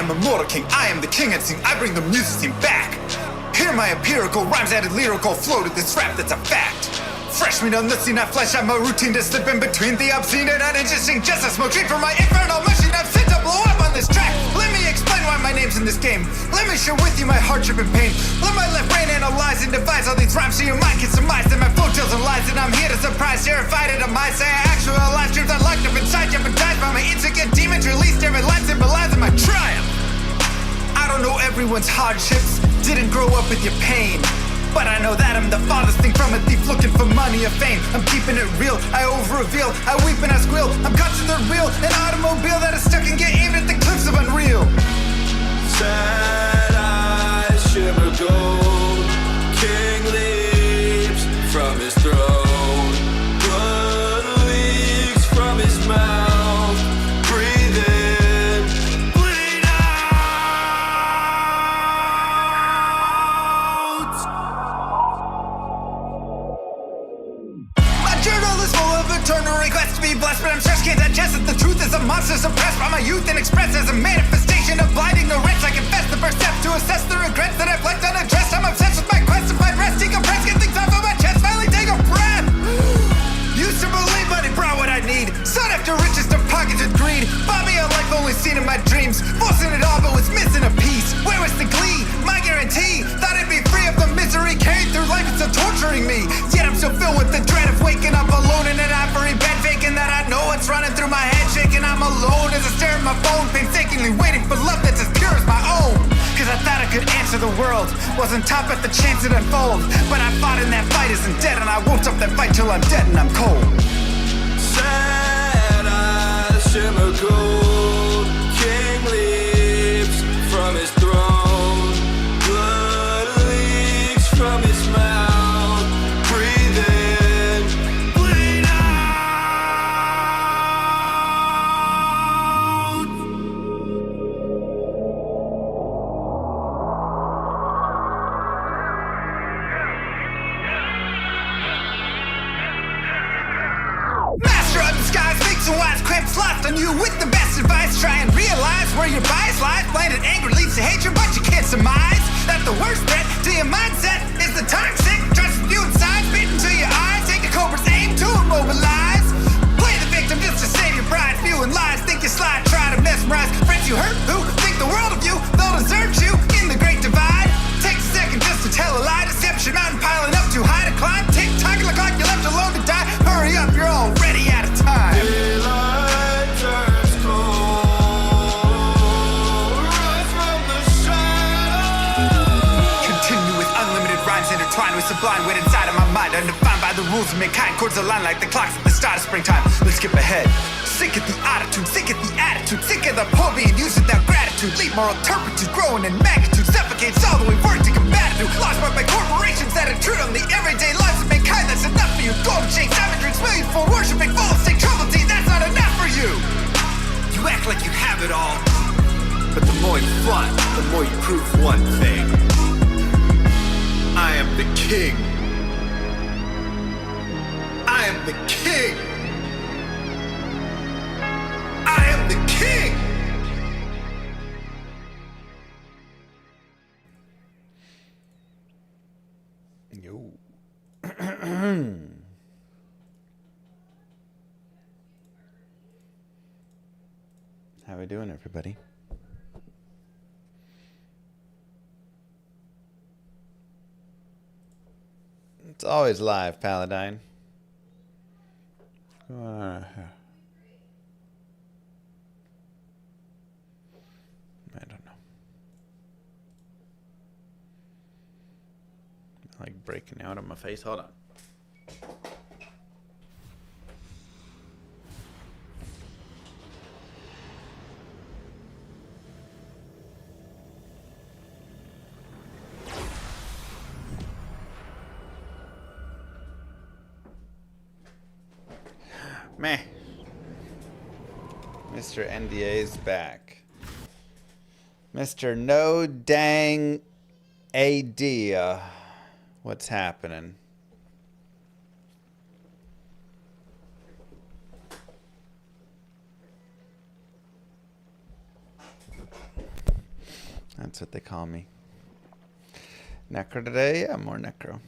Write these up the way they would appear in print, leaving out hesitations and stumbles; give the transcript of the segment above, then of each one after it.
am immortal king, I am the king and sing, I bring the music scene back. Hear my empirical rhymes added lyrical flow to this rap that's a fact. Fresh meat on the scene, I flesh out my routine to slip in between the obscene and uninteresting. Just a smoke drink from my infernal machine, I'm sent to blow up on this track. Let me explain why my name's in this game. Let me share with you my hardship and pain. Let my left brain analyze and devise all these rhymes so your mind can surmise that my flow tells and lies. And I'm here to surprise, terrified at a mind. Say I actualize truth I locked up inside, jeopardized by my insecure demons. Released every line symbolizing my triumph. I don't know everyone's hardships, didn't grow up with your pain, but I know that I'm the farthest thing from a thief looking for money or fame. I'm keeping it real, I over-reveal, I weep and I squeal. I'm caught to the reel, an automobile that is stuck and get aimed at the cliffs of unreal. Sad eyes shimmer gold, king leaps from his throne, blood leaks from his mouth, breathe in, bleed out. My journal is full of eternal requests to be blessed, but I'm stressed, can't digest it. The truth is a monster suppressed by my youth and expressed as a manifestation of blind ignorance. I confess the first step to assess the regrets that I've left unaddressed. I'm obsessed with my quest to find rest, decompress, get things off of my chest, finally take a breath. Used to believe money brought what I need, sought after riches to pockets with greed. Bought me a life only seen in my dreams, forcing it all but was missing a piece. Where was the glee? My guarantee, thought I'd be free of the misery carried through life, it's still torturing me. Yet I'm still filled with the dread of waking up alone in an ivory bed, faking that I know what's running through my head, shaking I'm alone as I stare at my phone, painstakingly waiting for love that's as pure as my own. Cause I thought I could answer the world, wasn't top at the chance it unfolds, but I fought and that fight isn't dead, and I won't stop that fight till I'm dead and I'm cold. Sad eyes shimmer gold, king leaps from his throne, blood leaks from his mouth, breathe in, bleed out. Master of disguise, makes some wise quips lost on you with the best advice. Try and realize where your bias lies. Blinded anger leads to hatred, but you can't surmise that the worst threat to your mindset is the toxic trust you inside, spit into your eyes. Take a cobra's aim to immobilize. Play the victim just to save your pride. Spewing lies, think you slide, try to mesmerize friends you hurt who think the world of you. They'll desert you in the great divide. Takes a second just to tell a lie. Deception mountain piling up too high to climb. Tick tock, look like you're left alone to die. Hurry up, you're already out of time. Daylight turns cold, rise from the shadows. Continue with unlimited rhymes intertwined with sublime wit inside of my mind, undefined by the rules of mankind. Chords align like the clocks at the start of springtime. Let's skip ahead. Sick of the attitude, sick of the attitude, sick of the poor being used without gratitude. Leave moral turpitude growing in magnitude, suffocates all the way work to combat it. Lost by corporations that intrude on the everyday lives of mankind. That's enough for you. Golden shakes, savage drinks, millions for worshiping, full of sick trouble tea. That's not enough for you. You act like you have it all, but the more you fought, the more you prove one thing. I am the king. I am the king. I am the king! Yo. How we doing, everybody? It's always live, Paladine. What's going on here? I don't know. Like breaking out on my face. Hold on. Meh. Mr. NDA's back. Mr. No Dang AD. What's happening? That's what they call me. Necro today? Yeah, more necro.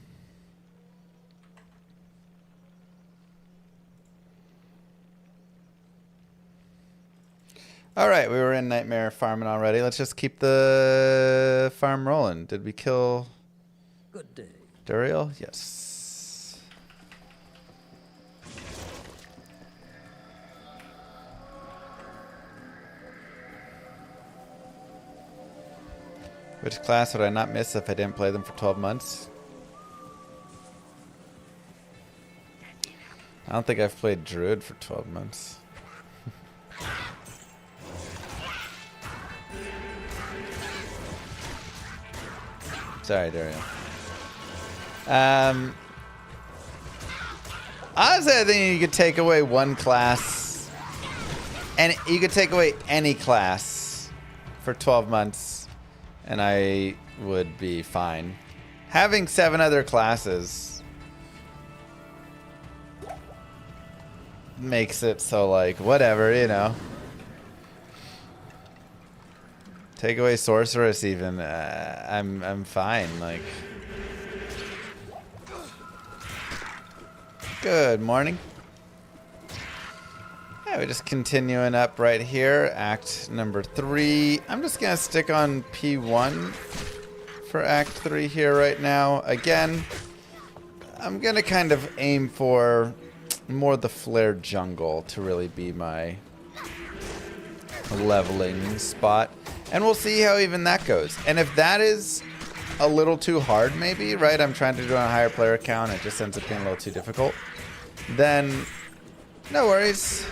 Alright, we were in Nightmare farming already. Let's just keep the farm rolling. Did we kill Good day. Duriel? Yes. Which class would I not miss if I didn't play them for 12 months? I don't think I've played Druid for 12 months. Sorry, Dario. Honestly, I think you could take away one class, and you could take away any class for 12 months, and I would be fine. Having 7 other classes makes it so, like, whatever, you know. Take away Sorceress even, I'm fine, like. Good morning. Yeah, we're just continuing up right here, act number 3. I'm just gonna stick on P1 for act 3 here right now. Again, I'm gonna kind of aim for more the flare jungle to really be my leveling spot. And we'll see how even that goes. And if that is a little too hard, maybe, right? I'm trying to do on a higher player count. It just ends up being a little too difficult. Then, no worries.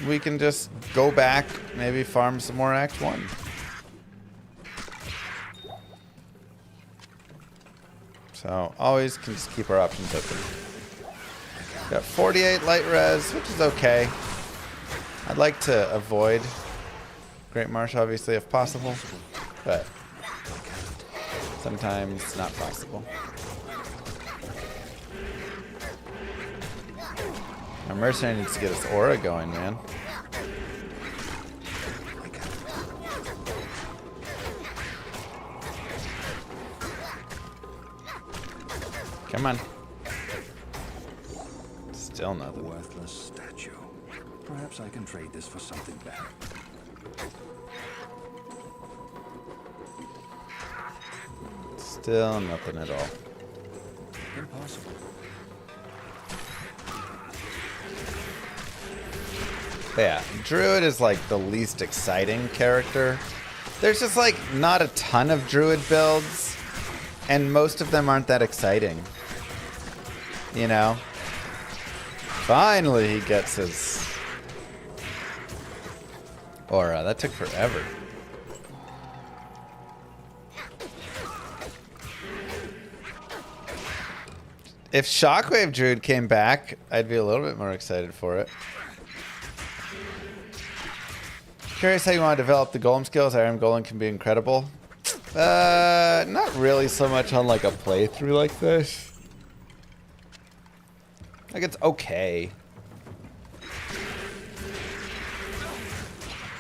We can just go back, maybe farm some more Act 1. So, always can just keep our options open. Got 48 light res, which is okay. I'd like to avoid Great Marsh, obviously, if possible, but sometimes not possible. Our mercenary needs to get his aura going, man. Come on. Still nothing. Worthless statue. Perhaps I can trade this for something better. Still nothing at all. Impossible. Yeah, Druid is like the least exciting character. There's just like not a ton of Druid builds, and most of them aren't that exciting. You know? Finally he gets his aura. That took forever. If Shockwave Druid came back, I'd be a little bit more excited for it. Curious how you want to develop the golem skills. Iron Golem can be incredible. Not really so much on like a playthrough like this. Like it's okay.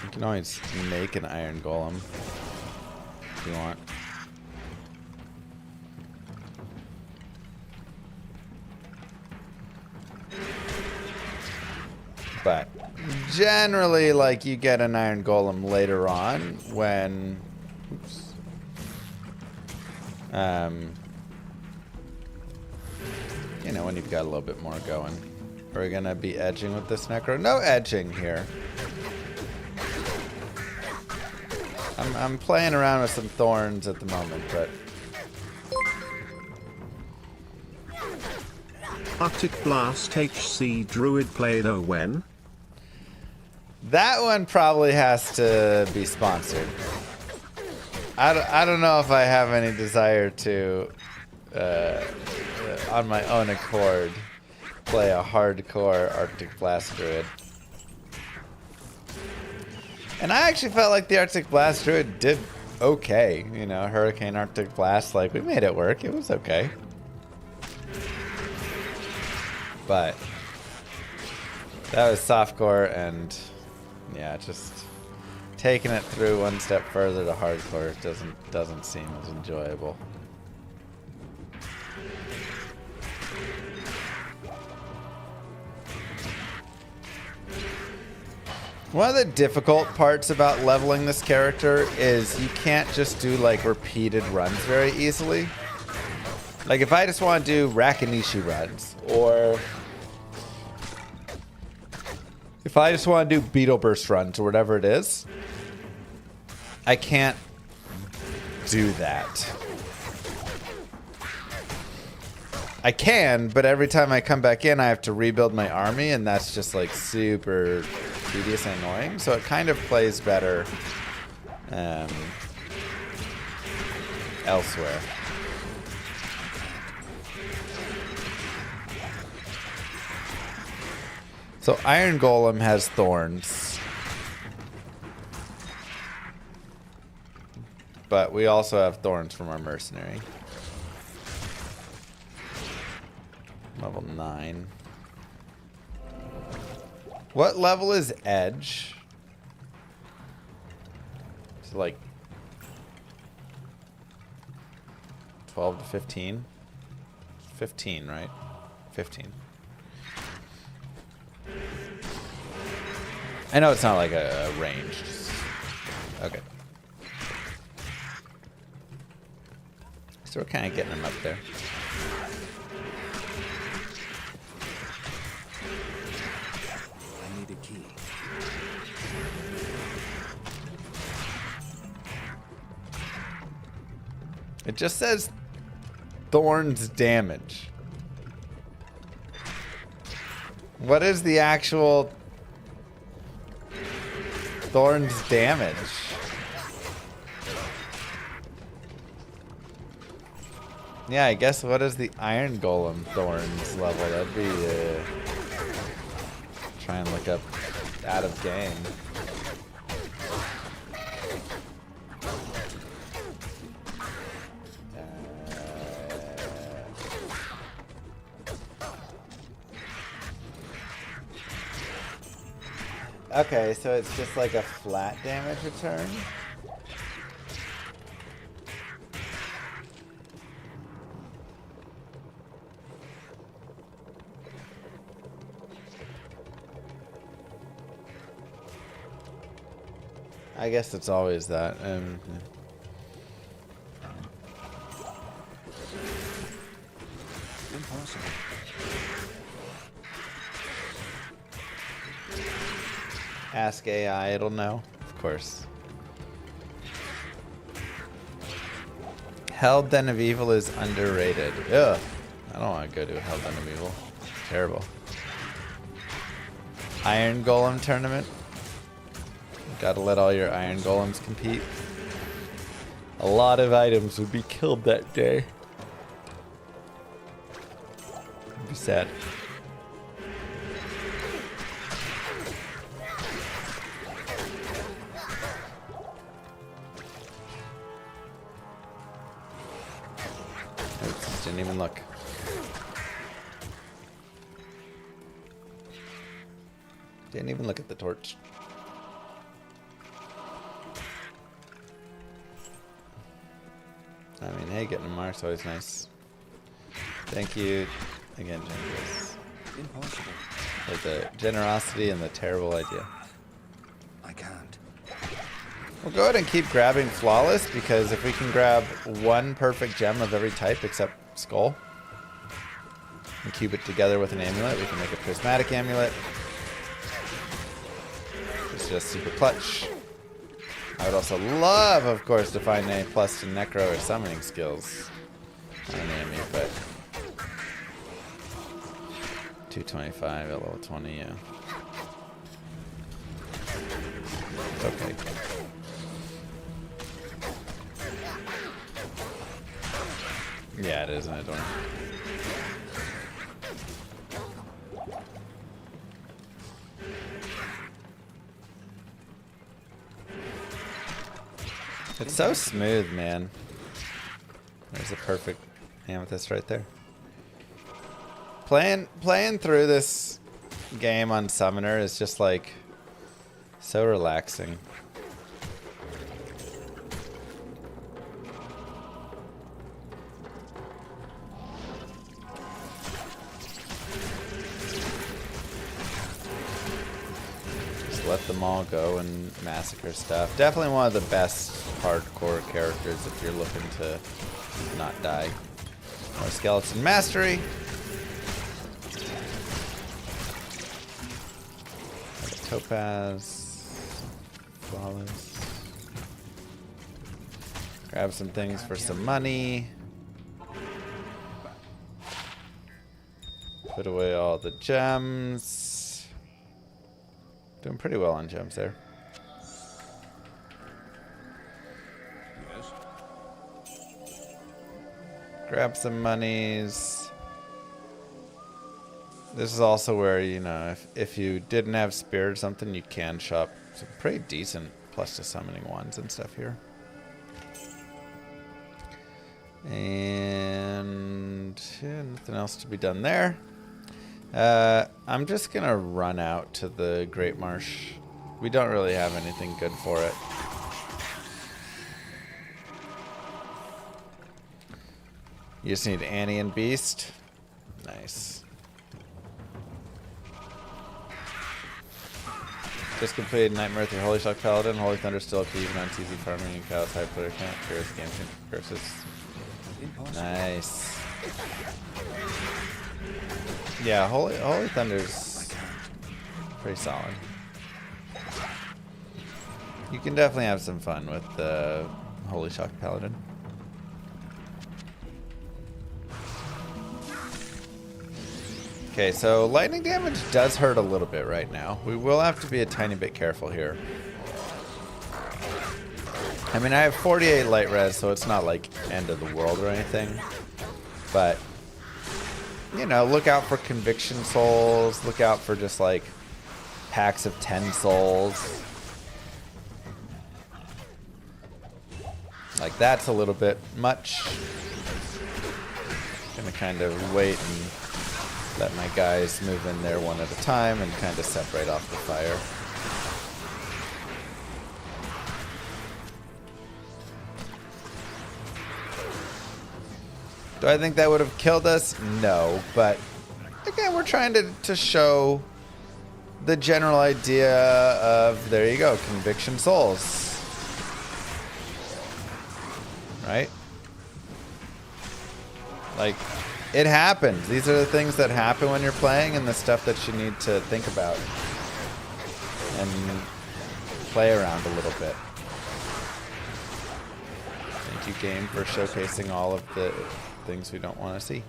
You can always make an Iron Golem if you want. But generally, like, you get an Iron Golem later on when... Oops. You know, when you've got a little bit more going. Are we gonna be edging with this Necro? No edging here. I'm playing around with some thorns at the moment, but... Arctic Blast HC Druid play though when? That one probably has to be sponsored. I don't know if I have any desire to, on my own accord, play a hardcore Arctic Blast Druid. And I actually felt like the Arctic Blast Druid did okay. You know, Hurricane Arctic Blast, like, we made it work. It was okay. But that was softcore, and yeah, just taking it through one step further to hardcore doesn't seem as enjoyable. One of the difficult parts about leveling this character is you can't just do like repeated runs very easily. Like if I just want to do Rakanishi runs, or if I just want to do Beetle Burst runs or whatever it is, I can't do that. I can, but every time I come back in, I have to rebuild my army, and that's just like super tedious and annoying. So it kind of plays better elsewhere. So Iron Golem has thorns. But we also have thorns from our mercenary. Level 9. What level is Edge? It's like 12 to 15? 15, right? 15. I know it's not like a range. Okay. So we're kind of getting him up there. I need a key. It just says thorns damage. What is the actual thorns damage? Yeah, I guess what is the Iron Golem thorns level? That'd be try and look up out of game. Okay, so it's just like a flat damage return. I guess it's always that. Impossible. Ask AI, it'll know. Of course. Hell Den of Evil is underrated. Ugh. I don't want to go to Hell Den of Evil. Terrible. Iron Golem tournament. Gotta let all your Iron Golems compete. A lot of items would be killed that day. It'd be sad. Oops, didn't even look. Didn't even look at the torch. I mean, hey, getting a mark's always nice. Thank you again, Jenkins, Impossible. for the generosity and the terrible idea. I can't. We'll go ahead and keep grabbing Flawless, because if we can grab one perfect gem of every type except Skull and cube it together with an amulet, we can make a Prismatic Amulet. It's just super clutch. I would also love, of course, to find a plus to Necro or Summoning skills on an enemy, but 225 at level 20, yeah. It's okay. Yeah, it is an adorn. It's so smooth, man. There's a perfect amethyst right there. Playing through this game on Summoner is just like so relaxing. let them all go and massacre stuff. Definitely one of the best hardcore characters if you're looking to not die. More skeleton mastery. Topaz. Flawless. Grab some things for some money. Put away all the gems. Doing pretty well on gems there. Yes. Grab some monies. This is also where, you know, if you didn't have spirit or something, you can shop some pretty decent plus to summoning wands and stuff here. And yeah, nothing else to be done there. I'm just gonna run out to the Great Marsh. We don't really have anything good for it. You just need Annie and Beast. Nice. Just completed Nightmare with your Holy Shock Paladin. Holy Thunder still up to even on TZ farming and cows. High player count. Curious game curses. Nice. Yeah, Holy Thunder's pretty solid. You can definitely have some fun with the Holy Shock Paladin. Okay, so lightning damage does hurt a little bit right now. We will have to be a tiny bit careful here. I mean, I have 48 light res, so it's not like end of the world or anything. But, you know, look out for conviction souls. Look out for just like packs of 10 souls. Like, that's a little bit much. Gonna kind of wait and let my guys move in there one at a time and kind of separate off the fire. Do I think that would have killed us? No, but again, we're trying to show the general idea of, there you go, conviction souls. Right? Like, it happens. These are the things that happen when you're playing and the stuff that you need to think about and play around a little bit. Thank you, game, for showcasing all of the things we don't want to see.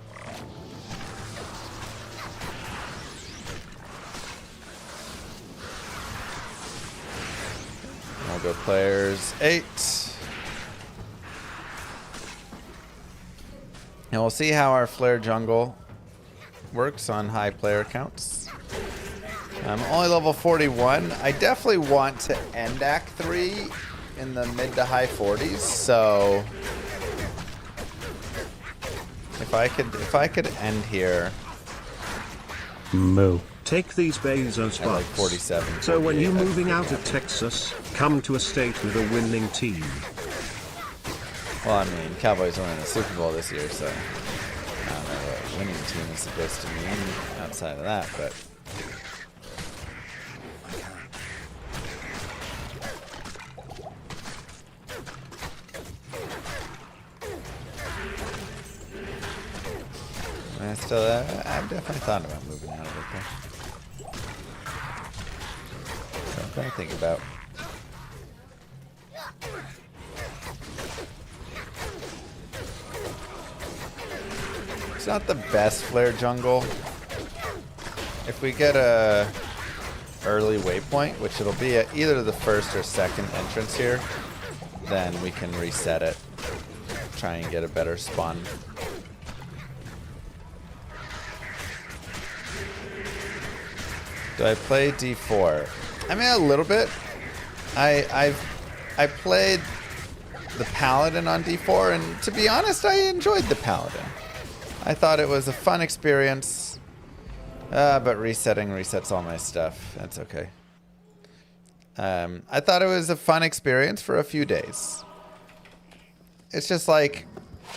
I'll go players 8. And we'll see how our Flare Jungle works on high player counts. I'm only level 41. I definitely want to end Act 3 in the mid to high 40s, so if I could end here. Moo. Take these Bezos At like bucks. 47. So when 48, you're I'd moving be out of happy. Texas, come to a state with a winning team. Well, I mean, Cowboys won in the Super Bowl this year, so I don't know what winning team is supposed to mean outside of that, but I've definitely thought about moving out of it there. Something to think about. It's not the best flare jungle. If we get a early waypoint, which it'll be at either the first or second entrance here, then we can reset it. Try and get a better spawn. Do I play D4? I mean, a little bit. I played the Paladin on D4, and to be honest, I enjoyed the Paladin. I thought it was a fun experience, but resetting resets all my stuff. That's okay. I thought it was a fun experience for a few days. It's just like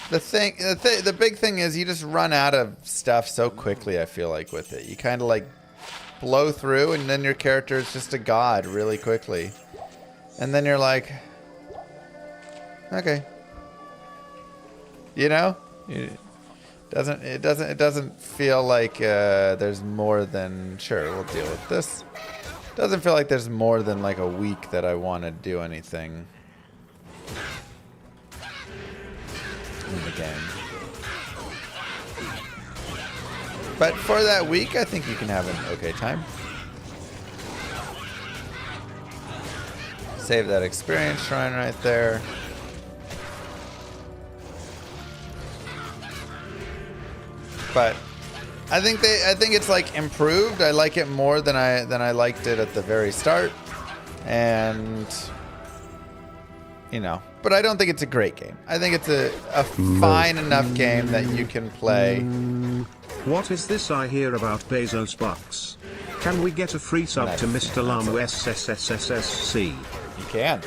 the big thing is you just run out of stuff so quickly. I feel like with it, you kind of like blow through, and then your character is just a god really quickly. And then you're like, okay. You know? It doesn't feel like there's more than, sure, we'll deal with this. Doesn't feel like there's more than like a week that I want to do anything in the game. But for that week, I think you can have an okay time. Save that experience shrine right there. But I think it's like improved. I like it more than I liked it at the very start. And you know, but I don't think it's a great game. I think it's a fine enough game that you can play. What is this I hear about Bezos Bucks? Can we get a free sub to Mr. Llama SSSSSC? You can.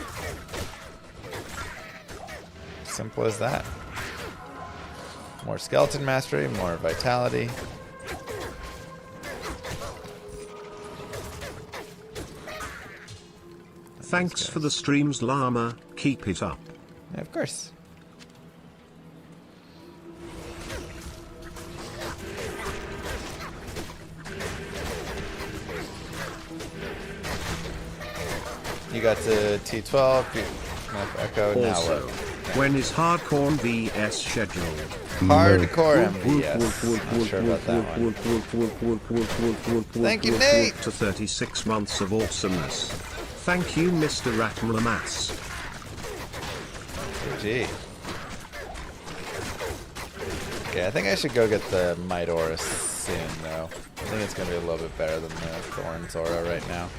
Simple as that. More skeleton mastery, more vitality. Thanks for the streams, Llama. Keep it up. Yeah, of course. You got to T12, Echo, now Also, what? when is Hardcore VS scheduled? Hardcore MVS. Not sure about that one. Thank you, Nate! To 36 months of awesomeness. Thank you, Mr. Ratmlamas. GG. Okay, I think I should go get the Might Aura soon, though. I think it's going to be a little bit better than the Thorns Aura right now.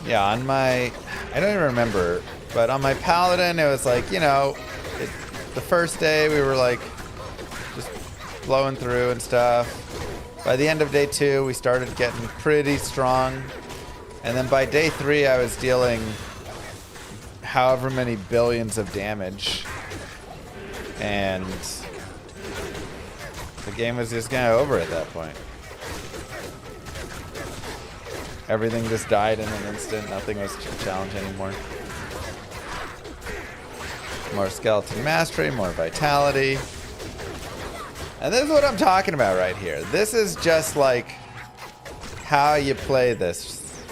Yeah, on my, I don't even remember, but on my Paladin, it was like, you know, the first day we were like just blowing through and stuff. By the end of day 2, we started getting pretty strong. And then by day 3, I was dealing however many billions of damage. And the game was just kind of over at that point. Everything just died in an instant. Nothing was a challenge anymore. More skeleton mastery, more vitality. And this is what I'm talking about right here. This is just like how you play this.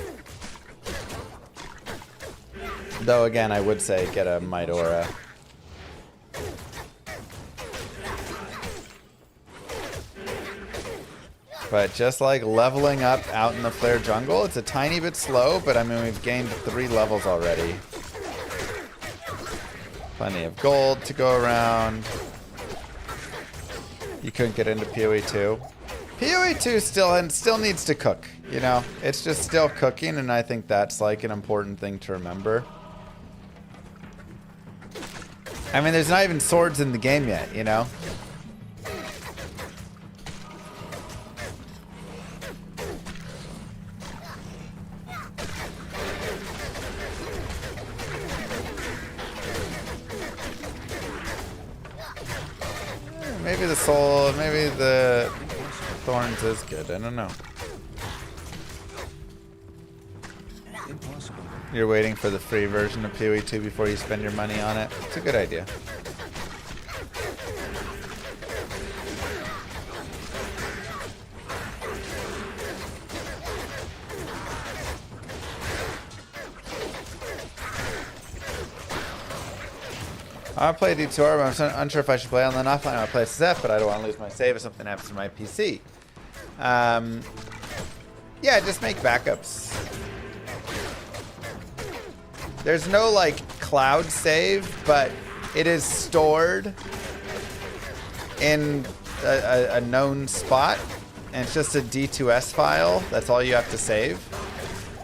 Though again, I would say get a Might Aura. But just like leveling up out in the Flare jungle, it's a tiny bit slow, but I mean, we've gained 3 levels already. Plenty of gold to go around. You couldn't get into PoE 2. PoE 2 still needs to cook, you know? It's just still cooking, and I think that's like an important thing to remember. I mean, there's not even swords in the game yet, you know? Maybe the soul, maybe the thorns is good. I don't know. You're waiting for the free version of PoE 2 before you spend your money on it. It's a good idea. I play D2R, but I'm unsure if I should play online or offline. I play SF, but I don't want to lose my save if something happens to my PC. Yeah, just make backups. There's no like cloud save, but it is stored in a known spot, and it's just a D2S file. That's all you have to save.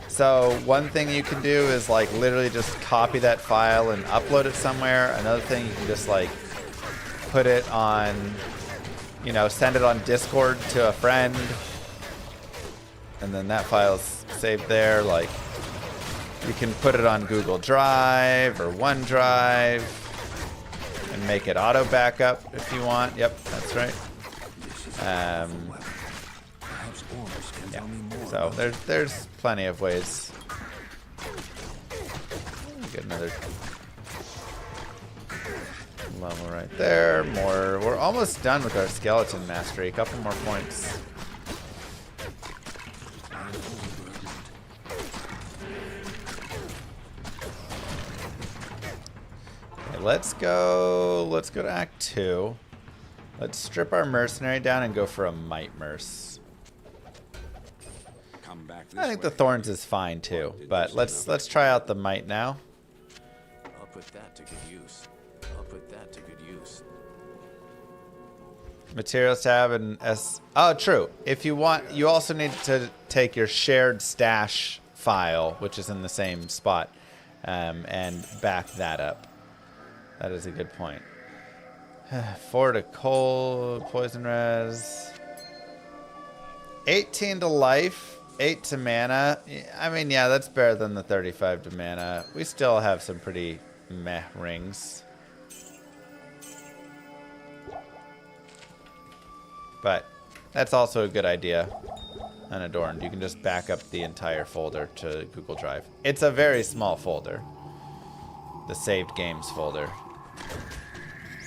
So one thing you can do is like literally just copy that file and upload it somewhere. Another thing, you can just like put it on, you know, send it on Discord to a friend. and then that file's saved there. Like, you can put it on Google Drive or OneDrive and make it auto backup if you want. Yep, that's right. Yeah. So there's plenty of ways. Get another level right there. More. We're almost done with our skeleton mastery. A couple more points. Okay, let's go to Act 2. Let's strip our mercenary down and go for a might merc. I think the thorns is fine too, but let's try out the might now. I'll put that to good use. Materials tab and S. Oh, true. If you want, you also need to take your shared stash file, which is in the same spot, and back that up. That is a good point. 4 to cold, poison res. 18 to life, 8 to mana. I mean, yeah, that's better than the 35 to mana. We still have some pretty meh rings. But that's also a good idea. Unadorned. You can just back up the entire folder to Google Drive. It's a very small folder. The saved games folder.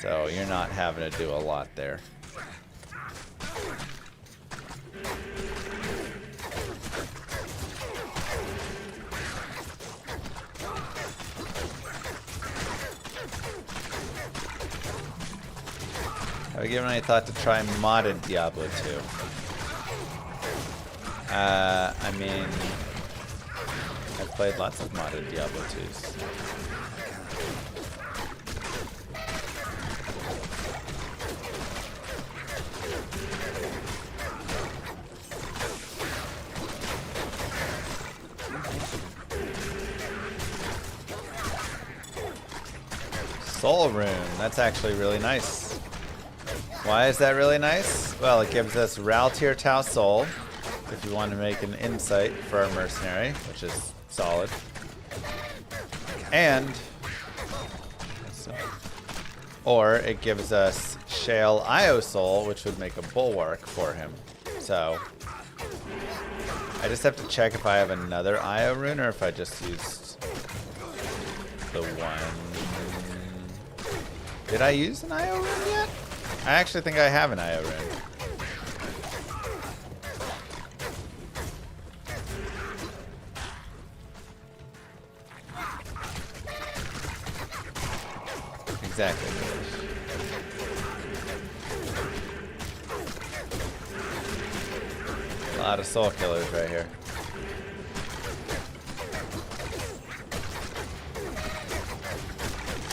So you're not having to do a lot there. Have you given any thought to try modded Diablo 2? I mean, I've played lots of modded Diablo 2s. Soul Rune, that's actually really nice. Why is that really nice? Well, it gives us Raltier Tau Soul, if you want to make an insight for our mercenary, which is solid. And, or it gives us Shale Io Soul, which would make a bulwark for him. So, I just have to check if I have another Io rune or if I just used the one. Did I use an Io rune yet? I actually think I have an Io rune. Exactly. A lot of soul killers right here.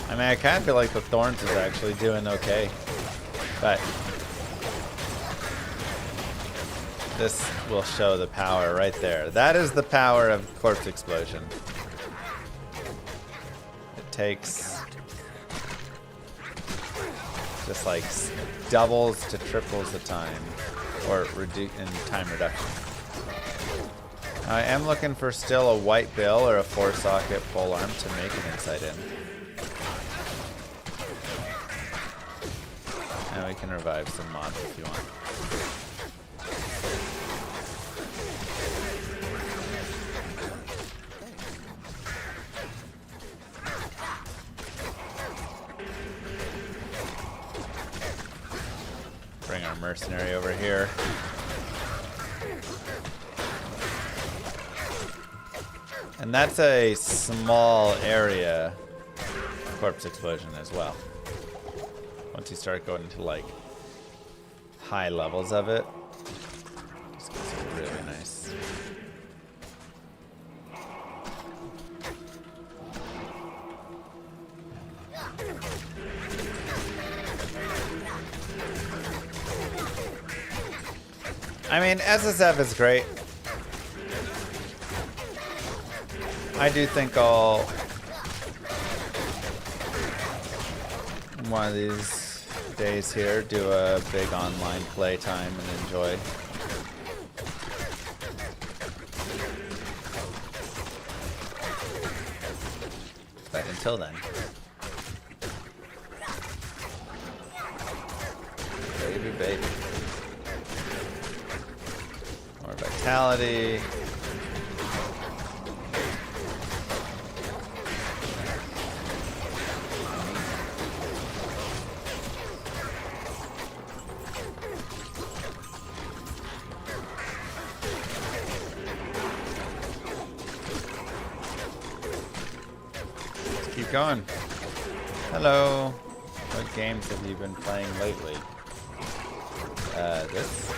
I mean, I kind of feel like the Thorns is actually doing okay. But this will show the power right there. That is the power of Corpse Explosion. It takes just like doubles to triples the time, or in time reduction. I am looking for still a white bill or a 4-socket pole arm to make an insight in. And we can revive some mobs if you want. Bring our mercenary over here. And that's a small area Corpse Explosion as well. Once you start going to like high levels of it, this gets really nice. I mean, SSF is great. I do think I'll one of these days here do a big online playtime and enjoy. until then. Baby, baby. More vitality. Keep going. Hello. What games have you been playing lately? This?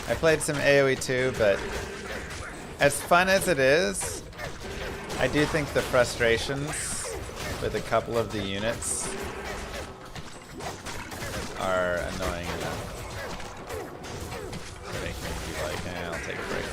I played some AoE too, but as fun as it is, I do think the frustrations with a couple of the units are annoying enough to make me be like, I'll take a break.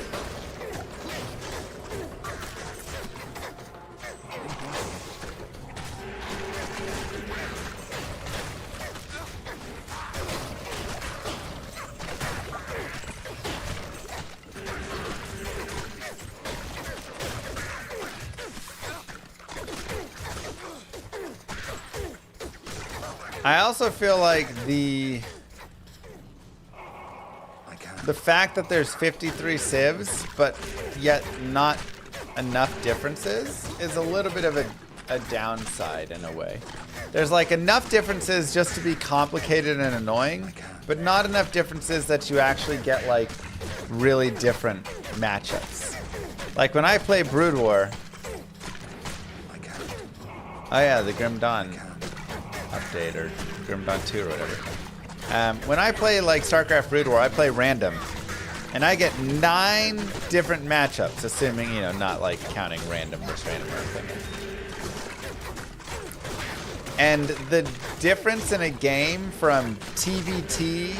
I also feel like the fact that there's 53 civs, but yet not enough differences, is a little bit of a downside in a way. There's like enough differences just to be complicated and annoying, but not enough differences that you actually get like really different matchups. Like when I play Brood War, oh yeah, the Grim Dawn update, or Grim Dawn 2 or whatever. When I play like StarCraft Brood War, I play random, and I get 9 different matchups, assuming, you know, not like counting random versus random or anything. And the difference in a game from TVT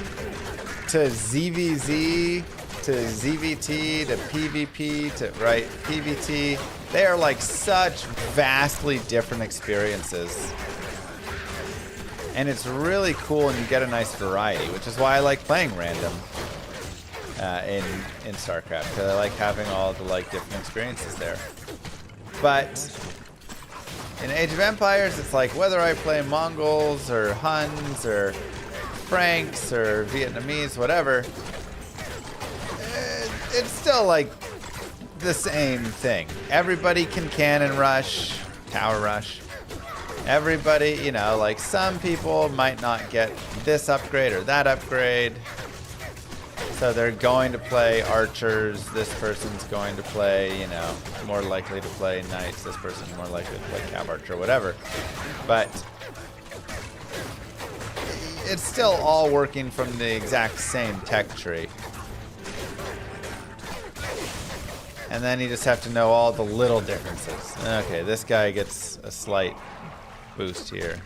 to ZVZ to ZVT to PvP to PvT, they are like such vastly different experiences. And it's really cool, and you get a nice variety, which is why I like playing random in StarCraft, because I like having all the like different experiences there. But in Age of Empires, it's like whether I play Mongols or Huns or Franks or Vietnamese, whatever, it's still like the same thing. Everybody can cannon rush, tower rush. Everybody, you know, like some people might not get this upgrade or that upgrade, so they're going to play archers. This person's going to play, you know, more likely to play knights. This person's more likely to play cav archer, whatever. But it's still all working from the exact same tech tree. And then you just have to know all the little differences. Okay, this guy gets a slight boost here.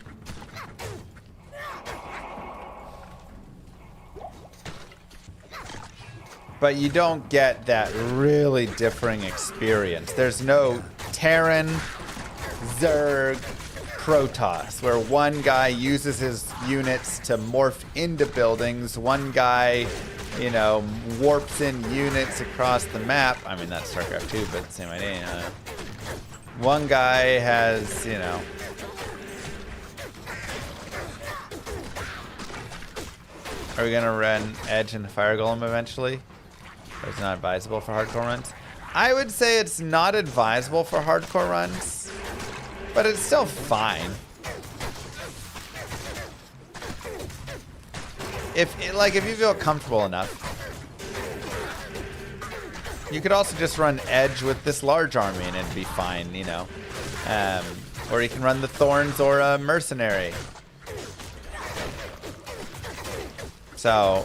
But you don't get that really differing experience. There's no Terran, Zerg, Protoss, where one guy uses his units to morph into buildings, one guy, you know, warps in units across the map. I mean, that's StarCraft 2, but same idea. One guy has, you know, are we gonna run Edge and Fire Golem eventually? Or it's not advisable for hardcore runs? I would say it's not advisable for hardcore runs, but it's still fine. If you feel comfortable enough, you could also just run Edge with this large army and it'd be fine, you know. Or you can run the Thorns or a Mercenary. So,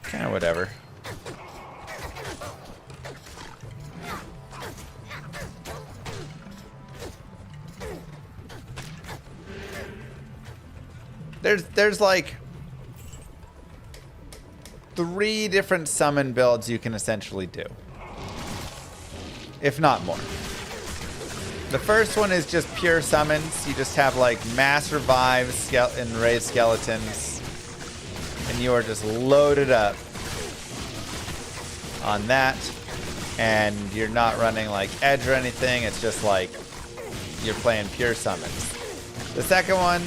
kind of whatever. There's like 3 different summon builds you can essentially do, if not more. The first one is just pure summons. You just have like mass revives and raised skeletons, and you are just loaded up on that. and you're not running like Edge or anything. It's just like you're playing pure summons. The second one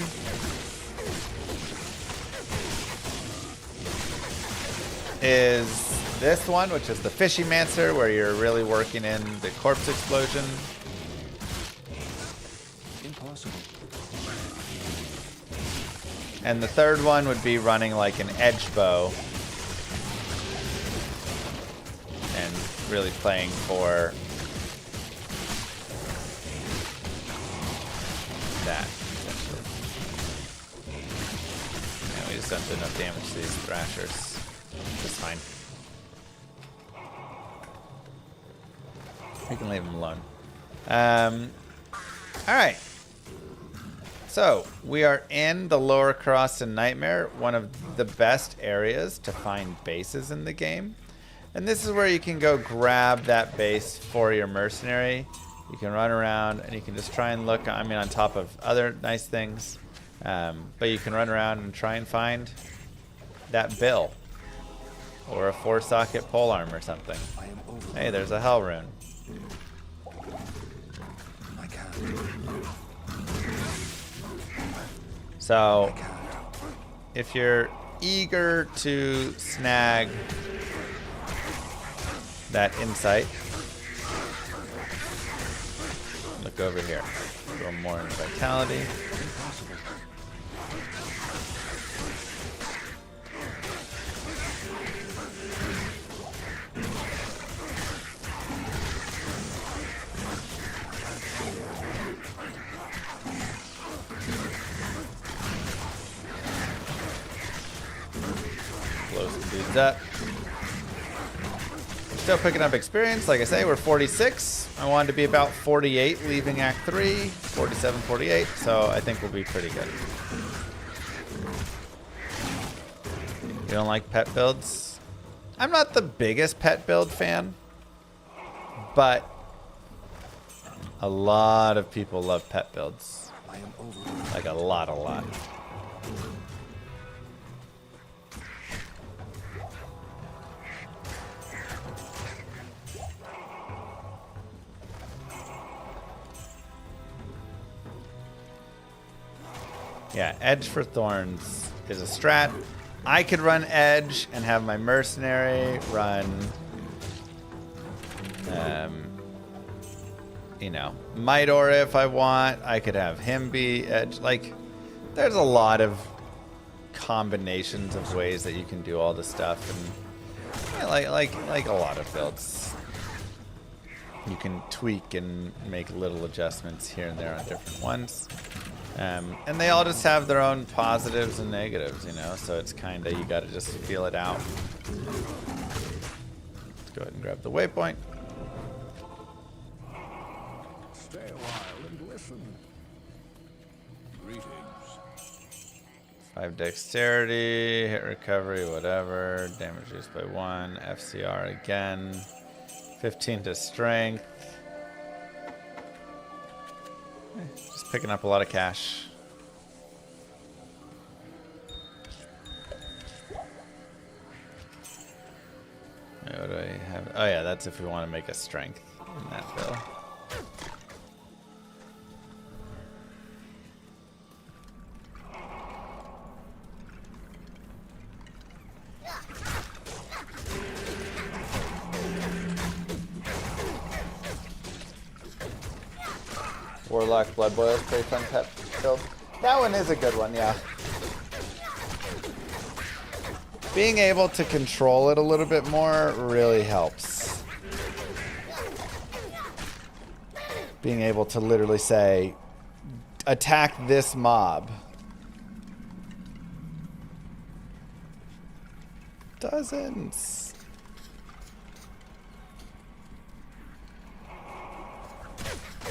is this one, which is the Fishy Mancer, where you're really working in the corpse explosion. Impossible. And the third one would be running like an edge bow and really playing for that, essentially. And we just don't do enough damage to these thrashers. It's fine. We can leave them alone. Alright. So, we are in the Lower Cross and Nightmare, one of the best areas to find bases in the game. And this is where you can go grab that base for your mercenary. You can run around and you can just try and look, on top of other nice things. But you can run around and try and find that bill. Or a 4-socket polearm or something. Hey, there's a Hell Rune. I can't. So, if you're eager to snag that insight, look over here. Go more into vitality. Blow some dudes up. We're still picking up experience. Like I say, we're 46. I wanted to be about 48 leaving Act 3. 47, 48. So I think we'll be pretty good. You don't like pet builds? I'm not the biggest pet build fan, but a lot of people love pet builds. Like a lot. Yeah, Edge for Thorns is a strat. I could run Edge and have my mercenary run, Might Aura if I want. I could have him be Edge. Like, there's a lot of combinations of ways that you can do all this stuff, and yeah, like a lot of builds. You can tweak and make little adjustments here and there on different ones. And they all just have their own positives and negatives, so it's kind of, you got to just feel it out. Let's go ahead and grab the waypoint. Stay a while and listen. Greetings. 5 dexterity, hit recovery, whatever. Damage reduced by 1. FCR again. 15 to strength. Just picking up a lot of cash. What do I have? Oh yeah, that's if we want to make a strength in that bill. Warlock Blood Boil is pretty fun pet build. That one is a good one, yeah. Being able to control it a little bit more really helps. Being able to literally say, attack this mob. Dozens.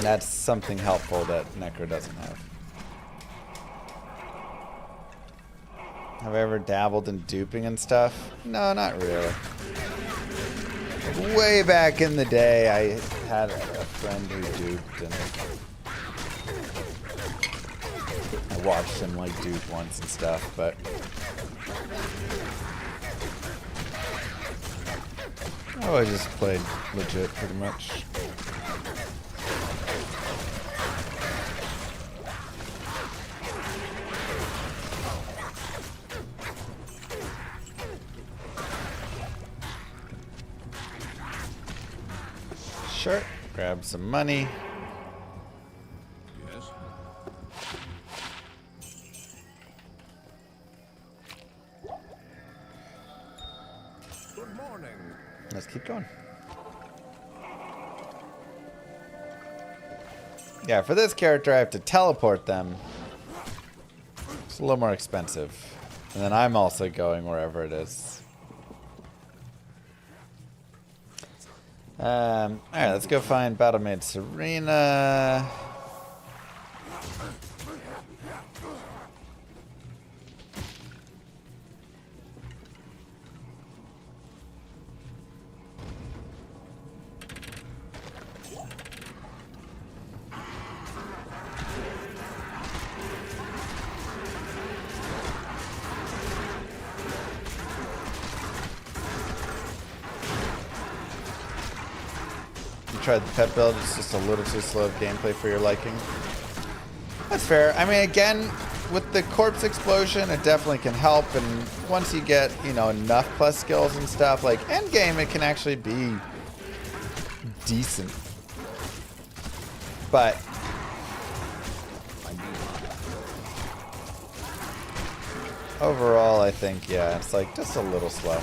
That's something helpful that Necro doesn't have. Have I ever dabbled in duping and stuff? No, not really. Way back in the day, I had a friend who duped, and I watched him like dupe once and stuff, but Oh, I just played legit pretty much. Sure. Grab some money. Yes? Good morning. Let's keep going. Yeah, for this character, I have to teleport them. It's a little more expensive. And then I'm also going wherever it is. Alright, let's go find Battlemaid Serena. Tried the pet build, it's just a little too slow of gameplay for your liking. That's fair. I mean, again, with the corpse explosion, it definitely can help, and once you get, you know, enough plus skills and stuff, like end game, it can actually be decent. But overall, I think, yeah, it's like just a little slow.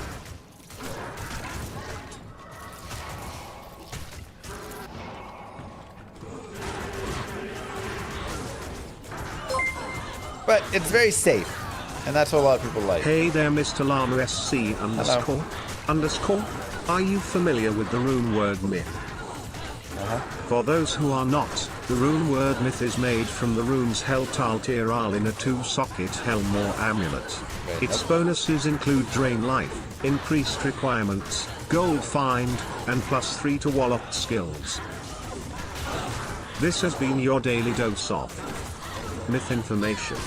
But it's very safe, and that's what a lot of people like. Hey there, Mr. Llama SC underscore. Are you familiar with the rune word myth? For those who are not, the rune word myth is made from the runes Heltal Tiral in a 2-socket Helmore amulet. Its bonuses include drain life, increased requirements, gold find, and +3 to wallop skills. This has been your daily dose of myth information.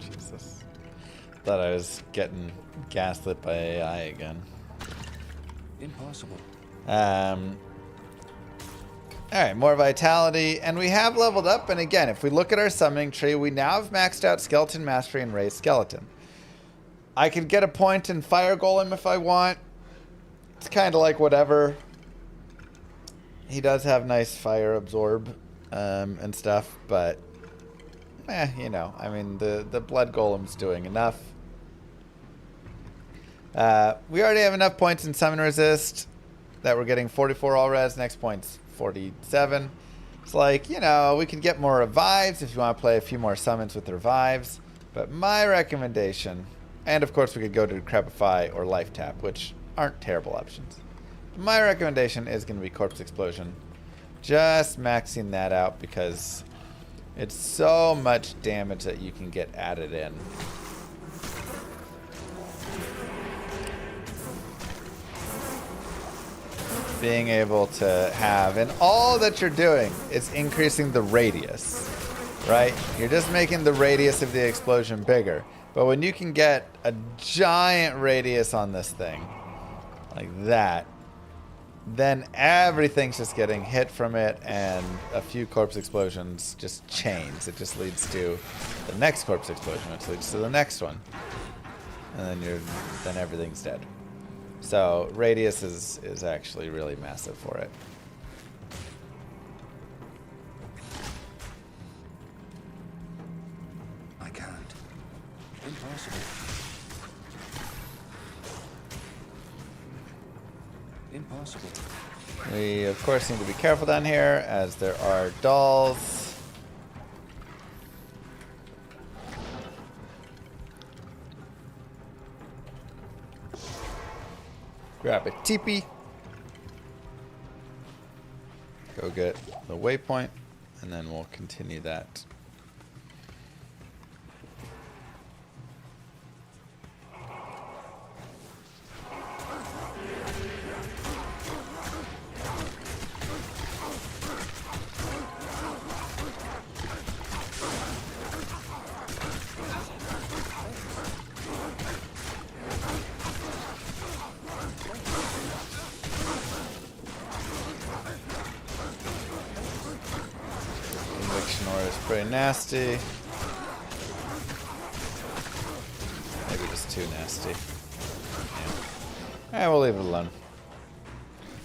Jesus. Thought I was getting gaslit by AI again. Impossible. Alright, more vitality, and we have leveled up, and again, if we look at our summoning tree, we now have maxed out Skeleton Mastery and Raised Skeleton. I could get a point in Fire Golem if I want. It's kind of like whatever. He does have nice fire absorb and stuff, but you know, I mean, the Blood Golem's doing enough. We already have enough points in Summon Resist that we're getting 44 all res. Next point's 47. It's like, you know, we could get more revives if you want to play a few more summons with revives. But my recommendation, and of course we could go to Decrepify or Life Tap, which aren't terrible options. My recommendation is going to be Corpse Explosion. Just maxing that out because it's so much damage that you can get added in. Being able to have, and all that you're doing is increasing the radius, right? You're just making the radius of the explosion bigger. But when you can get a giant radius on this thing, like that, then everything's just getting hit from it, and a few corpse explosions just chains. It just leads to the next corpse explosion, which leads to the next one, and then everything's dead. So radius is actually really massive for it. I can't. Impossible. Impossible. We, of course, need to be careful down here, as there are dolls. Grab a teepee. Go get the waypoint, and then we'll continue that. Nora is pretty nasty. Maybe just too nasty. Yeah. We'll leave it alone.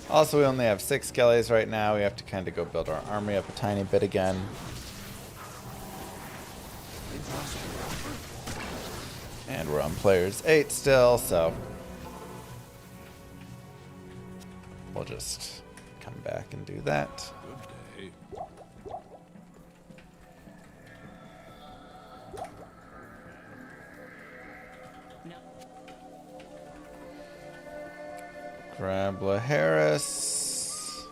Also, we only have 6 skellies right now. We have to kind of go build our army up a tiny bit again. And we're on players 8 still, so we'll just come back and do that. Grab Harris.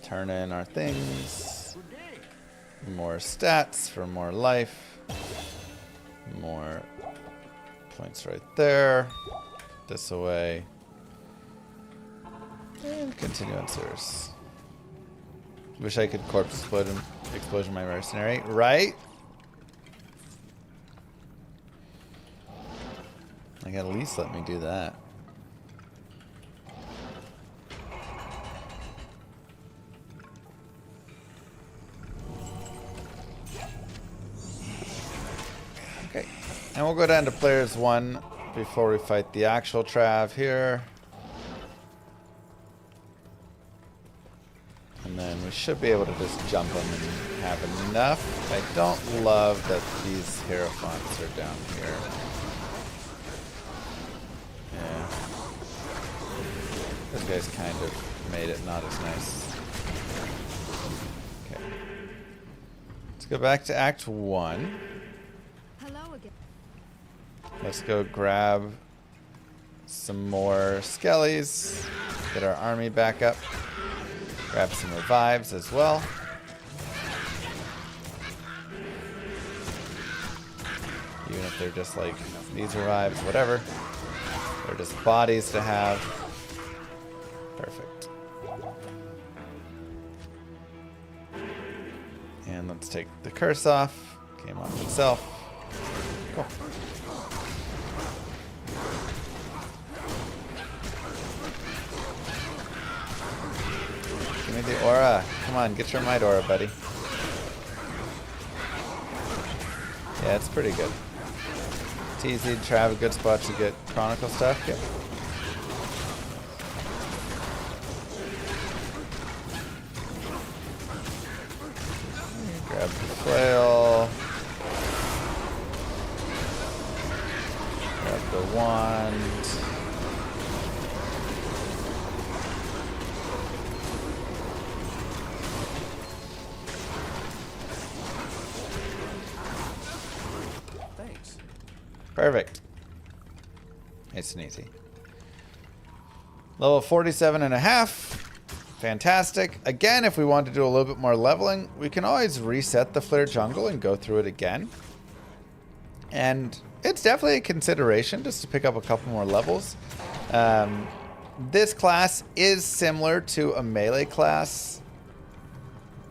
Turn in our things. More stats for more life. More points right there. This away. And continue on Cirrus. Wish I could corpse explosion my mercenary, right? Like, at least let me do that. Okay, and we'll go down to players 1 before we fight the actual Trav here. And then we should be able to just jump them and have enough. I don't love that these Hierophants are down here. Yeah. Those guys kind of made it not as nice. Okay. Let's go back to Act 1. Hello again. Let's go grab some more skellies. Get our army back up. Grab some revives as well. Even if they're just like these revives, whatever. They're just bodies to have. Perfect. And let's take the curse off. Came off itself. Cool. Give me the aura. Come on, get your might aura, buddy. Yeah, it's pretty good. TZ, Trav, a good spot to get Chronicle stuff. Yep. Grab the flail. Grab the wand. Thanks. Perfect. Nice and easy. Level 47.5. Fantastic. Again, if we want to do a little bit more leveling, we can always reset the Flare Jungle and go through it again. And it's definitely a consideration just to pick up a couple more levels. This class is similar to a melee class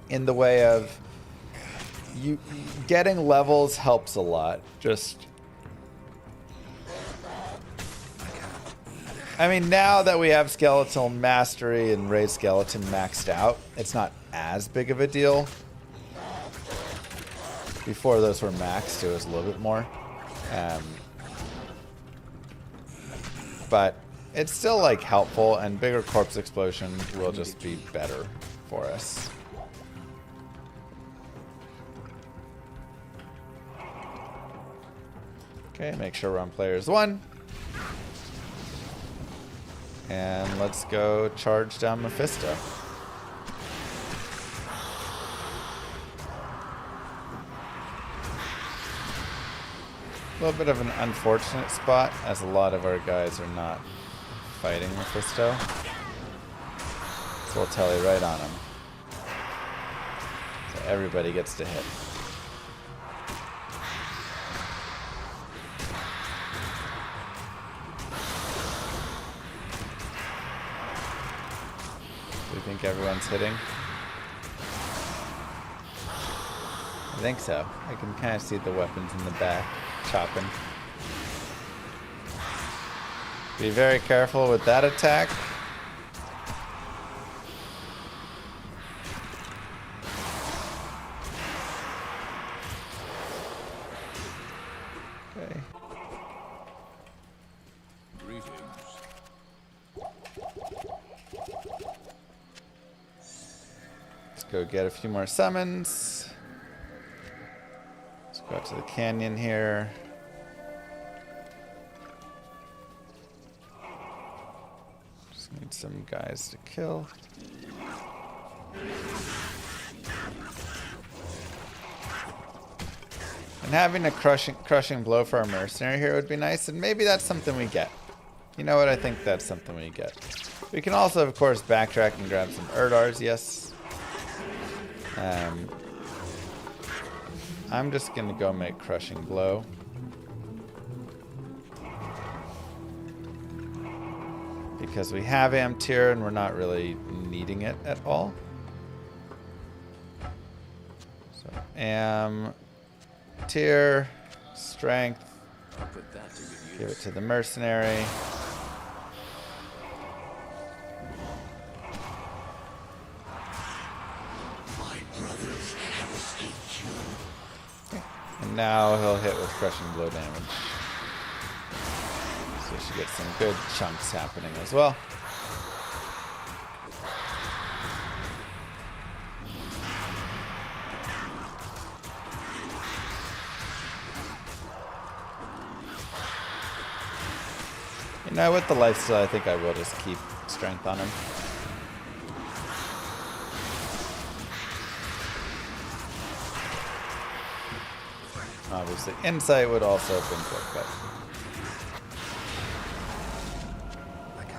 in the way of you getting levels helps a lot. Just, I mean, now that we have Skeletal Mastery and Raised Skeleton maxed out, it's not as big of a deal. Before those were maxed, it was a little bit more. But it's still like helpful, and bigger corpse explosion will just be better for us. Okay, make sure we're on players 1. And let's go charge down Mephisto. A little bit of an unfortunate spot, as a lot of our guys are not fighting Mephisto. So we'll tally right on him. So everybody gets to hit. Do you think everyone's hitting? I think so. I can kind of see the weapons in the back chopping. Be very careful with that attack. go get a few more summons. Let's go out to the canyon here. Just need some guys to kill. And having a crushing blow for our mercenary here would be nice, and maybe that's something we get. You know what? I think that's something we get. We can also, of course, backtrack and grab some Erdars, yes. I'm just going to go make Crushing Blow. Because we have Am Tier and we're not really needing it at all. So, Am Tier, Strength. Give it to the Mercenary. And now he'll hit with Crushing Blow damage. So we should get some good chunks happening as well. You know, with the lifesteal, I think I will just keep strength on him. Obviously, insight would also have been good, but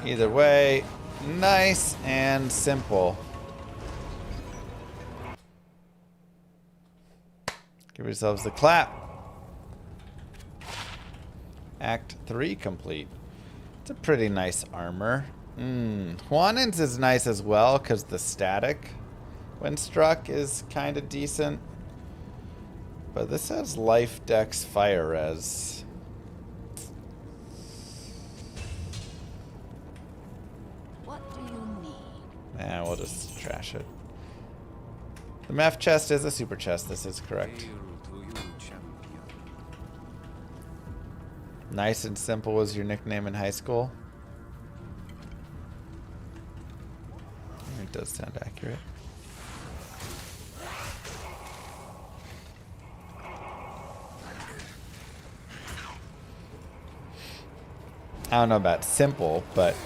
either way, nice and simple. Give yourselves a clap. Act 3 complete. It's a pretty nice armor. Juanin's is nice as well because the static when struck is kind of decent. But this has life, dex, fire res. What do you need? Nah, we'll just trash it. The meth chest is a super chest, this is correct. Nice and simple was your nickname in high school. It does sound accurate. I don't know about simple, but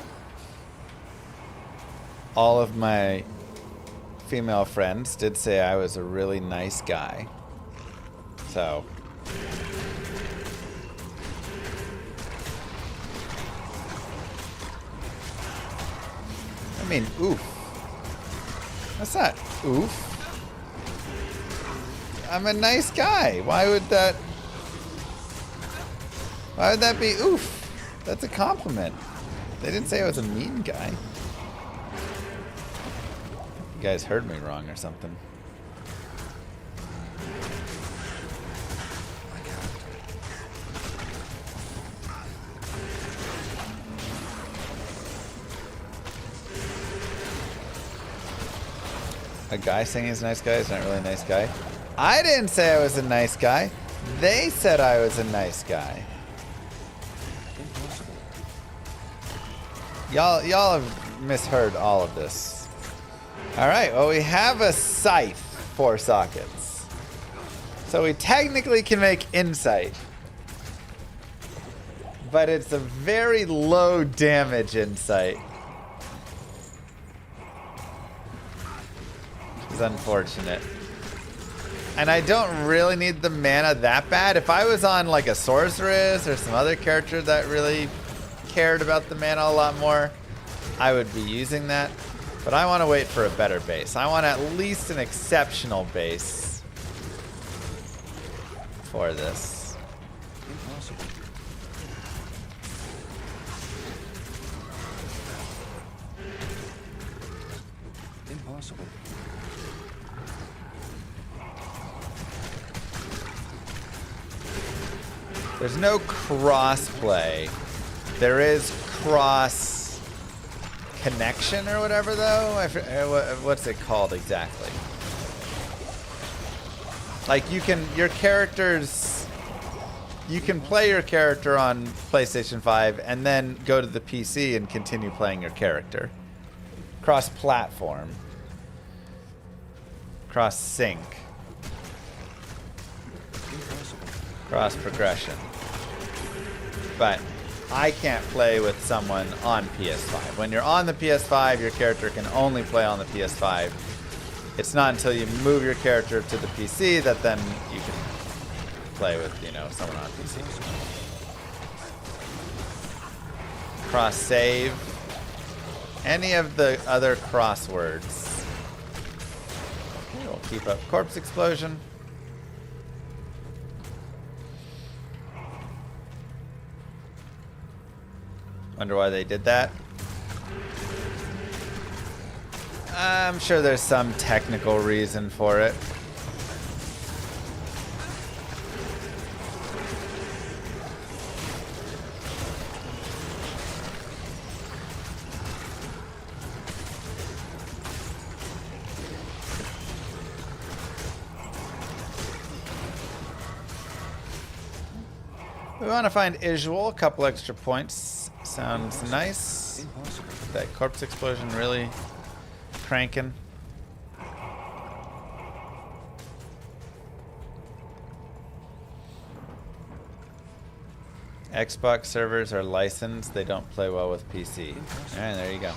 all of my female friends did say I was a really nice guy. So I mean, oof. That's not oof. I'm a nice guy. Why would that be oof? That's a compliment. They didn't say I was a mean guy. You guys heard me wrong or something. A guy saying he's a nice guy is not really a nice guy. I didn't say I was a nice guy. They said I was a nice guy. Y'all have misheard all of this. Alright, well we have a scythe, 4 sockets. So we technically can make insight. But it's a very low damage insight. Which is unfortunate. And I don't really need the mana that bad. If I was on like a sorceress or some other character that really cared about the mana a lot more, I would be using that. But I want to wait for a better base. I want at least an exceptional base for this. Impossible. Impossible. There's no cross-play. There is cross connection or whatever, though. What's it called exactly? Like you can play your character on PlayStation 5 and then go to the PC and continue playing your character. Cross-platform. Cross sync. Cross progression. But I can't play with someone on PS5. When you're on the PS5, your character can only play on the PS5. It's not until you move your character to the PC that then you can play with, you know, someone on PC. Cross save. Any of the other crosswords. Okay, we'll keep up corpse explosion. Wonder why they did that. I'm sure there's some technical reason for it. We want to find Isual, a couple extra points. Sounds nice. That corpse explosion really cranking. Xbox servers are licensed. They don't play well with PC. Alright, there you go.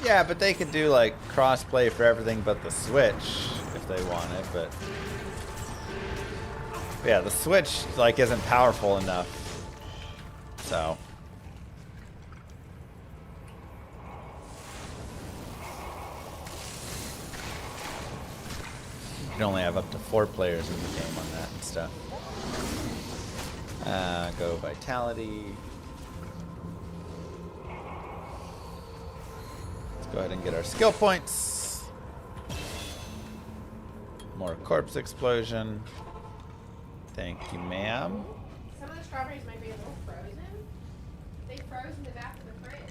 Yeah, but they could do like cross-play for everything but the Switch if they wanted, but yeah, the Switch like isn't powerful enough. So you can only have up to 4 players in the game on that and stuff. Go vitality. Go ahead and get our skill points. More corpse explosion. Thank you, ma'am. Some of the strawberries might be a little frozen. They froze in the back of the fridge.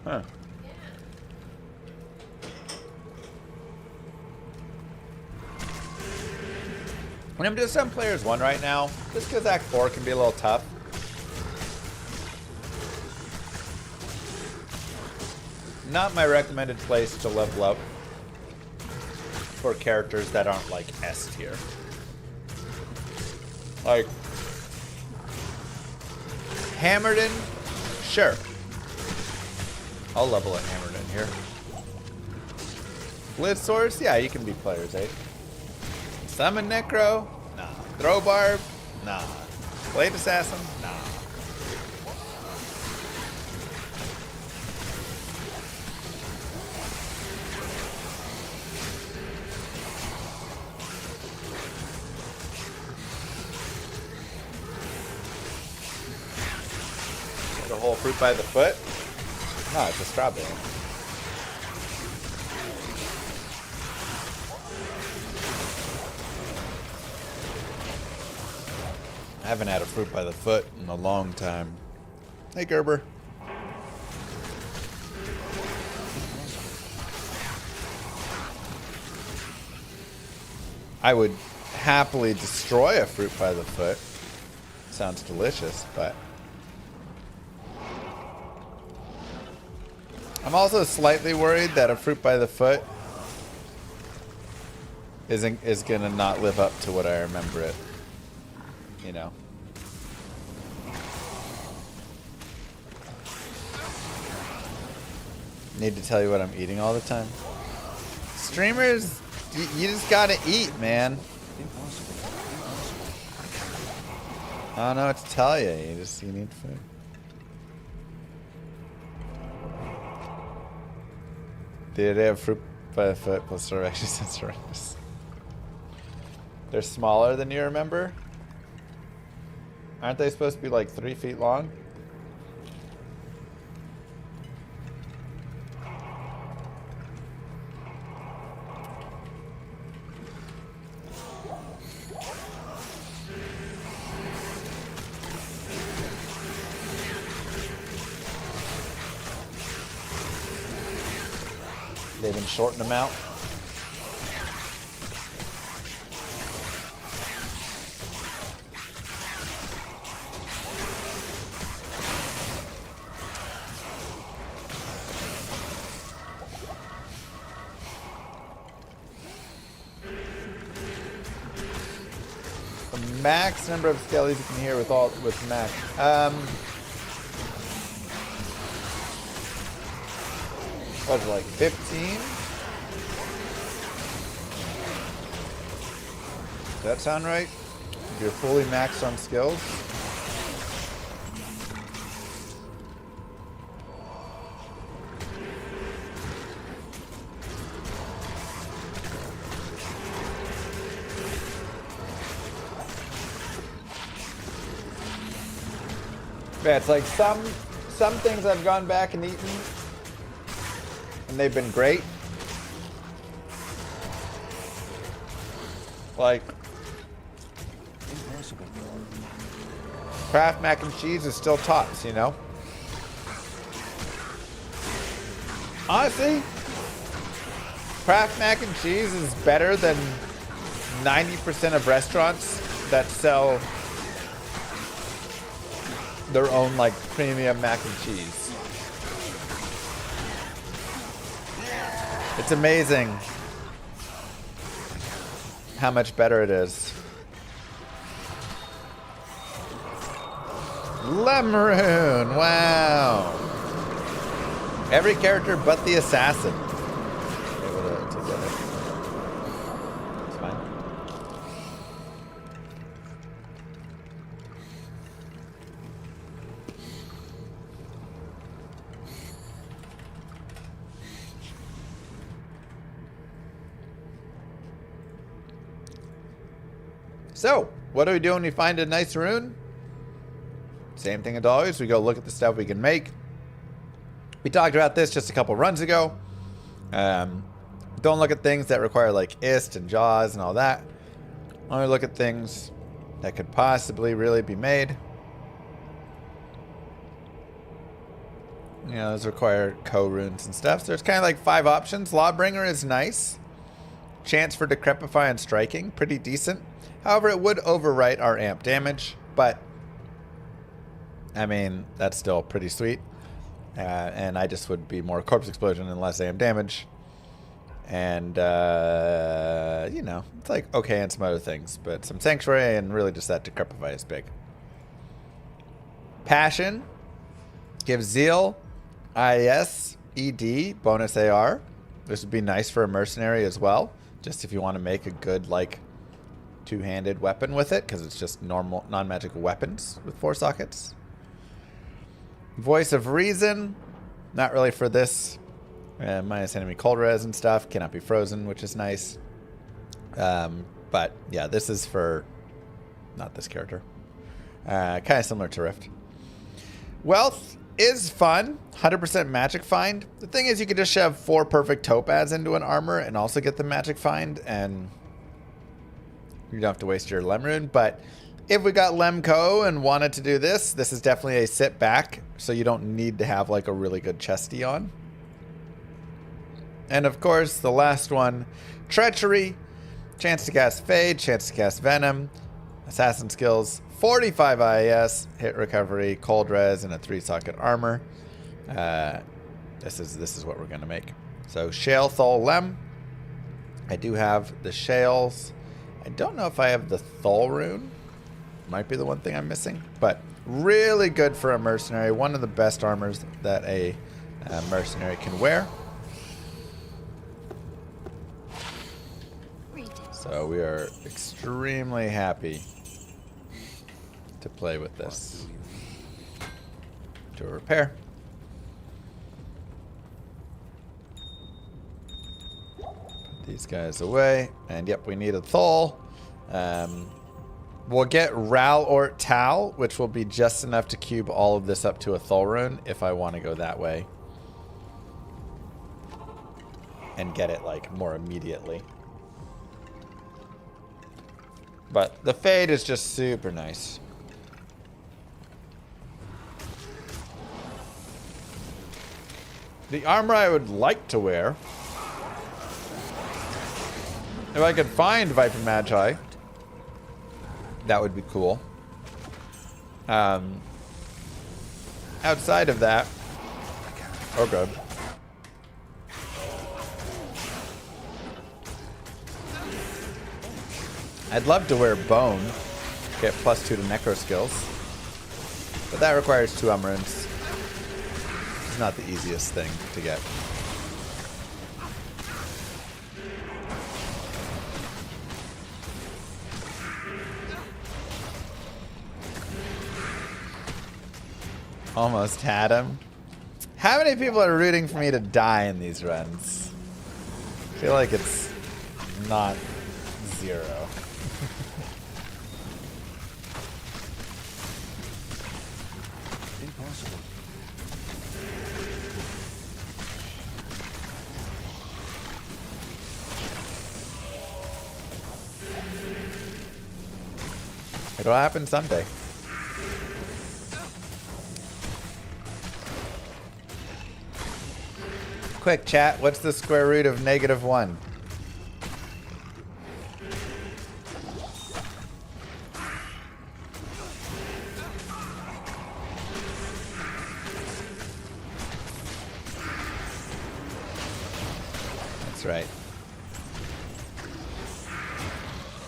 Huh. Yeah. I'm doing some players 1 right now, just because Act 4 can be a little tough. Not my recommended place to level up for characters that aren't like S tier. Like Hammerden, sure. I'll level a Hammerden here. Blitz Source, yeah, you can be players 8. Summon Necro, nah. Throw Barb, nah. Blade Assassin, nah. The whole fruit by the foot? No, it's a strawberry. I haven't had a fruit by the foot in a long time. Hey, Gerber. I would happily destroy a fruit by the foot. Sounds delicious, but I'm also slightly worried that a fruit by the foot is gonna not live up to what I remember it. You know. Need to tell you what I'm eating all the time. Streamers, you just gotta eat, man. I don't know what to tell you. You need food. The idea of fruit by a foot plus direction sounds horrendous. They're smaller than you remember? Aren't they supposed to be like 3 feet long? They've been shorting them out. The max number of skellies you can hear with max. What is it, like 15? Does that sound right? If you're fully maxed on skills. Yeah, it's like some things I've gone back and eaten, and they've been great. Like Kraft mac and cheese is still tops, you know? Honestly, Kraft mac and cheese is better than 90% of restaurants that sell their own like premium mac and cheese. It's amazing how much better it is. Lemroon, wow. Every character but the assassin. Able to get it. It's fine. So, what do we do when we find a nice rune? Same thing as always. We go look at the stuff we can make. We talked about this just a couple runs ago. Don't look at things that require like ist and jaws and all that. Only look at things that could possibly really be made. You know, those require co-runes and stuff. So there's kind of like 5 options. Lawbringer is nice. Chance for Decrepify and Striking, pretty decent. However, it would overwrite our amp damage, but I mean, that's still pretty sweet. And I just would be more Corpse Explosion and less amp damage. And, you know, it's like okay and some other things, but some Sanctuary and really just that Decrepify is big. Passion gives Zeal, IS, ED, bonus AR. This would be nice for a mercenary as well, just if you want to make a good, like, two-handed weapon with it, because it's just normal, non-magical weapons with 4 sockets. Voice of Reason, not really for this. Minus enemy cold res and stuff, cannot be frozen, which is nice. But yeah, this is for not this character. Kind of similar to Rift. Wealth is fun, 100% magic find. The thing is, you could just shove 4 perfect topaz into an armor and also get the magic find, and you don't have to waste your Lemrune. But if we got Lemco and wanted to do this, this is definitely a sit back, so you don't need to have like a really good chesty on. And of course, the last one, Treachery, chance to cast Fade, chance to cast Venom, Assassin skills, 45 IAS, hit recovery, cold res, and a 3-socket armor. This is what we're gonna make. So Shale Thol Lem. I do have the Shales. I don't know if I have the Thol rune. Might be the one thing I'm missing, but really good for a mercenary. One of the best armors that a mercenary can wear. So we are extremely happy to play with this. To repair. these guys away. And yep, we need a Thol. We'll get Ral or Tal, which will be just enough to cube all of this up to a Thol rune if I want to go that way. And get it, like, more immediately. But the Fade is just super nice. The armor I would like to wear, if I could find Viper Magi, that would be cool. Outside of that, oh good. I'd love to wear Bone, get +2 to Necro skills, but that requires 2 Runes. It's not the easiest thing to get. Almost had him. How many people are rooting for me to die in these runs? I feel like it's not 0. Impossible. It'll happen someday. Quick chat, what's the square root of -1? That's right.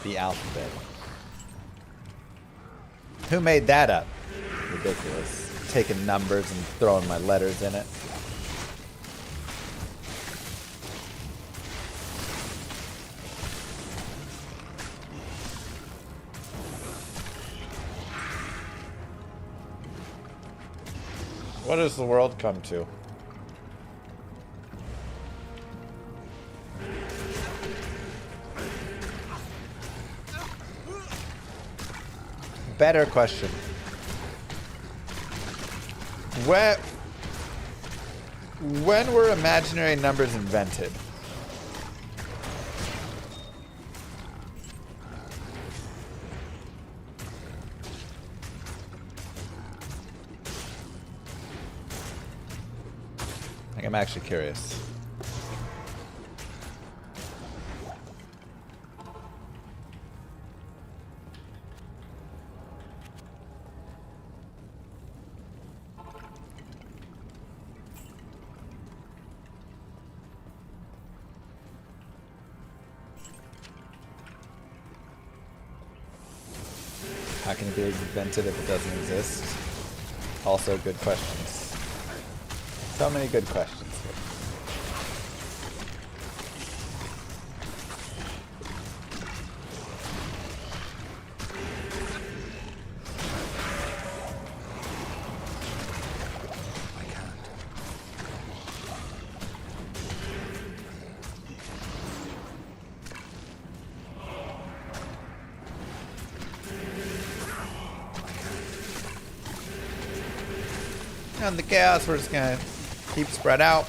The alphabet. Who made that up? Ridiculous. Taking numbers and throwing my letters in it. What does the world come to? Better question. When were imaginary numbers invented? I'm actually curious. How can it be invented if it doesn't exist? Also good questions. So many good questions here. On the chaos, we're just gonna keep spread out.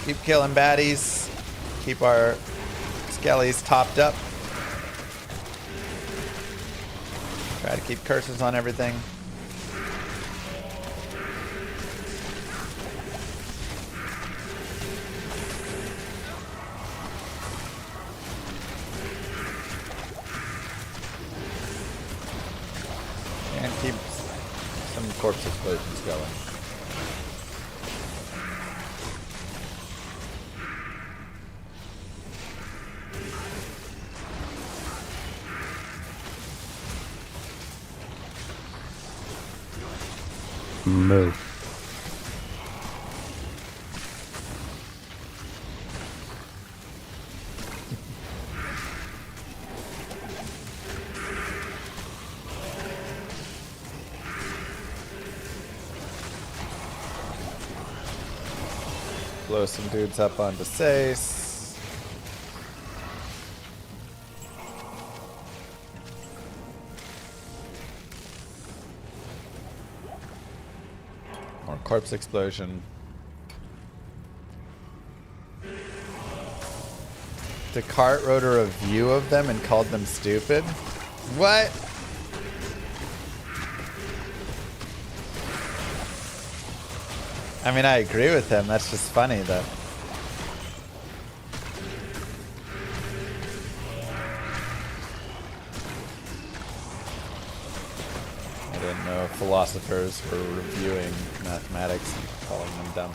Keep killing baddies. Keep our skellies topped up. Try to keep curses on everything. And keep some corpse explosions going. Moo. blow some dudes up onto Sace. More corpse explosion. Descartes wrote a review of them and called them stupid? What? I mean, I agree with him. That's just funny, though. I didn't know philosophers were reviewing mathematics and calling them dumb.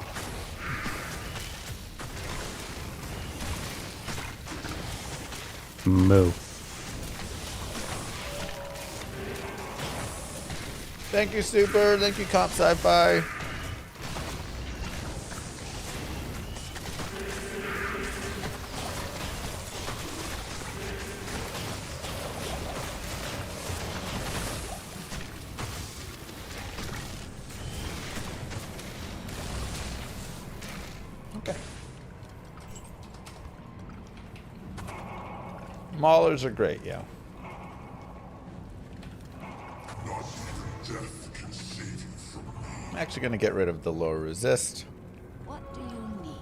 Moo. Thank you, Super. Thank you, Comp Sci-Fi. Okay. Maulers are great, yeah. I'm actually going to get rid of the low resist. What do you need?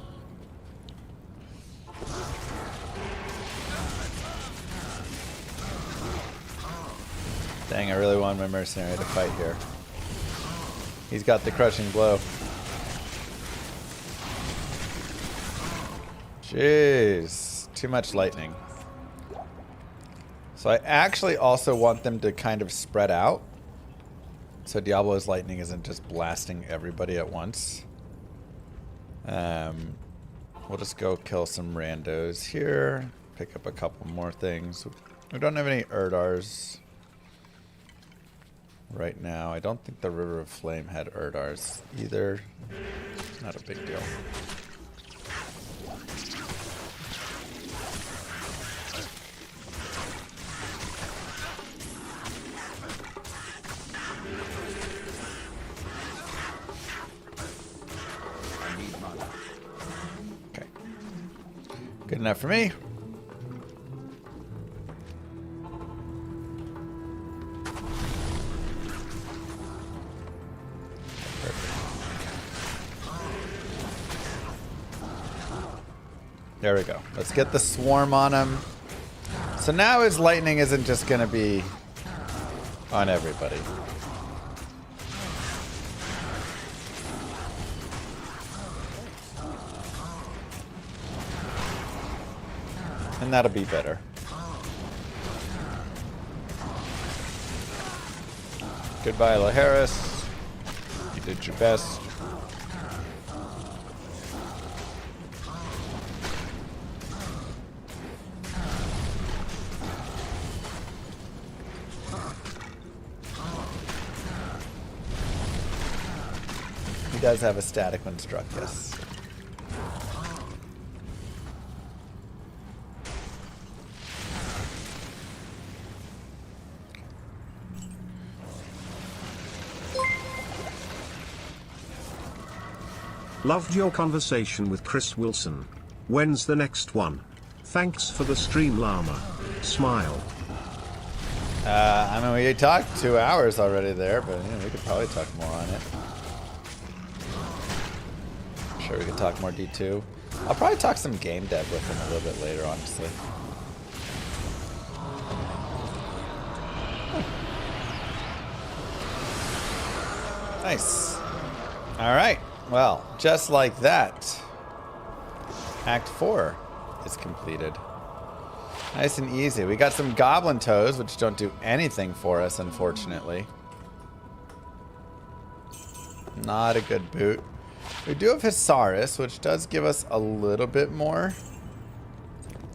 Dang, I really want my mercenary to fight here. He's got the crushing blow. Jeez, too much lightning. So I actually also want them to kind of spread out. So Diablo's lightning isn't just blasting everybody at once. We'll just go kill some randos here. Pick up a couple more things. We don't have any Erdars right now. I don't think the River of Flame had Erdars either. Not a big deal. Okay. Good enough for me. There we go. Let's get the swarm on him. So now his lightning isn't just going to be on everybody. And that'll be better. Goodbye, LaHarris. You did your best. He does have a static when struck, yes. Loved your conversation with Chris Wilson. When's the next one? Thanks for the stream, Llama. Smile. I mean, we talked 2 hours already there, but you know, we could probably talk more on it. I'm sure we could talk more D2. I'll probably talk some game dev with him a little bit later, honestly. Nice. All right. Well, just like that, Act 4 is completed. Nice and easy. We got some goblin toes, which don't do anything for us, unfortunately. Not a good boot. We do have Hisaris, which does give us a little bit more.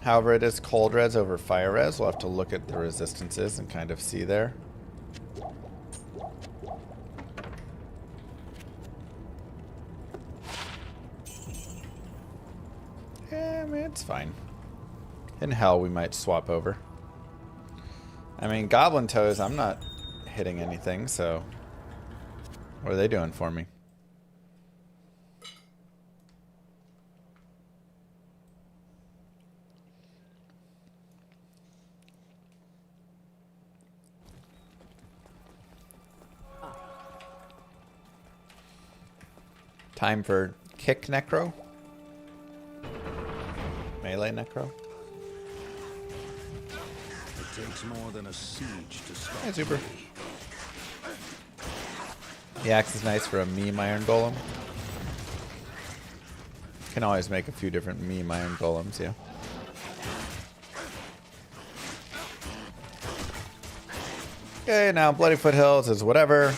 However, it is cold res over fire res. We'll have to look at the resistances and kind of see there. Yeah, I mean, it's fine. In hell, we might swap over. I mean, goblin toes, I'm not hitting anything, so what are they doing for me? Time for kick necro. Melee necro. It takes more than a siege to stop. Hey, super. The axe is nice for a meme iron golem. Can always make a few different meme iron golems, yeah. Okay, now Bloody Foothills is whatever.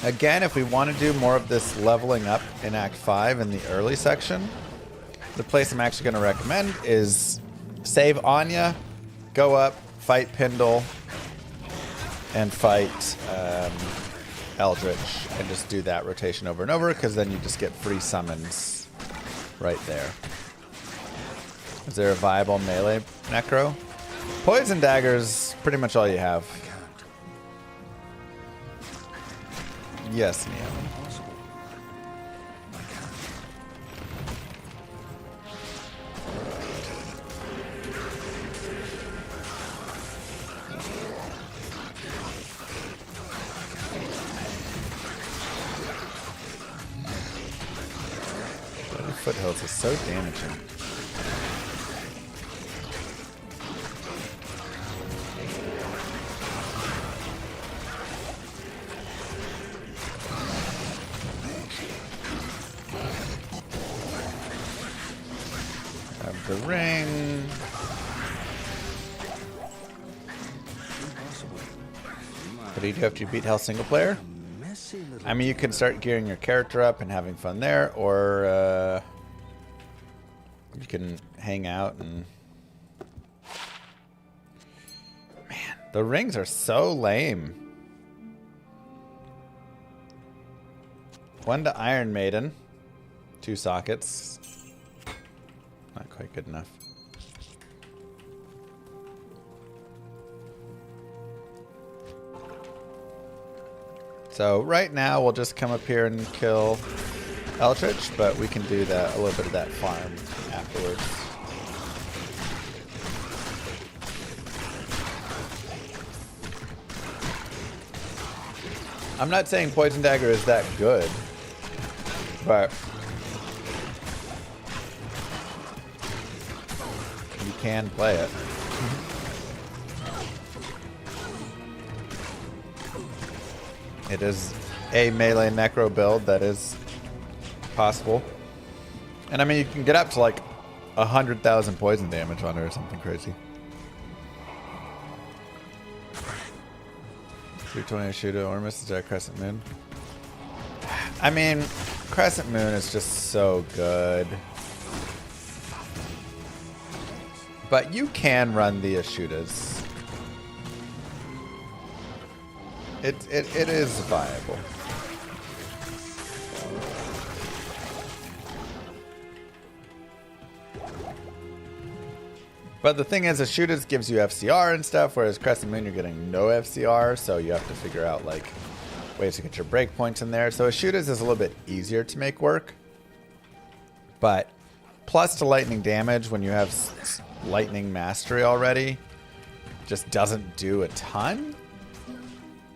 Again, if we want to do more of this leveling up in Act 5 in the early section, the place I'm actually going to recommend is save Anya, go up, fight Pindle, and fight Eldritch, and just do that rotation over and over, because then you just get free summons right there. Is there a viable melee necro? Poison Dagger's pretty much all you have. Yes, Neo. Foothills is so damaging. Have the ring. What do you do after you beat Hell single player? I mean, you can start gearing your character up and having fun there, or you can hang out and... Man, the rings are so lame. One to Iron Maiden. 2 sockets. Not quite good enough. So right now we'll just come up here and kill Eldritch, but we can do that, a little bit of that farm afterwards. I'm not saying Poison Dagger is that good, but you can play it. It is a melee necro build that is possible. And I mean, you can get up to like 100,000 poison damage on it or something crazy. 320 shoot or misses at Crescent Moon. I mean, Crescent Moon is just so good. But you can run the Ashudas. It is viable. But the thing is, Ashudas gives you FCR and stuff, whereas Crescent Moon you're getting no FCR, so you have to figure out like ways to get your breakpoints in there. So Ashudas is a little bit easier to make work. But plus to lightning damage when you have lightning mastery already just doesn't do a ton.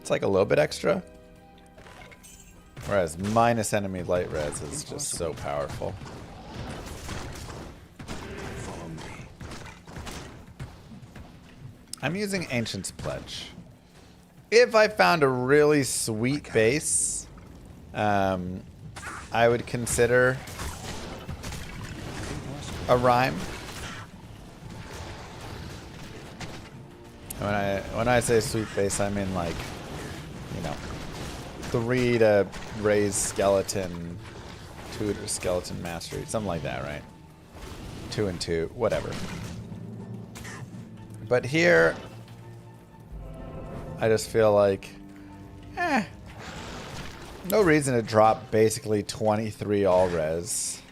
It's like a little bit extra. Whereas minus enemy light res is just so powerful. I'm using Ancient's Pledge. If I found a really sweet base, I would consider a Rhyme. When I say sweet base, I mean like, you know, 3 to raise skeleton, 2 to skeleton mastery, something like that, right? 2 and 2, whatever. But here, I just feel like, no reason to drop basically 23 all res.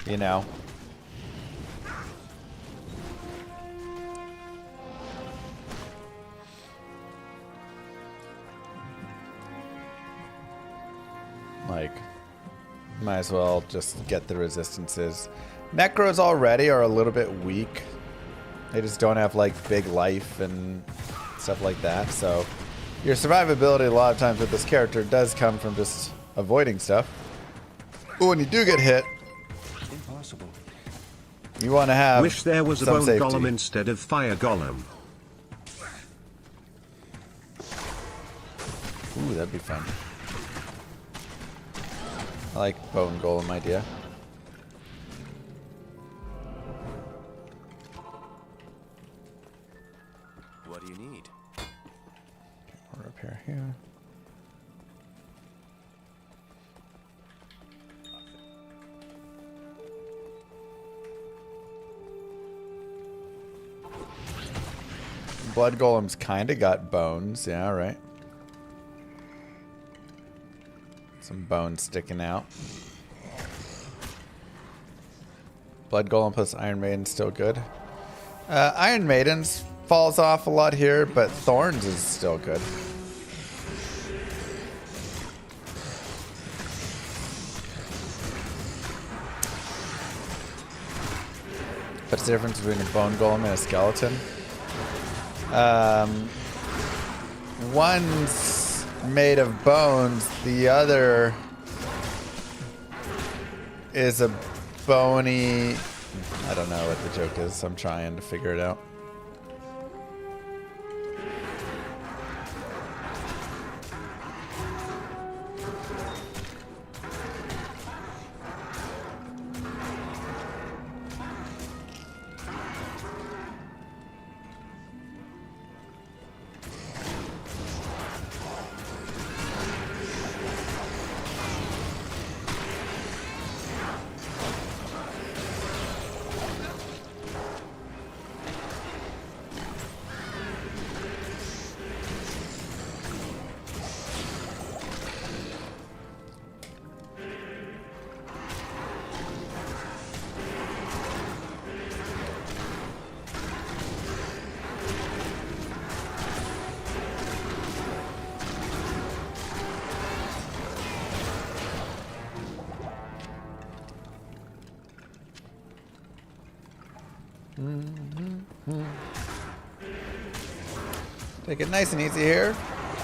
You know? Like, might as well just get the resistances. Necros already are a little bit weak. They just don't have like big life and stuff like that. So Your survivability a lot of times with this character does come from just avoiding stuff. But when you do get hit, Impossible. you want to have Wish there was a some bone safety. golem instead of fire golem. Ooh, that'd be fun. I like bone golem idea. What do you need? Repair here. Blood golem's kind of got bones, yeah, right. Some bones sticking out. Blood golem plus Iron Maiden still good. Iron Maiden's falls off a lot here, but Thorns is still good. What's the difference between a bone golem and a skeleton? One's made of bones, the other is a bony... I don't know what the joke is. I'm trying to figure it out. Take it nice and easy here.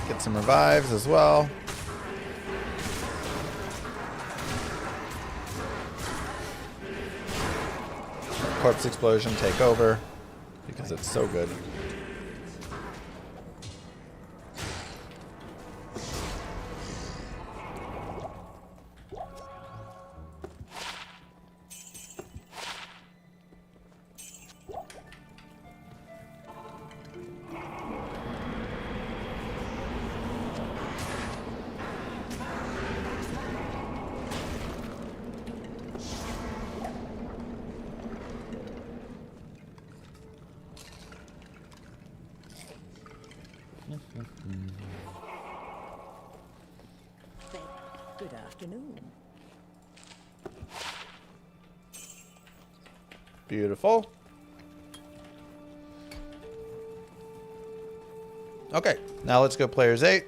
Get some revives as well. Corpse explosion take over because it's so good. Good afternoon. Beautiful. Okay, now let's go players 8.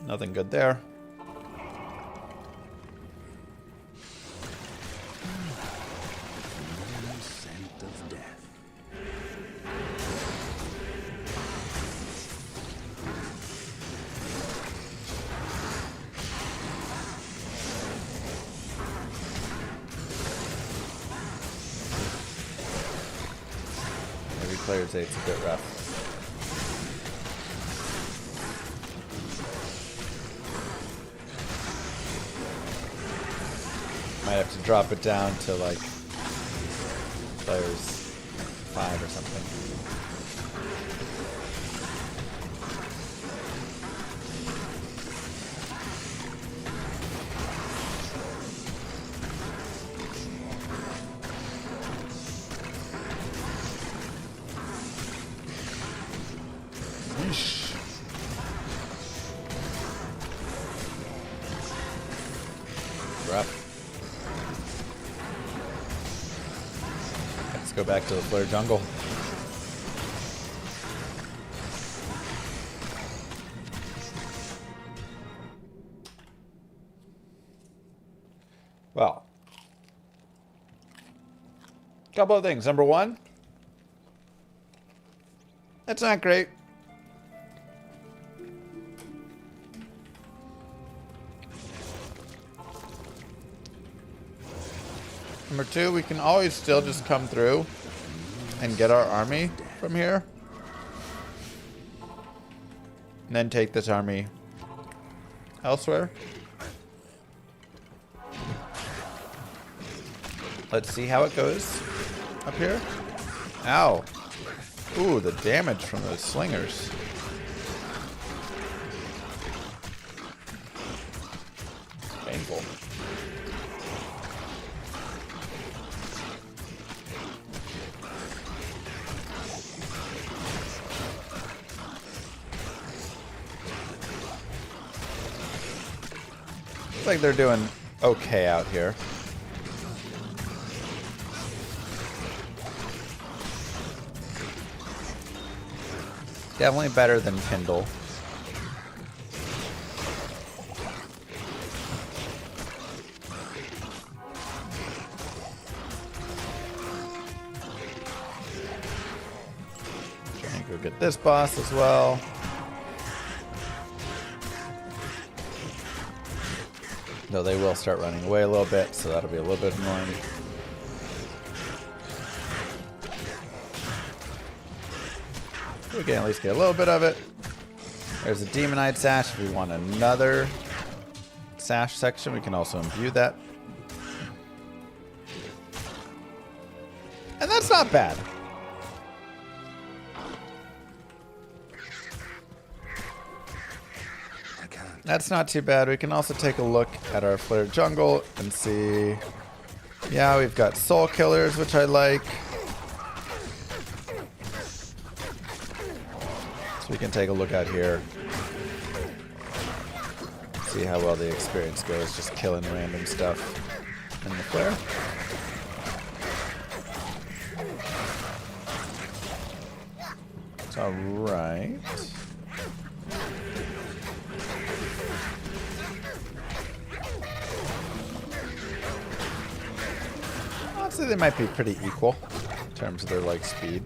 Nothing good there. Scent of death. Maybe players 8's a bit rough. Might have to drop it down to like players 5 or something. Yeesh. Rough. Let's go back to the Flare Jungle. Well, couple of things. Number one, That's not great. Number 2, we can always still just come through and get our army from here. And then take this army elsewhere. Let's see how it goes up here. Ow. Ooh, the damage from those slingers. Painful. Looks like they're doing okay out here. Definitely better than Kindle. Try and go get this boss as well. Though they will start running away a little bit, so that'll be a little bit annoying. We can at least get a little bit of it. There's a Demonite Sash. If we want another sash section, we can also imbue that. And that's not bad. That's not too bad. We can also take a look at our Flare Jungle and see. Yeah, we've got Soul Killers, which I like. So we can take a look out here. See how well the experience goes, just killing random stuff in the flare. It's alright. Honestly, they might be pretty equal in terms of their like speed.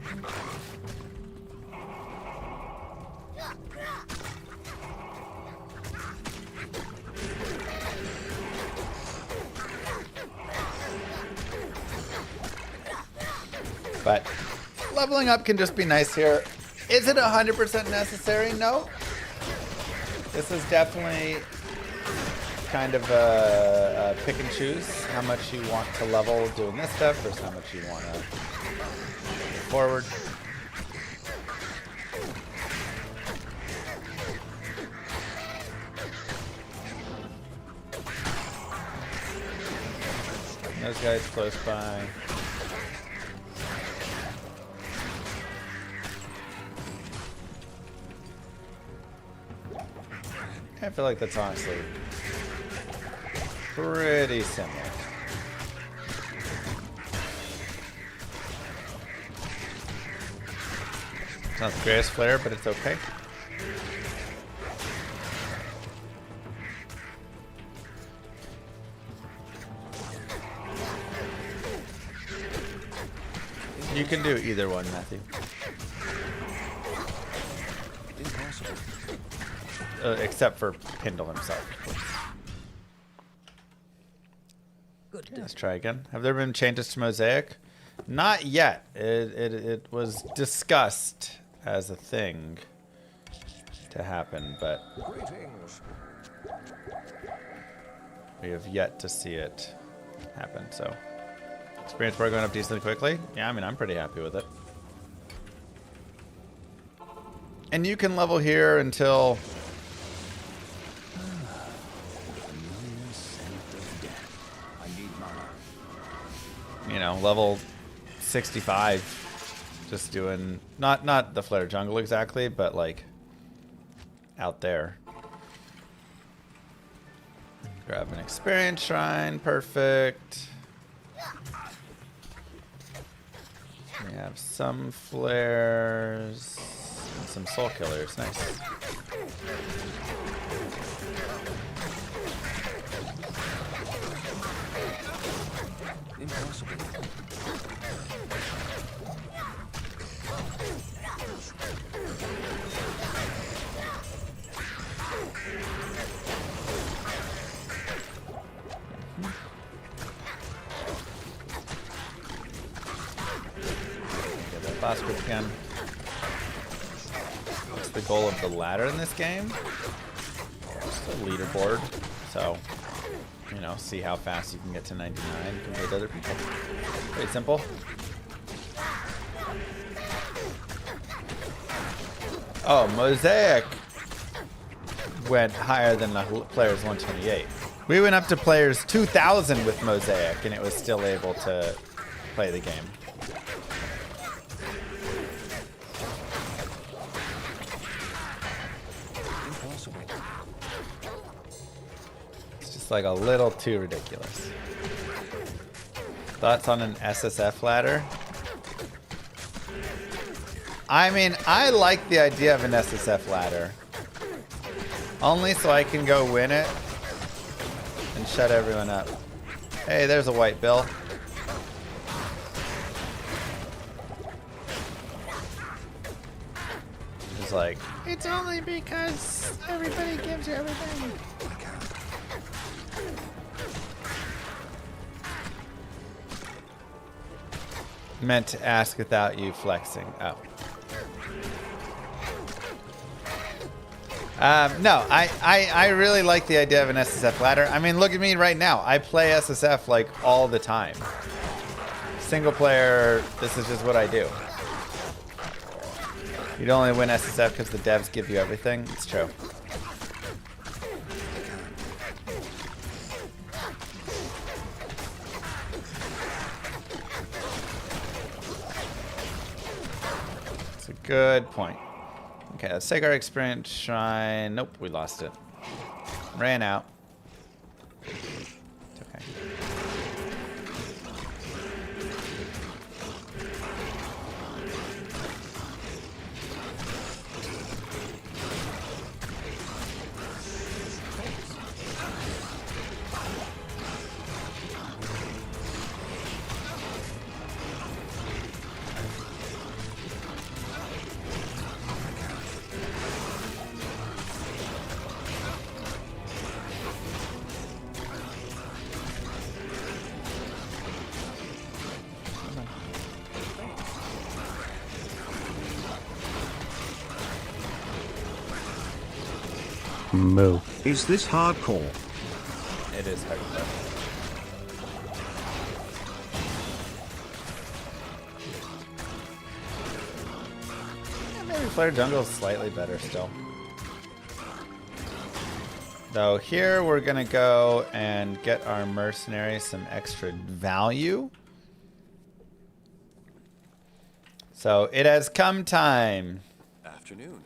But leveling up can just be nice here. Is it 100% necessary? No. This is definitely kind of a pick and choose how much you want to level doing this stuff versus how much you want to move forward. Those guys close by. I feel like that's honestly pretty similar. It's not the greatest flare, but it's okay. You can do either one, Matthew. Impossible. Except for Pindle himself. Good. Let's try again. Have there been changes to Mosaic? Not yet. It was discussed as a thing to happen, but Greetings. we have yet to see it happen. So, experience bar going up decently quickly. Yeah, I mean, I'm pretty happy with it. And you can level here until level 65, just doing not the Flare Jungle exactly, but like out there. Grab an experience shrine, perfect. We have some flares, and some soul killers, nice. Impossible. Last group again. What's the goal of the ladder in this game? Just a leaderboard. So, you know, see how fast you can get to 99 compared to other people. Pretty simple. Oh, Mosaic went higher than the players 128. We went up to players 2,000 with Mosaic, and it was still able to play the game. Impossible. It's just like a little too ridiculous. Thoughts on an SSF ladder? I mean, I like the idea of an SSF ladder. Only so I can go win it and shut everyone up. Hey, there's a white bill. It's like, it's only because everybody gives you everything. Meant to ask without you flexing. Oh. No, I really like the idea of an SSF ladder. I mean, look at me right now. I play SSF like all the time. Single player, this is just what I do. You'd only win SSF because the devs give you everything. It's true. It's a good point. Okay, let's take our experience shrine. Nope, we lost it. Ran out. It's okay. Moo. Is this hardcore? It is hardcore. Maybe Flare Jungle is slightly better still. Though here we're gonna go and get our mercenary some extra value. So it has come time. Afternoon.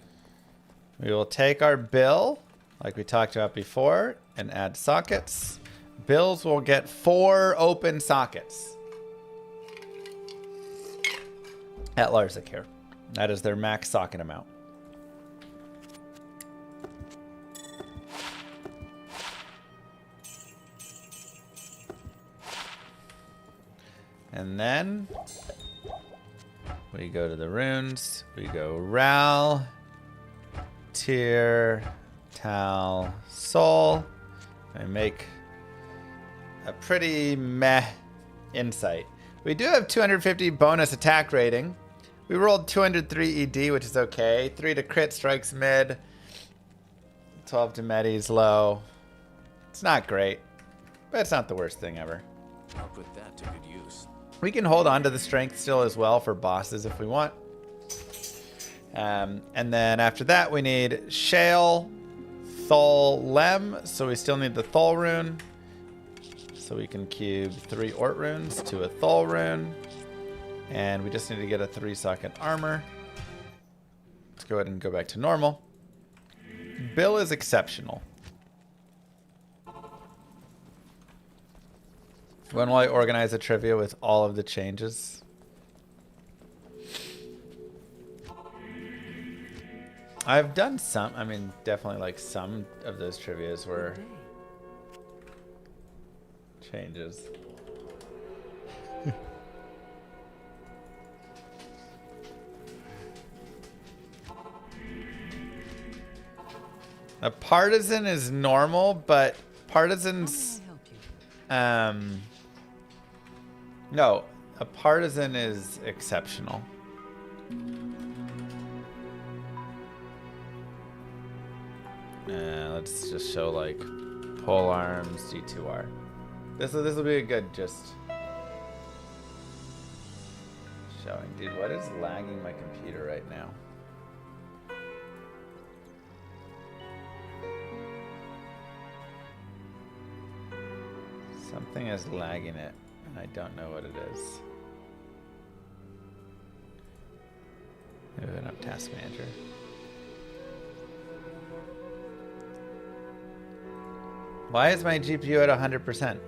We will take our bill, like we talked about before, and add sockets. Bills will get 4 open sockets at Larzik here. That is their max socket amount. And then we go to the runes. We go Ral, Tyr, Tal, Soul. And make a pretty meh insight. We do have 250 bonus attack rating. We rolled 203 ED, which is okay. 3 to crit strikes mid. 12 to medis low. It's not great, but it's not the worst thing ever. I'll put that to good use. We can hold on to the strength still as well for bosses if we want. And then after that, we need Shale, Thol, Lem. So we still need the Thol rune. So we can cube 3 Ort runes to a Thol rune. And we just need to get a 3-socket armor. Let's go ahead and go back to normal. Bill is exceptional. When will I organize a trivia with all of the changes? I've done some, I mean, definitely like some of those trivias were changes. A partisan is normal, but partisans, no, a partisan is exceptional. Let's just show like pole arms, G2R. This will be a good just showing. Dude, what is lagging my computer right now? Something is lagging it, and I don't know what it is. Moving up Task Manager. Why is my GPU at 100%?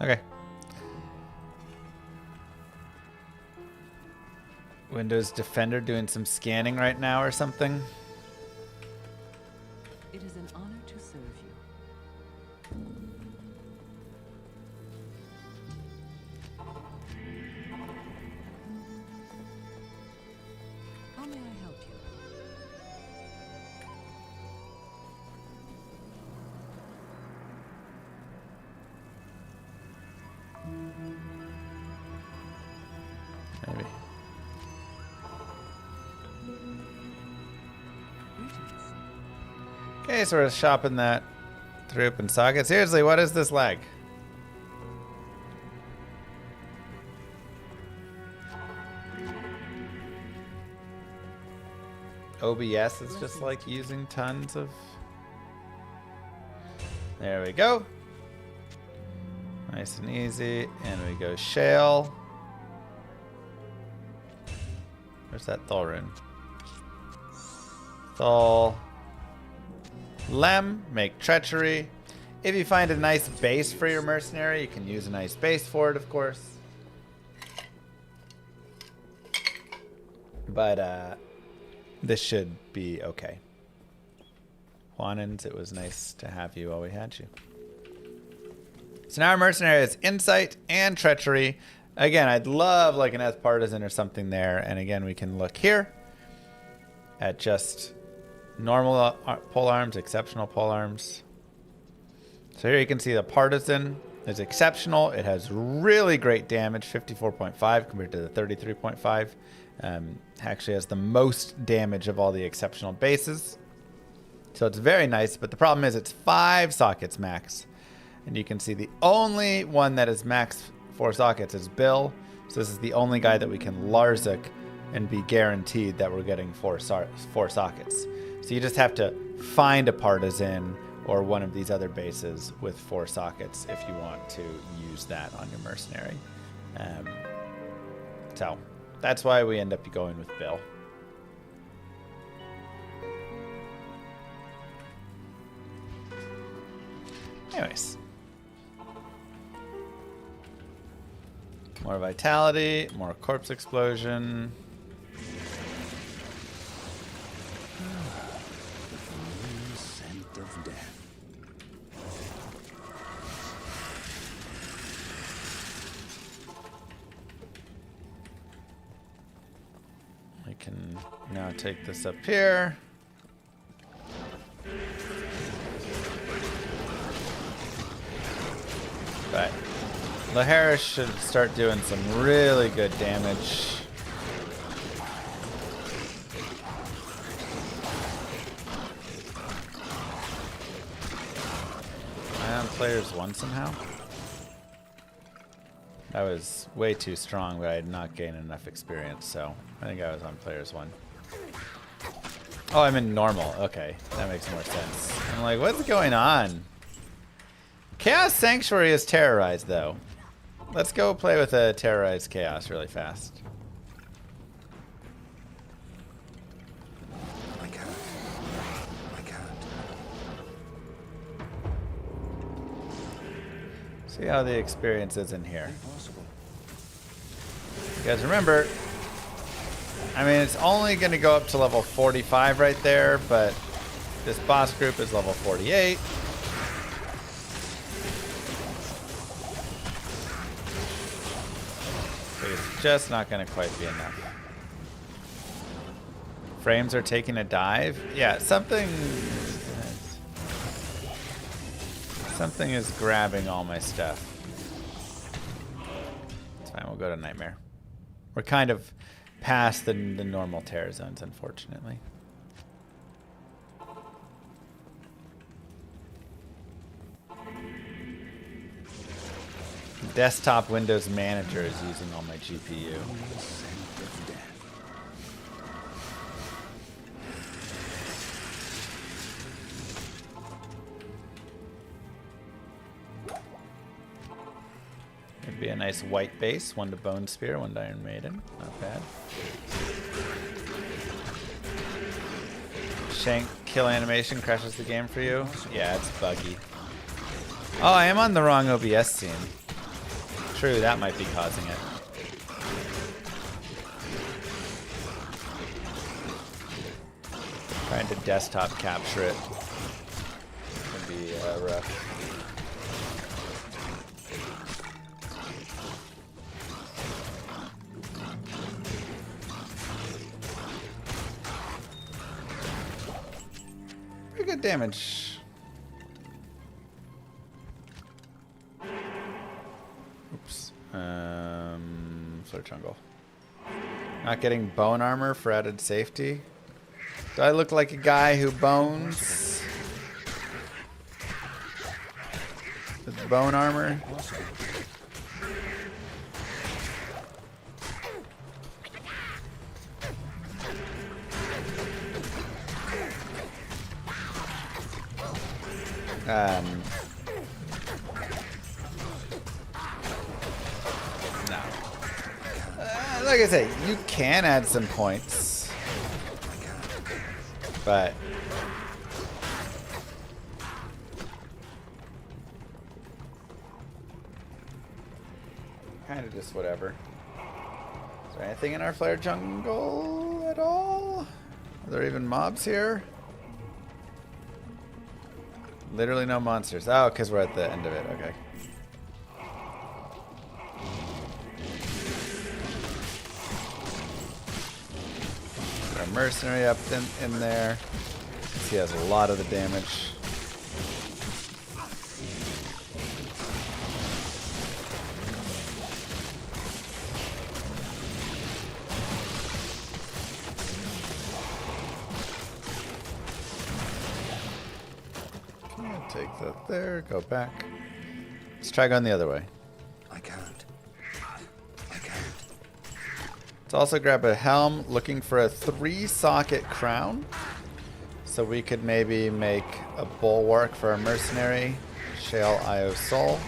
Okay. Windows Defender doing some scanning right now or something. It is an honor to serve you. How may I help you? Maybe. Okay, so we're shopping that through open socket. Seriously, what is this lag? OBS is just like using tons of... There we go. Nice and easy. And we go shale. Where's that Thol rune? Thol. Lem, make treachery. If you find a nice base for your mercenary, you can use a nice base for it, of course. But this should be okay. Juanins, it was nice to have you while we had you. So now our mercenary is insight and treachery. Again, I'd love like an S partisan or something there. And again, we can look here at just normal pole arms, exceptional pole arms. So here you can see the partisan is exceptional. It has really great damage, 54.5 compared to the 33.5. Actually has the most damage of all the exceptional bases. So it's very nice, but the problem is it's 5 sockets max. And you can see the only one that is max 4 sockets is Bill. So this is the only guy that we can Larzik and be guaranteed that we're getting 4 sockets. So you just have to find a partisan or one of these other bases with 4 sockets if you want to use that on your mercenary. So that's why we end up going with Bill. Anyways. More vitality, more corpse explosion. Scent of death. We can now take this up here. But Laharis should start doing some really good damage. Am I on players 1 somehow? That was way too strong, but I did not gain enough experience, so I think I was on players 1. Oh, I'm in normal. Okay, that makes more sense. I'm like, what's going on? Chaos Sanctuary is terrorized, though. Let's go play with a terrorized Chaos really fast. I can't. I can't. See how the experience is in here. Impossible. You guys remember, I mean, it's only going to go up to level 45 right there, but this boss group is level 48. It's just not going to quite be enough. Frames are taking a dive. Yeah, something is grabbing all my stuff. It's fine. We'll go to Nightmare. We're kind of past the normal tear zones, unfortunately. Desktop Windows Manager is using all my GPU. It'd be a nice white base, 1 to Bone Spear, 1 to Iron Maiden. Not bad. Shank kill animation crashes the game for you? Yeah, it's buggy. Oh, I am on the wrong OBS scene. True, that might be causing it. Trying to desktop capture it would be rough. Pretty good damage. Oops. Flare jungle. Not getting bone armor for added safety. Do I look like a guy who bones? With bone armor? No. Like I say, you can add some points, but kind of just whatever. Is there anything in our flare jungle at all? Are there even mobs here? Literally no monsters. Oh, because we're at the end of it. Okay. Got a mercenary up in there. He has a lot of the damage. Take that there, go back. Let's try going the other way. I can't. Let's also grab a helm, looking for a 3-socket crown. So we could maybe make a bulwark for our mercenary. Shale Io Soul.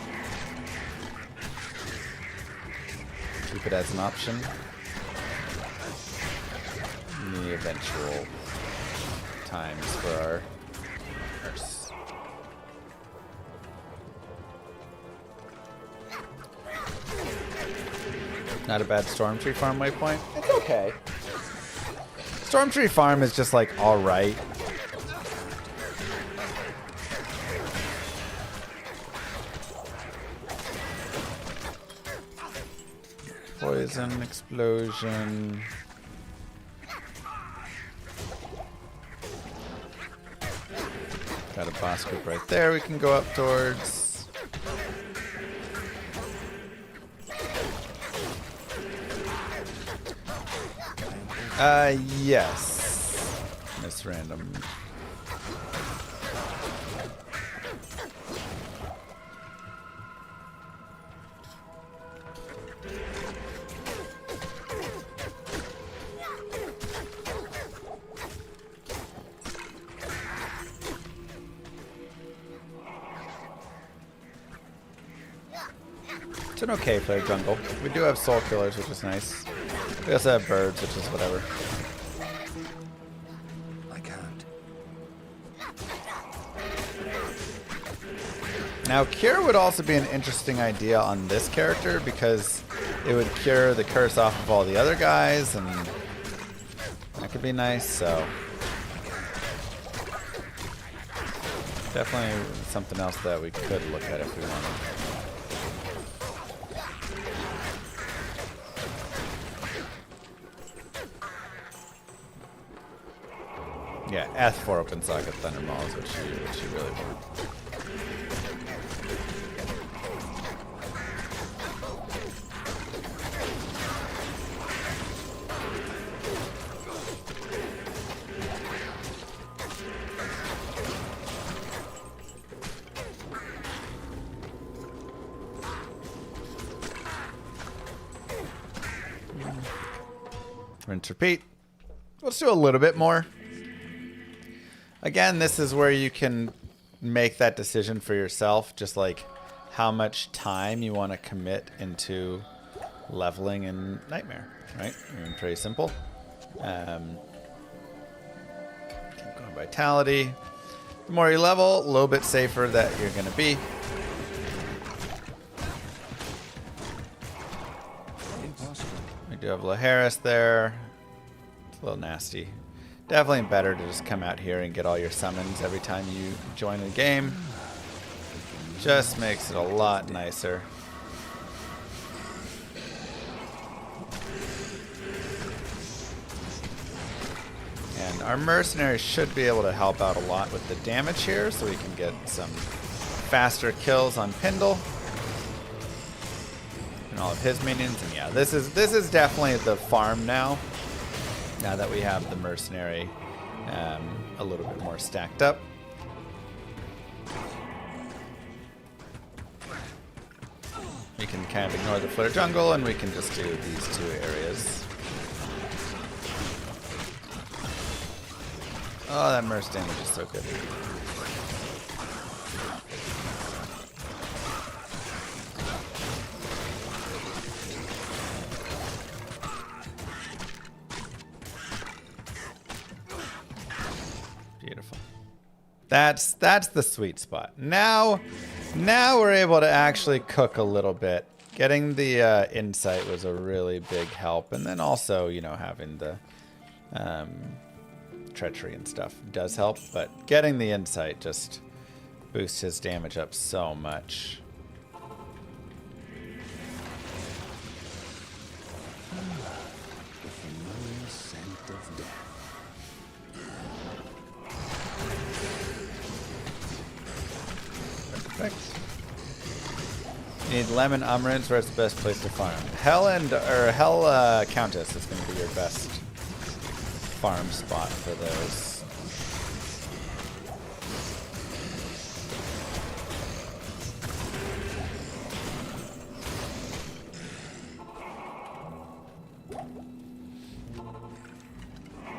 Keep it as an option. In the eventual times for our nurse. Not a bad Stormtree Farm waypoint. It's okay. Stormtree Farm is just like alright. Poison, explosion. Got a boss group right there we can go up towards. Yes. Miss random. It's an okay flare jungle. We do have soul killers, which is nice. We also have birds, which is whatever. I can't. Now, cure would also be an interesting idea on this character because it would cure the curse off of all the other guys, and that could be nice. So definitely something else that we could look at if we wanted. Yeah, F4 open socket Thunder Maul is what you really want. Rinse, repeat. Let's do a little bit more. Again, this is where you can make that decision for yourself, just like how much time you want to commit into leveling in Nightmare, right? I mean, pretty simple. Keep going Vitality. The more you level, a little bit safer that you're going to be. We do have Laharis there. It's a little nasty. Definitely better to just come out here and get all your summons every time you join a game. Just makes it a lot nicer. And our mercenaries should be able to help out a lot with the damage here, so we can get some faster kills on Pindle and all of his minions. And yeah, this is definitely the farm now. Now that we have the mercenary a little bit more stacked up. We can kind of ignore the footer jungle and we can just do these two areas. Oh, that merc damage is so good. Beautiful. That's the sweet spot. Now we're able to actually cook a little bit. Getting the insight was a really big help, and then also, you know, having the treachery and stuff does help, but getting the insight just boosts his damage up so much. The familiar scent of death. Perfect. You need Lemon Umrins, where's the best place to farm? Hell Countess is going to be your best farm spot for those.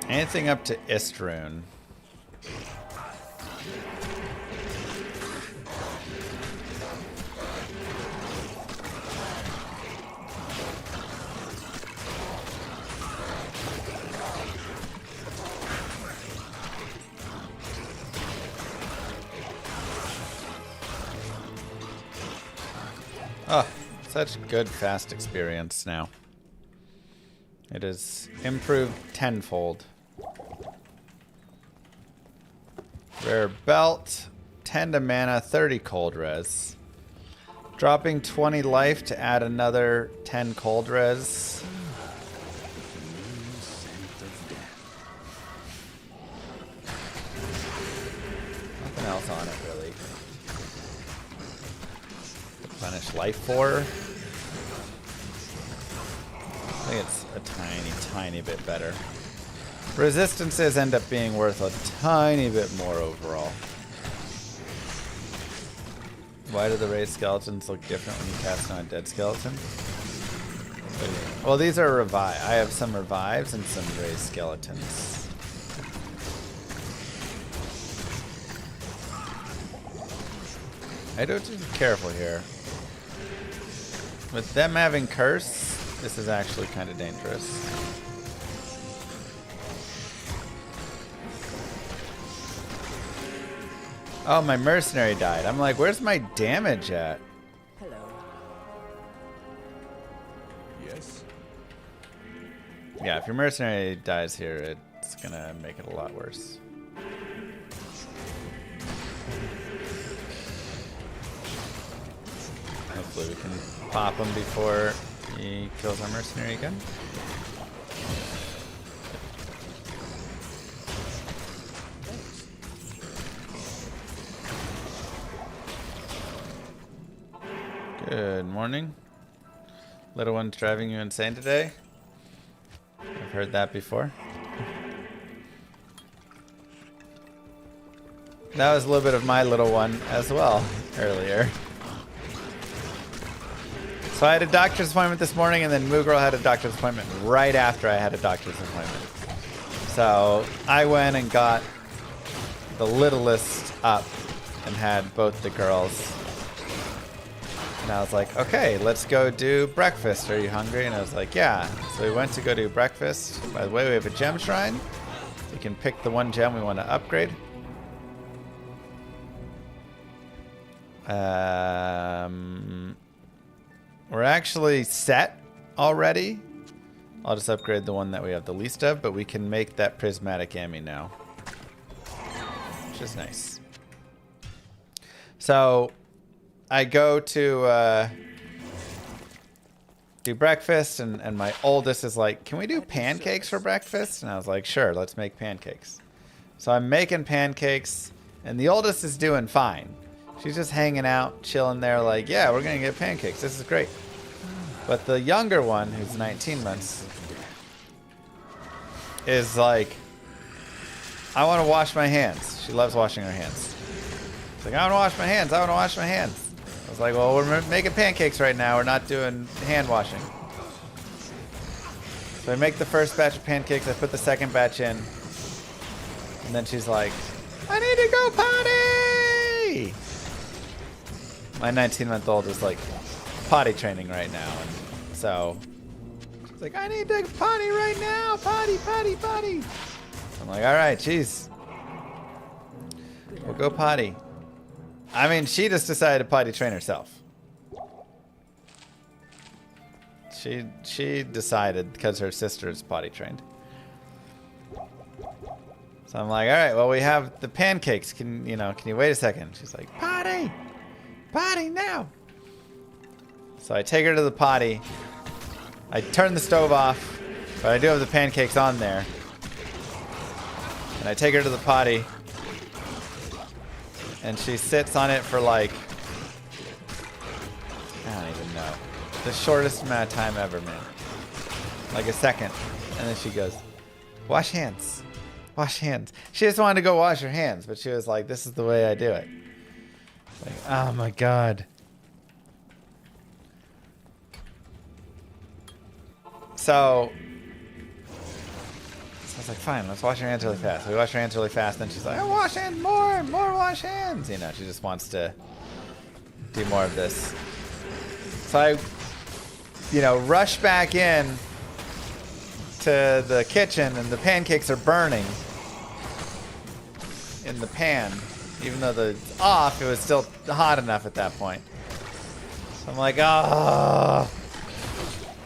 Anything up to Istrune. Oh, such good fast experience now. It is improved tenfold. Rare belt, 10 to mana, 30 cold res. Dropping 20 life to add another 10 cold res. Nothing else on it really. Replenish life for. I think it's a tiny bit better. Resistances end up being worth a tiny bit more overall. Why do the raised skeletons look different when you cast on a dead skeleton? Well, these are revive. I have some revives and some raised skeletons. I do have to be careful here. With them having curse, this is actually kind of dangerous. Oh, my mercenary died. I'm like, where's my damage at? Hello. Yes? Yeah, if your mercenary dies here, it's gonna make it a lot worse. Hopefully we can pop him before he kills our mercenary again. Good morning. Little one's driving you insane today? I've heard that before. That was a little bit of my little one as well earlier. So I had a doctor's appointment this morning, and then Moo Girl had a doctor's appointment right after I had a doctor's appointment. So I went and got the littlest up and had both the girls. And I was like, okay, let's go do breakfast. Are you hungry? And I was like, yeah. So we went to go do breakfast. By the way, we have a gem shrine. We can pick the one gem we want to upgrade. We're actually set already. I'll just upgrade the one that we have the least of, but we can make that prismatic Ami now, which is nice. So I go to do breakfast, and my oldest is like, can we do pancakes for breakfast? And I was like, sure, let's make pancakes. So I'm making pancakes, and the oldest is doing fine. She's just hanging out, chilling there like, yeah, we're going to get pancakes. This is great. But the younger one, who's 19 months, is like, I want to wash my hands. She loves washing her hands. She's like, I want to wash my hands. I want to wash my hands. I was like, well, we're making pancakes right now. We're not doing hand washing. So I make the first batch of pancakes. I put the second batch in. And then she's like, I need to go potty! My 19-month-old is like potty training right now, and so she's like, I need to potty right now, potty, potty, potty. I'm like, all right, jeez, we'll go potty. I mean, she just decided to potty train herself. She decided because her sister is potty trained. So I'm like, all right, well, we have the pancakes. Can you wait a second? She's like, potty. Potty now. So I take her to the potty. I turn the stove off, but I do have the pancakes on there. And I take her to the potty, and she sits on it for like, I don't even know, the shortest amount of time ever, man. Like a second. And then she goes, wash hands. Wash hands. She just wanted to go wash her hands, but she was like, this is the way I do it. Like, oh my god. So I was like, fine, let's wash our hands really fast. So we wash our hands really fast, then she's like, oh, wash hands more wash hands. You know, she just wants to do more of this. So I, rush back in to the kitchen, and the pancakes are burning in the pan. Even though it's off, it was still hot enough at that point. So I'm like, oh.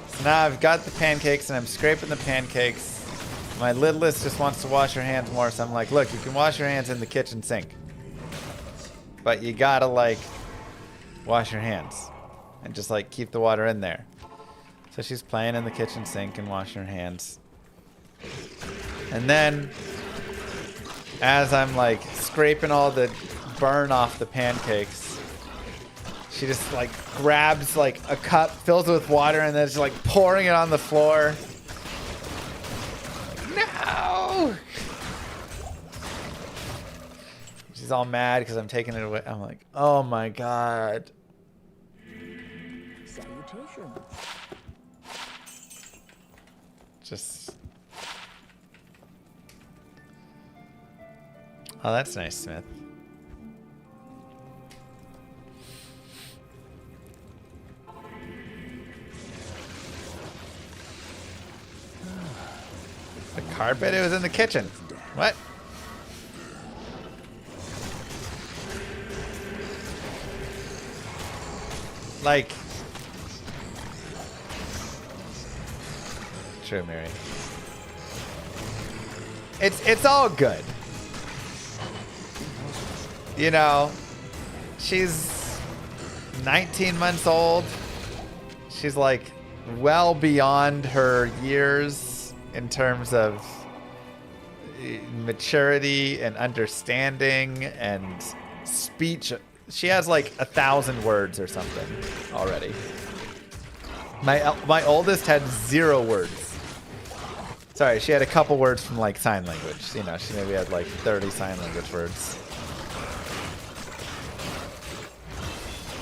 So now I've got the pancakes, and I'm scraping the pancakes. My littlest just wants to wash her hands more, so I'm like, look, you can wash your hands in the kitchen sink. But you gotta, like, wash your hands. And just, like, keep the water in there. So she's playing in the kitchen sink and washing her hands. And then, as I'm like scraping all the burn off the pancakes, she just like grabs like a cup, fills it with water, and then just like pouring it on the floor. No! She's all mad because I'm taking it away. I'm like, oh my god. Salutations. Just. Oh, that's nice, Smith. The carpet? It was in the kitchen. What? Like. True, Mary. It's all good. You know, she's 19 months old. She's like well beyond her years in terms of maturity and understanding and speech she has like 1,000 words or something already. My oldest had 0 words. Sorry, she had a couple words from like sign language. You know, she maybe had like 30 sign language words.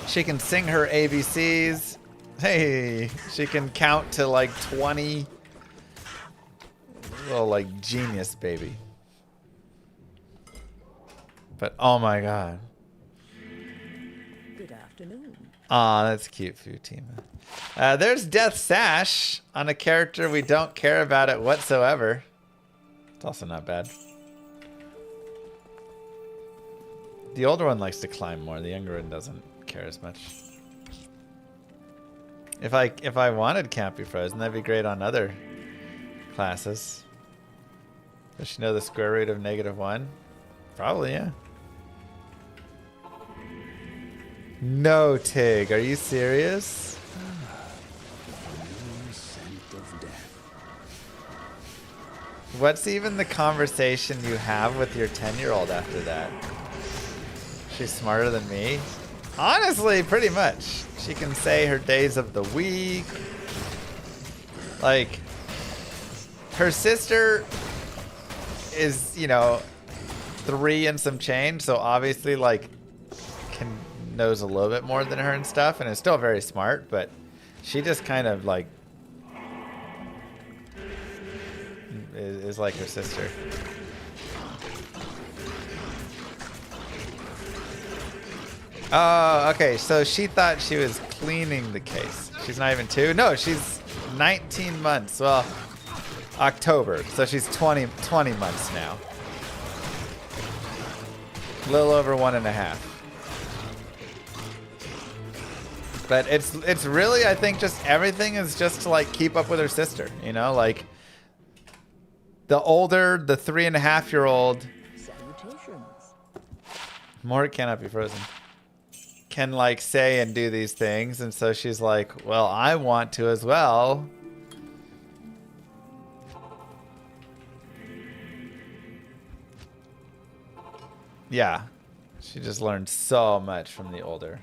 She can sing her ABCs. Hey, she can count to like 20. Little like genius baby. But oh my god. Good afternoon. Aw, that's cute, Futima. There's Death Sash on a character we don't care about it whatsoever. It's also not bad. The older one likes to climb more. The younger one doesn't care as much. If I wanted Can't Be Frozen, that'd be great on other classes. Does she know the square root of -1? Probably, yeah. No, Tig. Are you serious? What's even the conversation you have with your 10-year-old after that? She's smarter than me? Honestly, pretty much. She can say her days of the week. Like, her sister is, you know, 3 and some change, so obviously, like, knows a little bit more than her and stuff, and is still very smart, but she just kind of, like, is like her sister. Oh, okay, so she thought she was cleaning the case. She's not even 2? No, she's 19 months. Well, October, so she's 20 months now. A little over 1.5. But it's really, I think, just everything is just to, like, keep up with her sister, you know? Like, the older, the 3.5-year-old... More Cannot Be Frozen. Can, like, say and do these things, and so she's like, well, I want to as well. Yeah. She just learned so much from the older.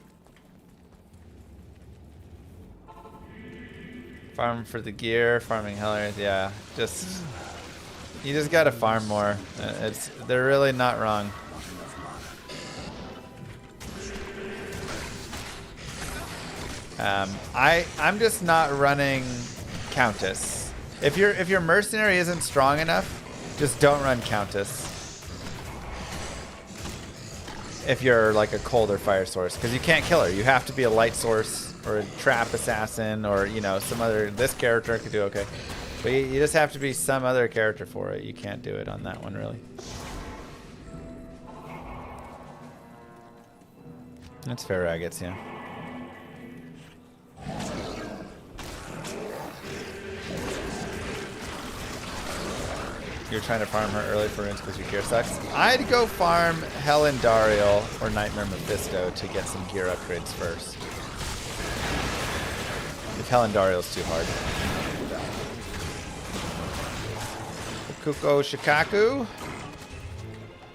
Farm for the gear, farming hellers, yeah. Just, you just gotta farm more. They're really not wrong. I'm just not running Countess. If your mercenary isn't strong enough, just don't run Countess. If you're like a cold or fire source, because you can't kill her. You have to be a light source or a trap assassin, or, you know, some other. This character could do okay, but you just have to be some other character for it. You can't do it on that one, really. That's fair, Raggets, yeah. You're trying to farm her early for runes because your gear sucks. I'd go farm Helen Dariel or Nightmare Mephisto to get some gear upgrades first. If Helen Dariel's too hard. Kuko Shikaku.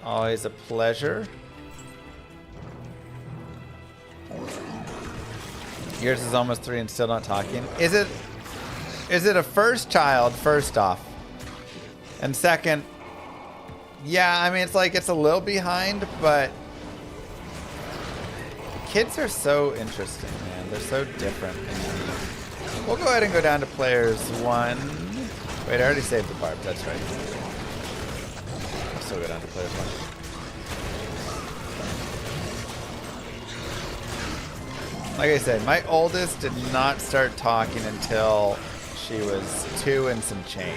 Always a pleasure. Yours is almost 3 and still not talking. Is it a first child, first off? And second, yeah, I mean, it's like, it's a little behind, but kids are so interesting, man. They're so different. We'll go ahead and go down to players 1. Wait, I already saved the barb. That's right. I'll still go down to players 1. Like I said, my oldest did not start talking until she was 2 and some change.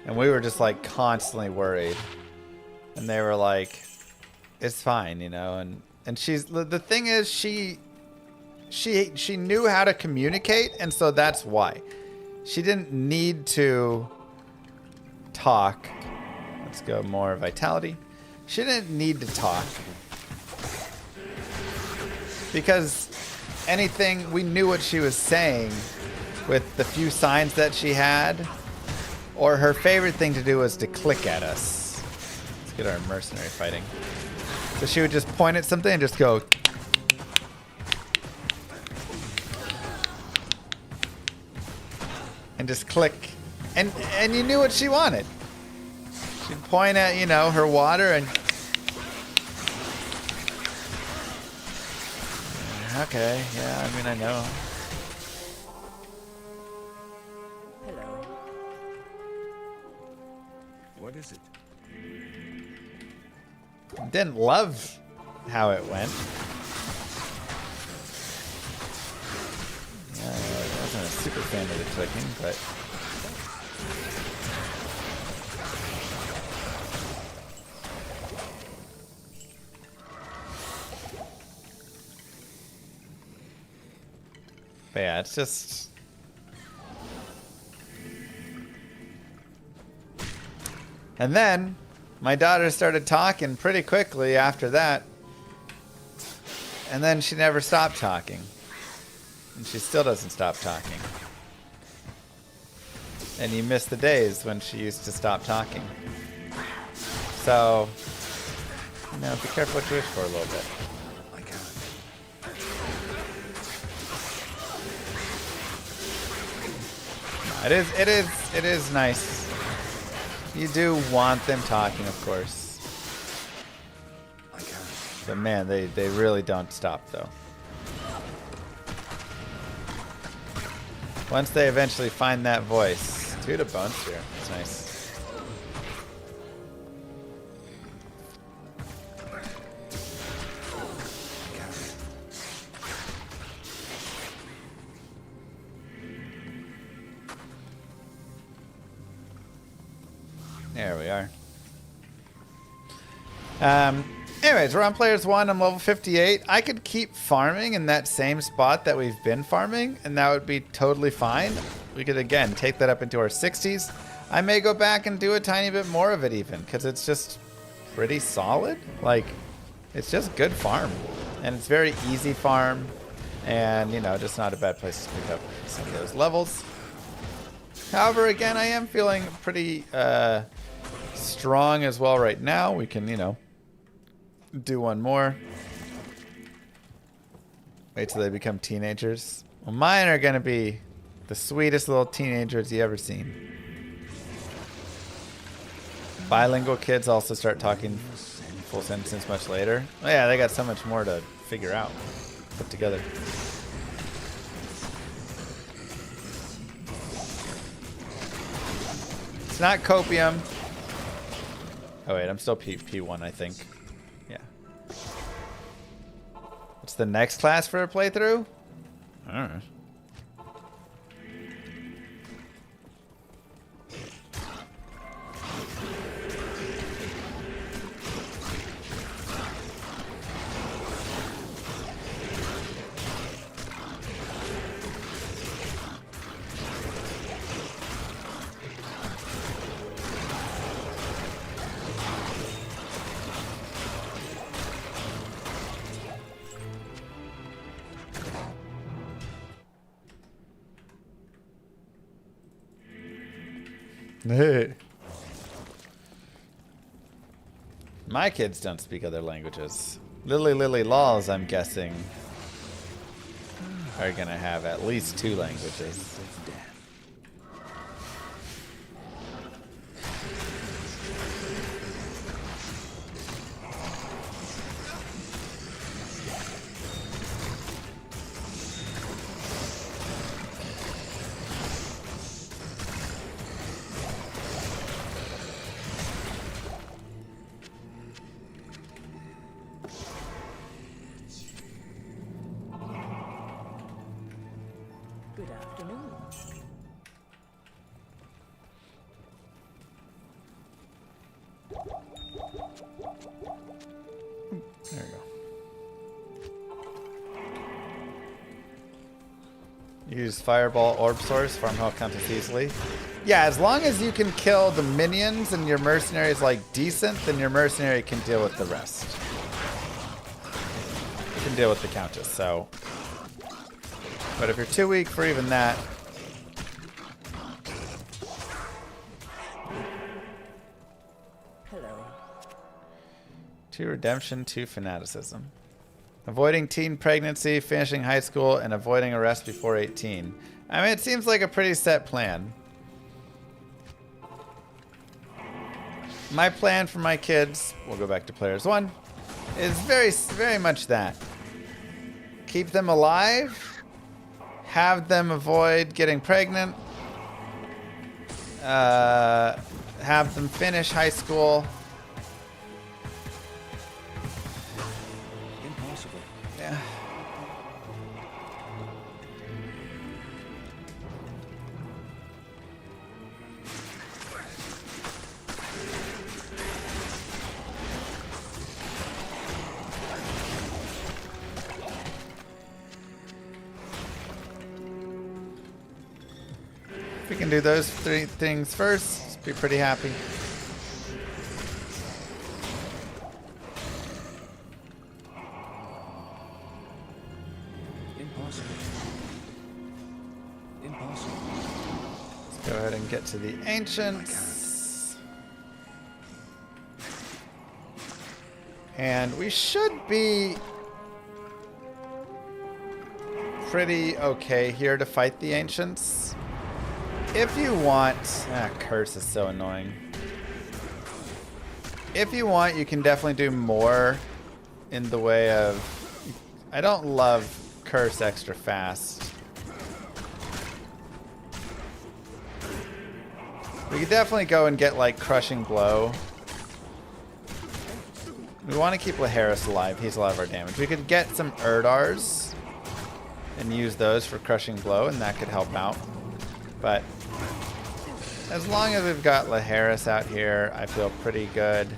And we were just, like, constantly worried. And they were like, it's fine, you know. And she's, the thing is, she knew how to communicate, and so that's why. She didn't need to talk. Let's go more vitality. She didn't need to talk. Because anything, we knew what she was saying with the few signs that she had. Or her favorite thing to do was to click at us. Let's get our mercenary fighting. So she would just point at something and just go. And just click. And you knew what she wanted. She'd point at, you know, her water and... Okay, yeah, I mean, I know. Hello. What is it? Didn't love how it went. Yeah, I wasn't a super fan of the clicking, but... But yeah, it's just... And then, my daughter started talking pretty quickly after that. And then she never stopped talking. And she still doesn't stop talking. And you miss the days when she used to stop talking. So, you know, be careful what you wish for a little bit. I can't. It is nice. You do want them talking, of course. I can't. But man, they really don't stop though. Once they eventually find that voice. 2 to bone spear. That's nice. There we are. Anyways, we're on players 1. I'm level 58. I could keep farming in that same spot that we've been farming, and that would be totally fine. We could, again, take that up into our 60s. I may go back and do a tiny bit more of it even, because it's just pretty solid. Like, it's just good farm. And it's very easy farm. And, you know, just not a bad place to pick up some of those levels. However, again, I am feeling pretty strong as well right now. We can, you know, do one more. Wait till they become teenagers. Well, mine are going to be the sweetest little teenagers you ever seen. Bilingual kids also start talking full sentences much later. Oh, yeah, they got so much more to figure out, put together. It's not copium. Oh wait, I'm still P1, I think. Yeah. What's the next class for a playthrough? I don't know. My kids don't speak other languages. Lily Laws, I'm guessing, are gonna have at least 2 languages. Good afternoon. There we go. Use Fireball Orb Source, farm health counters easily. Yeah, as long as you can kill the minions and your mercenary is like decent, then your mercenary can deal with the rest. You can deal with the countess, so. But if you're too weak for even that. Hello. 2 redemption, 2 fanaticism. Avoiding teen pregnancy, finishing high school, and avoiding arrest before 18. I mean, it seems like a pretty set plan. My plan for my kids, we'll go back to players 1, is very much that. Keep them alive, have them avoid getting pregnant, have them finish high school. Impossible. Yeah. If we can do those 3 things first, be pretty happy. Impossible. Impossible. Let's go ahead and get to the ancients. And we should be pretty okay here to fight the ancients. If you want... curse is so annoying. If you want, you can definitely do more in the way of... I don't love curse extra fast. We could definitely go and get, like, crushing blow. We want to keep Laharis alive. He's a lot of our damage. We could get some Erdars and use those for crushing blow, and that could help out. But as long as we've got Laharis out here, I feel pretty good.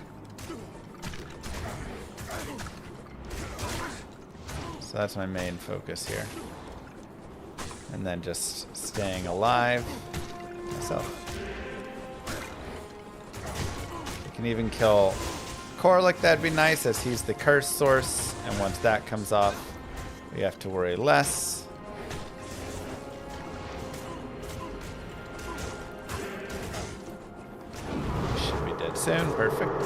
So that's my main focus here. And then just staying alive myself. We can even kill Korlik, that'd be nice, as he's the curse source, and once that comes off, we have to worry less. Should be dead soon, perfect.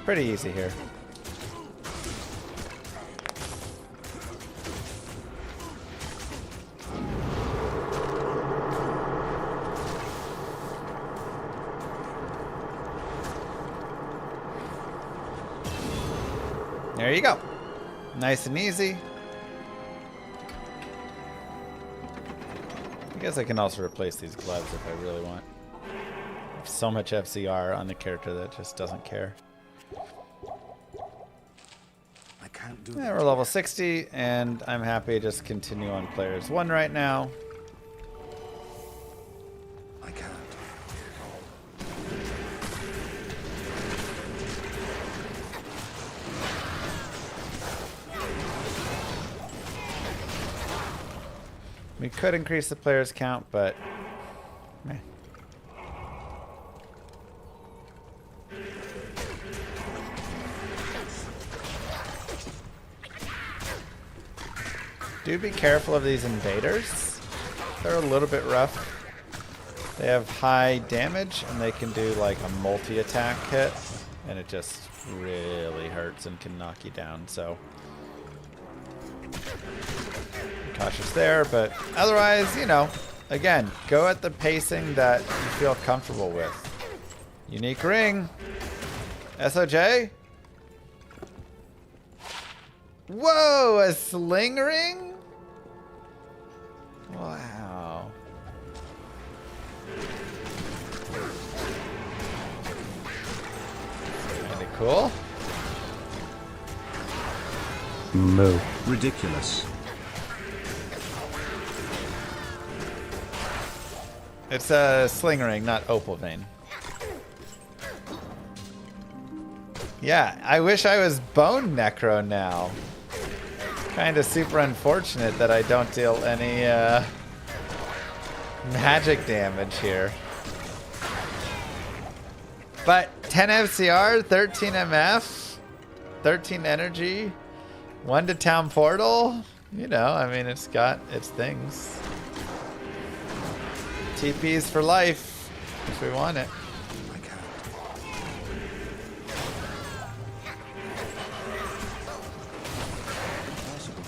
Pretty easy here. There you go. Nice and easy. I guess I can also replace these gloves if I really want. So much FCR on the character that just doesn't care. I can't do Yeah, that. we're level 60, and I'm happy to just continue on players 1 right now. I can't. We could increase the players count, but meh. Do be careful of these invaders. They're a little bit rough. They have high damage, and they can do like a multi-attack hit, and it just really hurts and can knock you down, so cautious there, but otherwise, you know, again, go at the pacing that you feel comfortable with. Unique ring. SOJ? Whoa, a sling ring? Wow. Kinda cool. Moo. Ridiculous. It's a sling ring, not opal vein. Yeah, I wish I was bone necro now. Kind of super unfortunate that I don't deal any magic damage here. But 10 FCR, 13 MF, 13 energy. One to town portal? You know, I mean, it's got its things. TP's for life, if we want it. I can't. Impossible.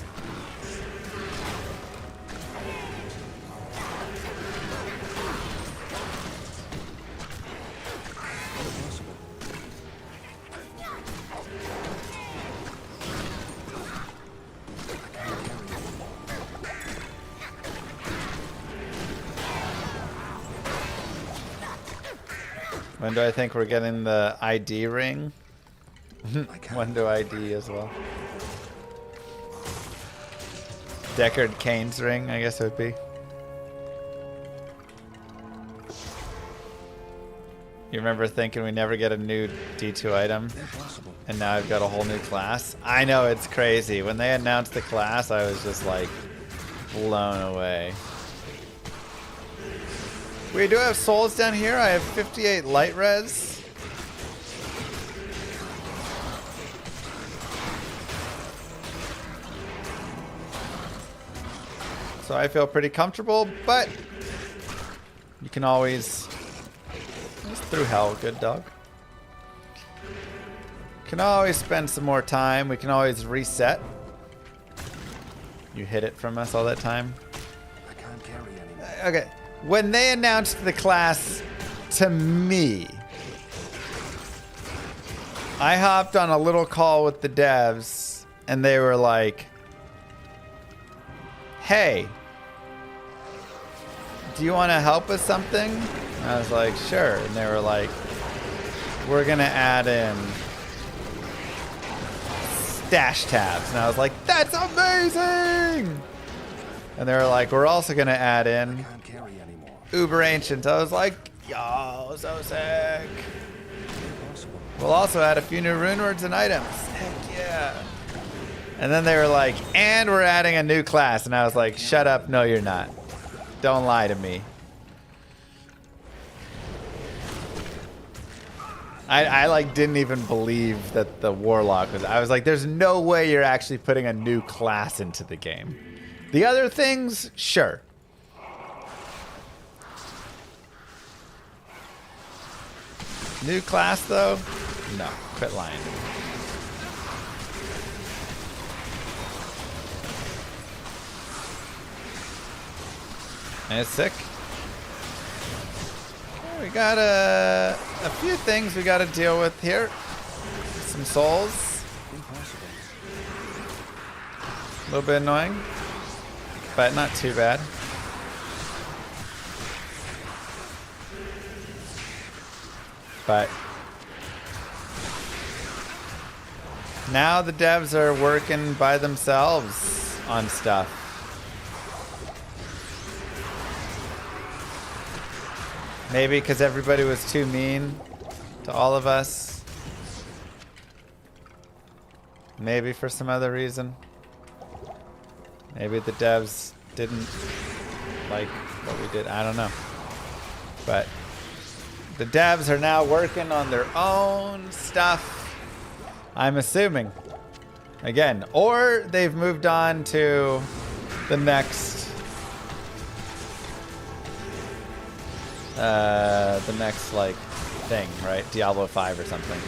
Impossible. When do I think we're getting the ID ring? I can't. When do ID as well? Deckard Cain's ring, I guess it would be. You remember thinking we never get a new D2 item? Impossible. And now I've got a whole new class? I know, it's crazy. When they announced the class, I was just like blown away. We do have souls down here. I have 58 light res. So I feel pretty comfortable, but you can always... It's through hell, good dog. Can always spend some more time. We can always reset. You hid it from us all that time. I can't carry anymore. Okay. When they announced the class to me, I hopped on a little call with the devs and they were like, hey, do you want to help with something? And I was like, sure. And they were like, we're going to add in stash tabs. And I was like, that's amazing. And they were like, we're also going to add in Can't carry anymore. Uber Ancient. I was like, yo, so sick. Impossible. We'll also add a few new rune words and items. Heck yeah. And then they were like, and we're adding a new class. And I was like, shut up. No, you're not. Don't lie to me. I like didn't even believe that the Warlock was. I was like, there's no way you're actually putting a new class into the game. The other things, sure. New class though? No, quit lying. And it's sick. We got a few things we got to deal with here. Some souls. Impossible. A little bit annoying, but not too bad. But now the devs are working by themselves on stuff. Maybe because everybody was too mean to all of us. Maybe for some other reason. Maybe the devs didn't like what we did. I don't know. But the devs are now working on their own stuff. I'm assuming. Again, or they've moved on to the next like thing, right? Diablo 5 or something.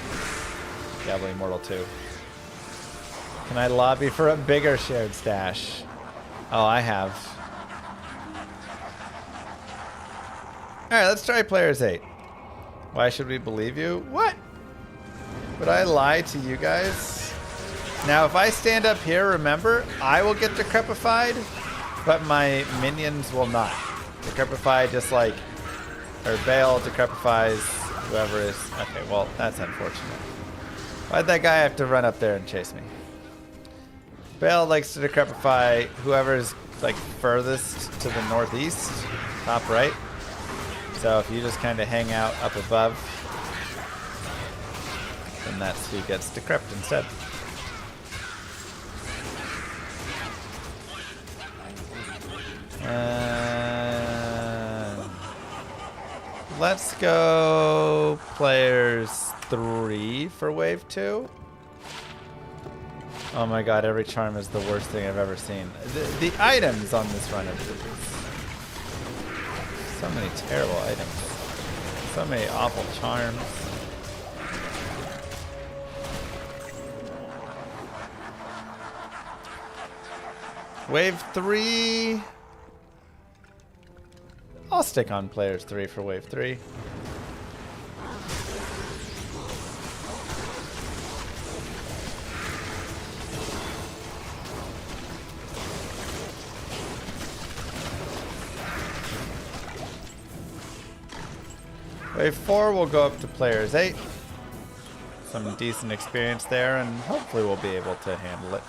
Diablo Immortal 2. Can I lobby for a bigger shared stash? Oh, I have. Alright, let's try Players 8. Why should we believe you? What? Would I lie to you guys? Now, if I stand up here, remember, I will get decrepified, but my minions will not. Decrepify just like, or Bale decrepifies whoever is. Okay, well, that's unfortunate. Why'd that guy have to run up there and chase me? Bale likes to decrepify whoever's like furthest to the northeast, top right. So if you just kind of hang out up above, then that's who gets decreped instead. Let's go Players 3 for Wave 2. Oh my god, every charm is the worst thing I've ever seen. The items on this run are so many terrible items. So many awful charms. Wave 3. I'll stick on players 3 for wave 3. Wave 4 will go up to players 8. Some decent experience there, and hopefully we'll be able to handle it.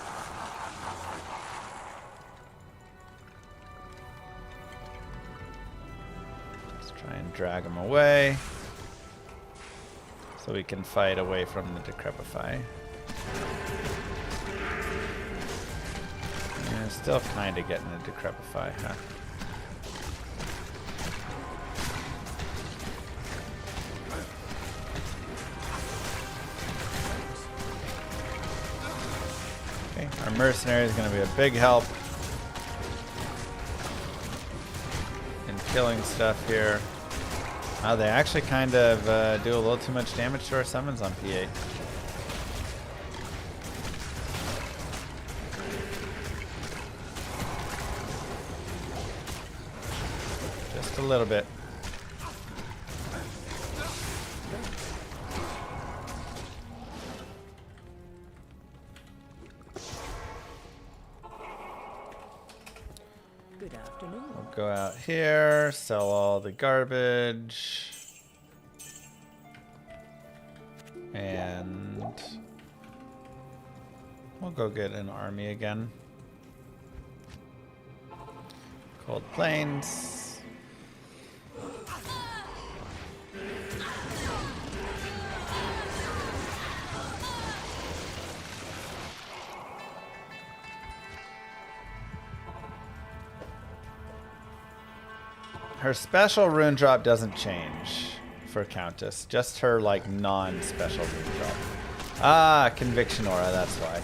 Let's try and drag them away so we can fight away from the Decrepify. Yeah, still kind of getting a Decrepify, huh? Our mercenary is going to be a big help in killing stuff here. They actually kind of do a little too much damage to our summons on P8. Just a little bit. Go out here, sell all the garbage, and we'll go get an army again. Cold Plains. Her special rune drop doesn't change for Countess. Just her, like, non-special rune drop. Ah, Conviction Aura, that's why.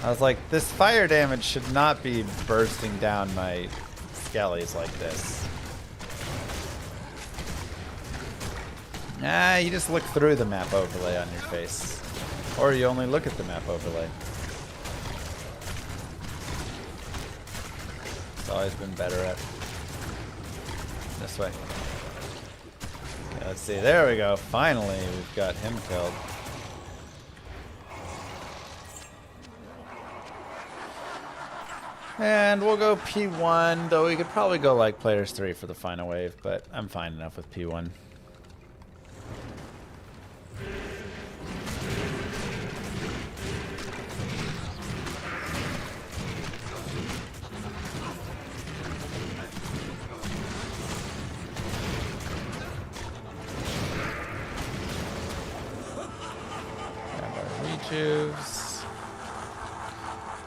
I was like, this fire damage should not be bursting down my skellies like this. Ah, you just look through the map overlay on your face. Or you only look at the map overlay. It's always been better at... This way. Okay, let's see. There we go. Finally, we've got him killed. And we'll go P1, though we could probably go like players 3 for the final wave, but I'm fine enough with P1.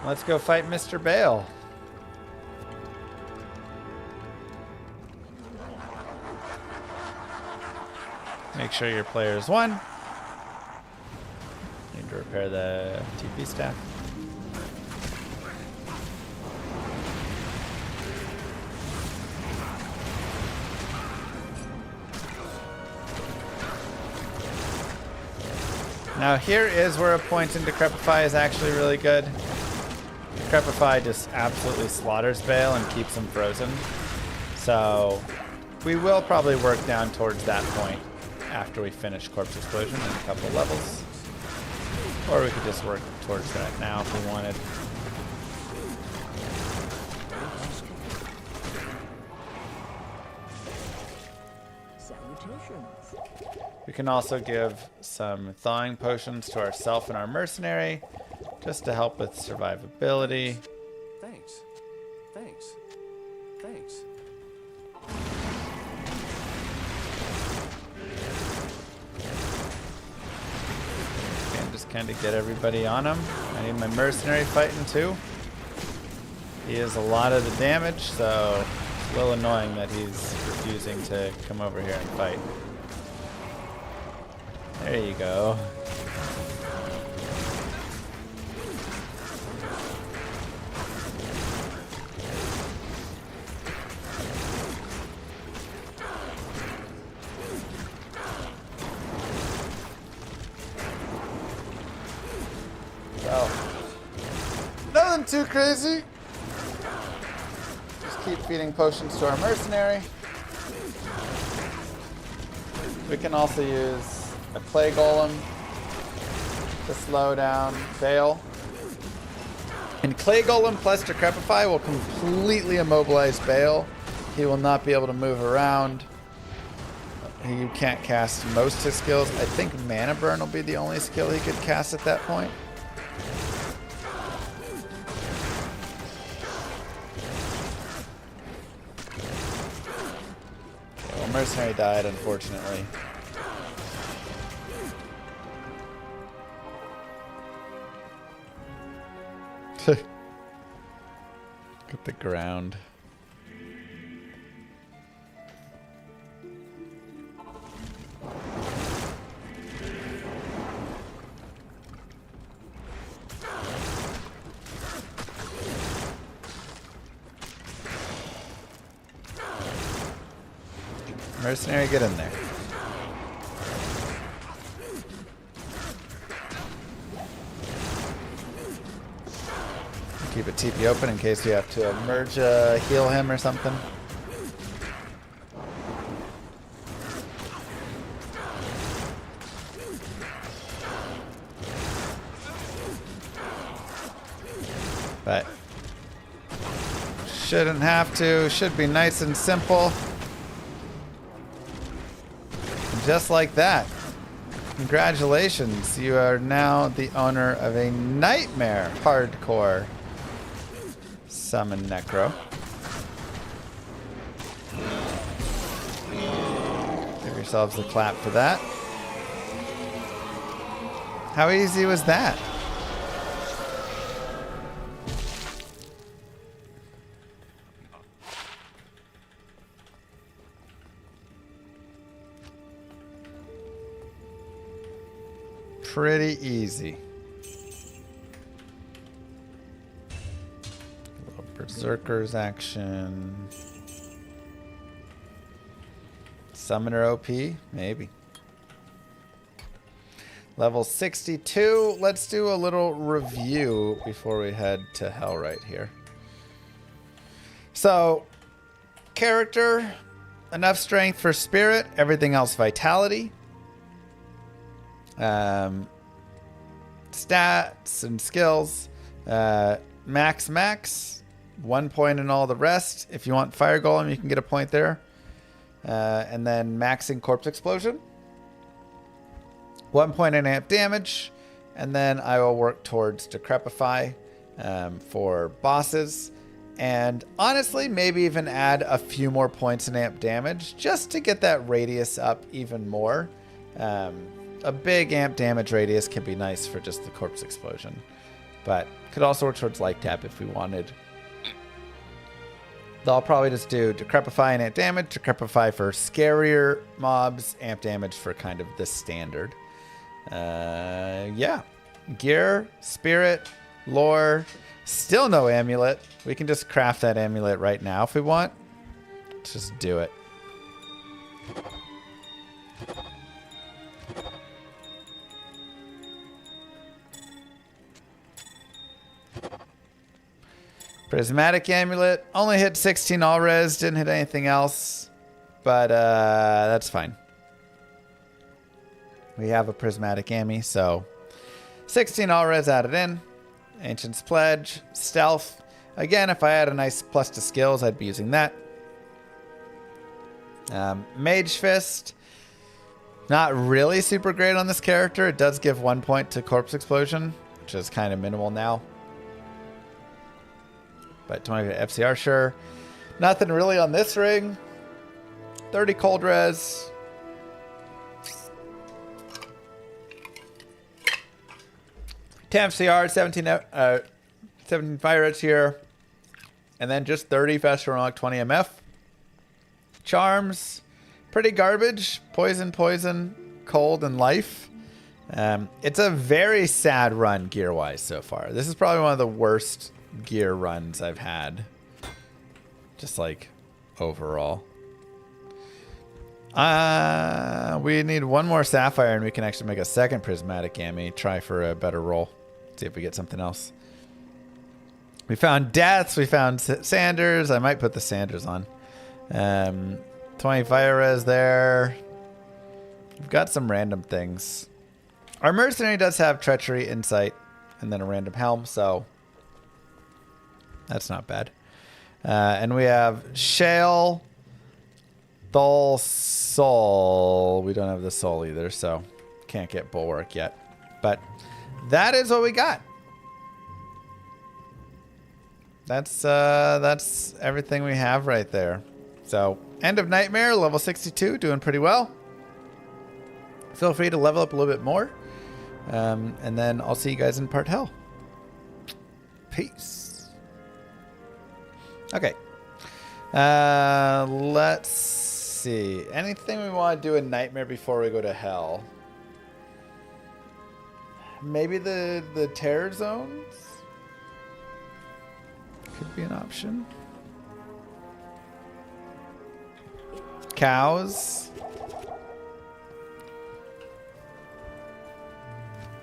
Let's go fight Mr. Bale. Make sure your player's 1. Need to repair the TP staff. Now here is where a point in Decrepify is actually really good. Decrepify just absolutely slaughters Bale and keeps him frozen. So we will probably work down towards that point after we finish Corpse Explosion in a couple levels. Or we could just work towards that now if we wanted. We can also give some thawing potions to ourself and our mercenary, just to help with survivability. Thanks. Thanks. Thanks. And just kind of get everybody on him. I need my mercenary fighting too. He is a lot of the damage, so it's a little annoying that he's refusing to come over here and fight. There you go. too crazy. Just keep feeding potions to our mercenary. We can also use a clay golem to slow down Bale. And clay golem plus decrepify will completely immobilize Bale. He will not be able to move around. You can't cast most of his skills. I think mana burn will be the only skill he could cast at that point. Okay, well, mercenary died, unfortunately. Look at the ground. Mercenary, get in there. Keep a TP open in case we have to merge heal him or something. But shouldn't have to. Should be nice and simple. Just like that. Congratulations. You are now the owner of a nightmare hardcore summon necro. Give yourselves a clap for that. How easy was that? Pretty easy. A little Berserker's action. Summoner OP? Maybe. Level 62. Let's do a little review before we head to hell right here. So, character, enough strength for spirit, everything else vitality. Stats and skills, max, 1 point in all the rest. If you want fire golem, you can get a point there. And then maxing corpse explosion, 1 point in amp damage, and then I will work towards decrepify for bosses, and honestly maybe even add a few more points in amp damage just to get that radius up even more. A big amp damage radius can be nice for just the corpse explosion, but could also work towards light tap if we wanted. I'll probably just do decrepify and amp damage, decrepify for scarier mobs, amp damage for kind of the standard. Yeah. Gear, spirit, lore, still no amulet. We can just craft that amulet right now if we want. Let's just do it. Prismatic amulet only hit 16 all res, didn't hit anything else, but that's fine. We have a prismatic ammy, so 16 all res added in. Ancient's Pledge, stealth. Again, if I had a nice plus to skills, I'd be using that. Mage Fist, not really super great on this character. It does give 1 point to corpse explosion, which is kind of minimal now. But 20 FCR, sure. Nothing really on this ring. 30 cold res. 10 FCR, 17 fire rates here. And then just 30 faster unlock, 20 MF. Charms, pretty garbage. Poison, cold, and life. It's a very sad run gear-wise so far. This is probably one of the worst gear runs I've had, just like overall. We need one more sapphire and we can actually make a second prismatic ammy, try for a better roll, see if we get something else. We found deaths. We found Sanders. I might put the Sanders on. 20 fire res there. We've got some random things. Our mercenary does have treachery, insight, and then a random helm, so that's not bad. And we have Shale, Thol, Soul. We don't have the Soul either, so can't get Bulwark yet. But that is what we got. That's everything we have right there. So, End of Nightmare, level 62, doing pretty well. Feel free to level up a little bit more. And then I'll see you guys in part hell. Peace. Okay. Let's see. Anything we want to do in Nightmare before we go to hell? Maybe the terror zones? Could be an option. Cows.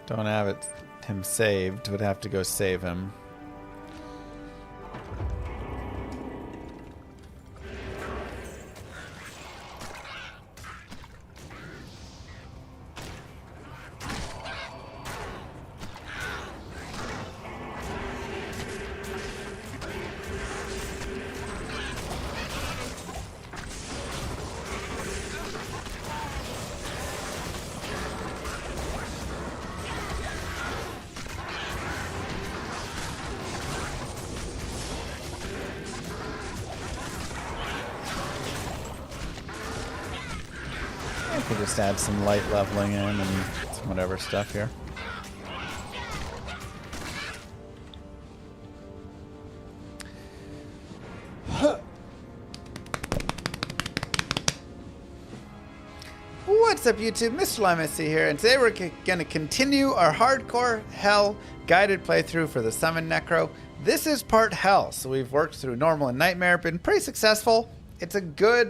Don't have him saved. Would have to go save him. I could just add some light leveling in and some whatever stuff here. What's up, YouTube? Mr. Llama here, and today we're going to continue our hardcore hell guided playthrough for the Summon Necro. This is part hell, so we've worked through normal and nightmare, been pretty successful. It's a good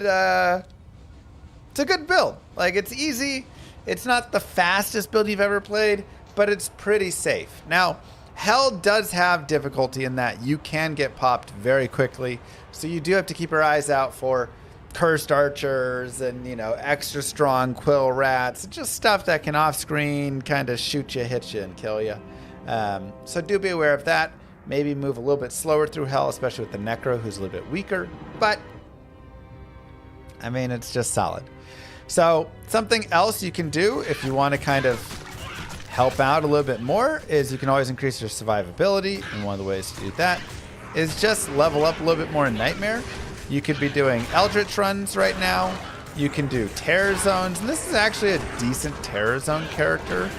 build. Like, it's easy. It's not the fastest build you've ever played, but it's pretty safe. Now, hell does have difficulty in that you can get popped very quickly, so you do have to keep your eyes out for cursed archers and, you know, extra strong quill rats, just stuff that can off screen kind of shoot you, hit you, and kill you. So do be aware of that. Maybe move a little bit slower through hell, especially with the Necro, who's a little bit weaker, but I mean, it's just solid. So something else you can do if you want to kind of help out a little bit more is you can always increase your survivability, and one of the ways to do that is just level up a little bit more in Nightmare. You could be doing Eldritch runs right now. You can do Terror Zones, and this is actually a decent Terror Zone character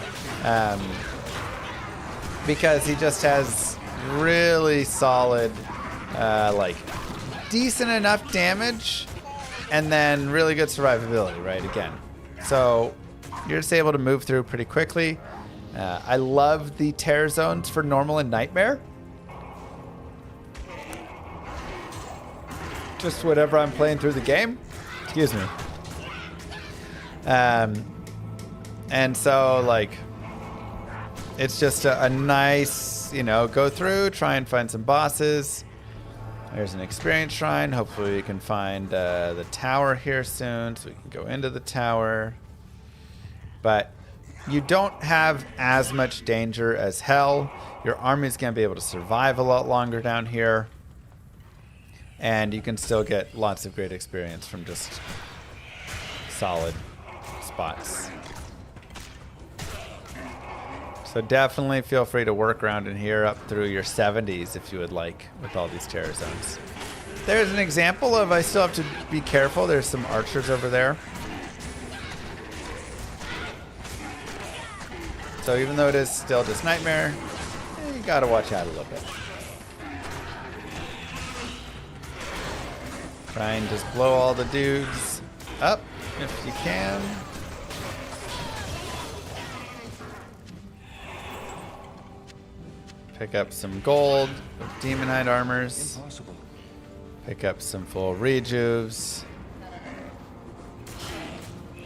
because he just has really solid, like, decent enough damage and then really good survivability, right, again. So you're just able to move through pretty quickly. I love the Terror Zones for normal and Nightmare. Just whatever I'm playing through the game. Excuse me. And so, like, it's just a nice, you know, go through, try and find some bosses. There's an experience shrine. Hopefully we can find the tower here soon so we can go into the tower. But you don't have as much danger as hell. Your army's going to be able to survive a lot longer down here. And you can still get lots of great experience from just solid spots. So definitely feel free to work around in here up through your 70s if you would like with all these terror zones. There's an example of, I still have to be careful. There's some archers over there. So even though it is still just Nightmare, you gotta watch out a little bit. Try and just blow all the dudes up if you can. Pick up some gold with Demonite armors. Impossible. Pick up some full rejuves.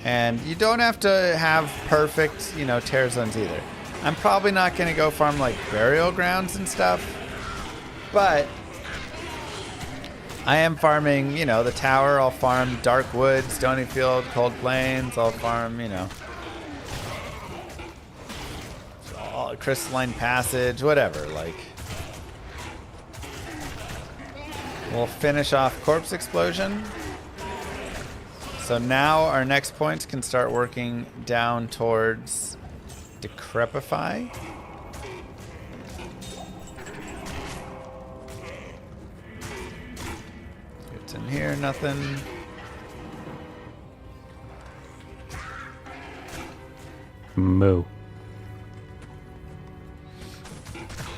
And you don't have to have perfect, you know, terror zones either. I'm probably not going to go farm like burial grounds and stuff. But I am farming, you know, the tower. I'll farm Dark Wood, Stony Field, Cold Plains. I'll farm, you know, Crystalline Passage, whatever. Like, we'll finish off Corpse Explosion. So now our next points can start working down towards Decrepify. What's in here? Nothing. Moo.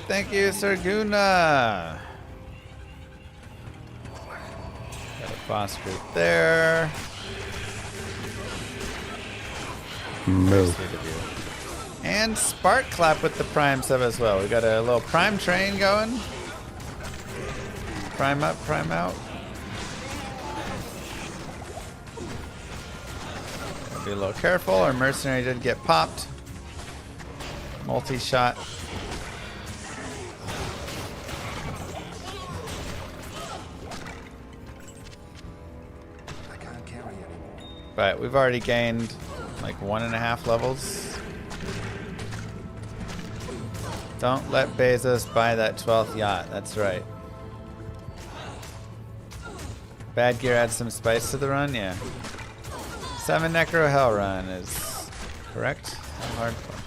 Thank you, Serguna. Got a boss group there. Moo. And Spark Clap with the Prime sub as well. We got a little Prime train going. Prime up, Prime out. Gotta be a little careful. Our mercenary did get popped. Multi-shot. I can't carry anymore. But we've already gained like 1.5 levels. Don't let Bezos buy that 12th yacht. That's right. Bad Gear adds some spice to the run? Yeah. 7 Necro Hell run is correct. Hardcore.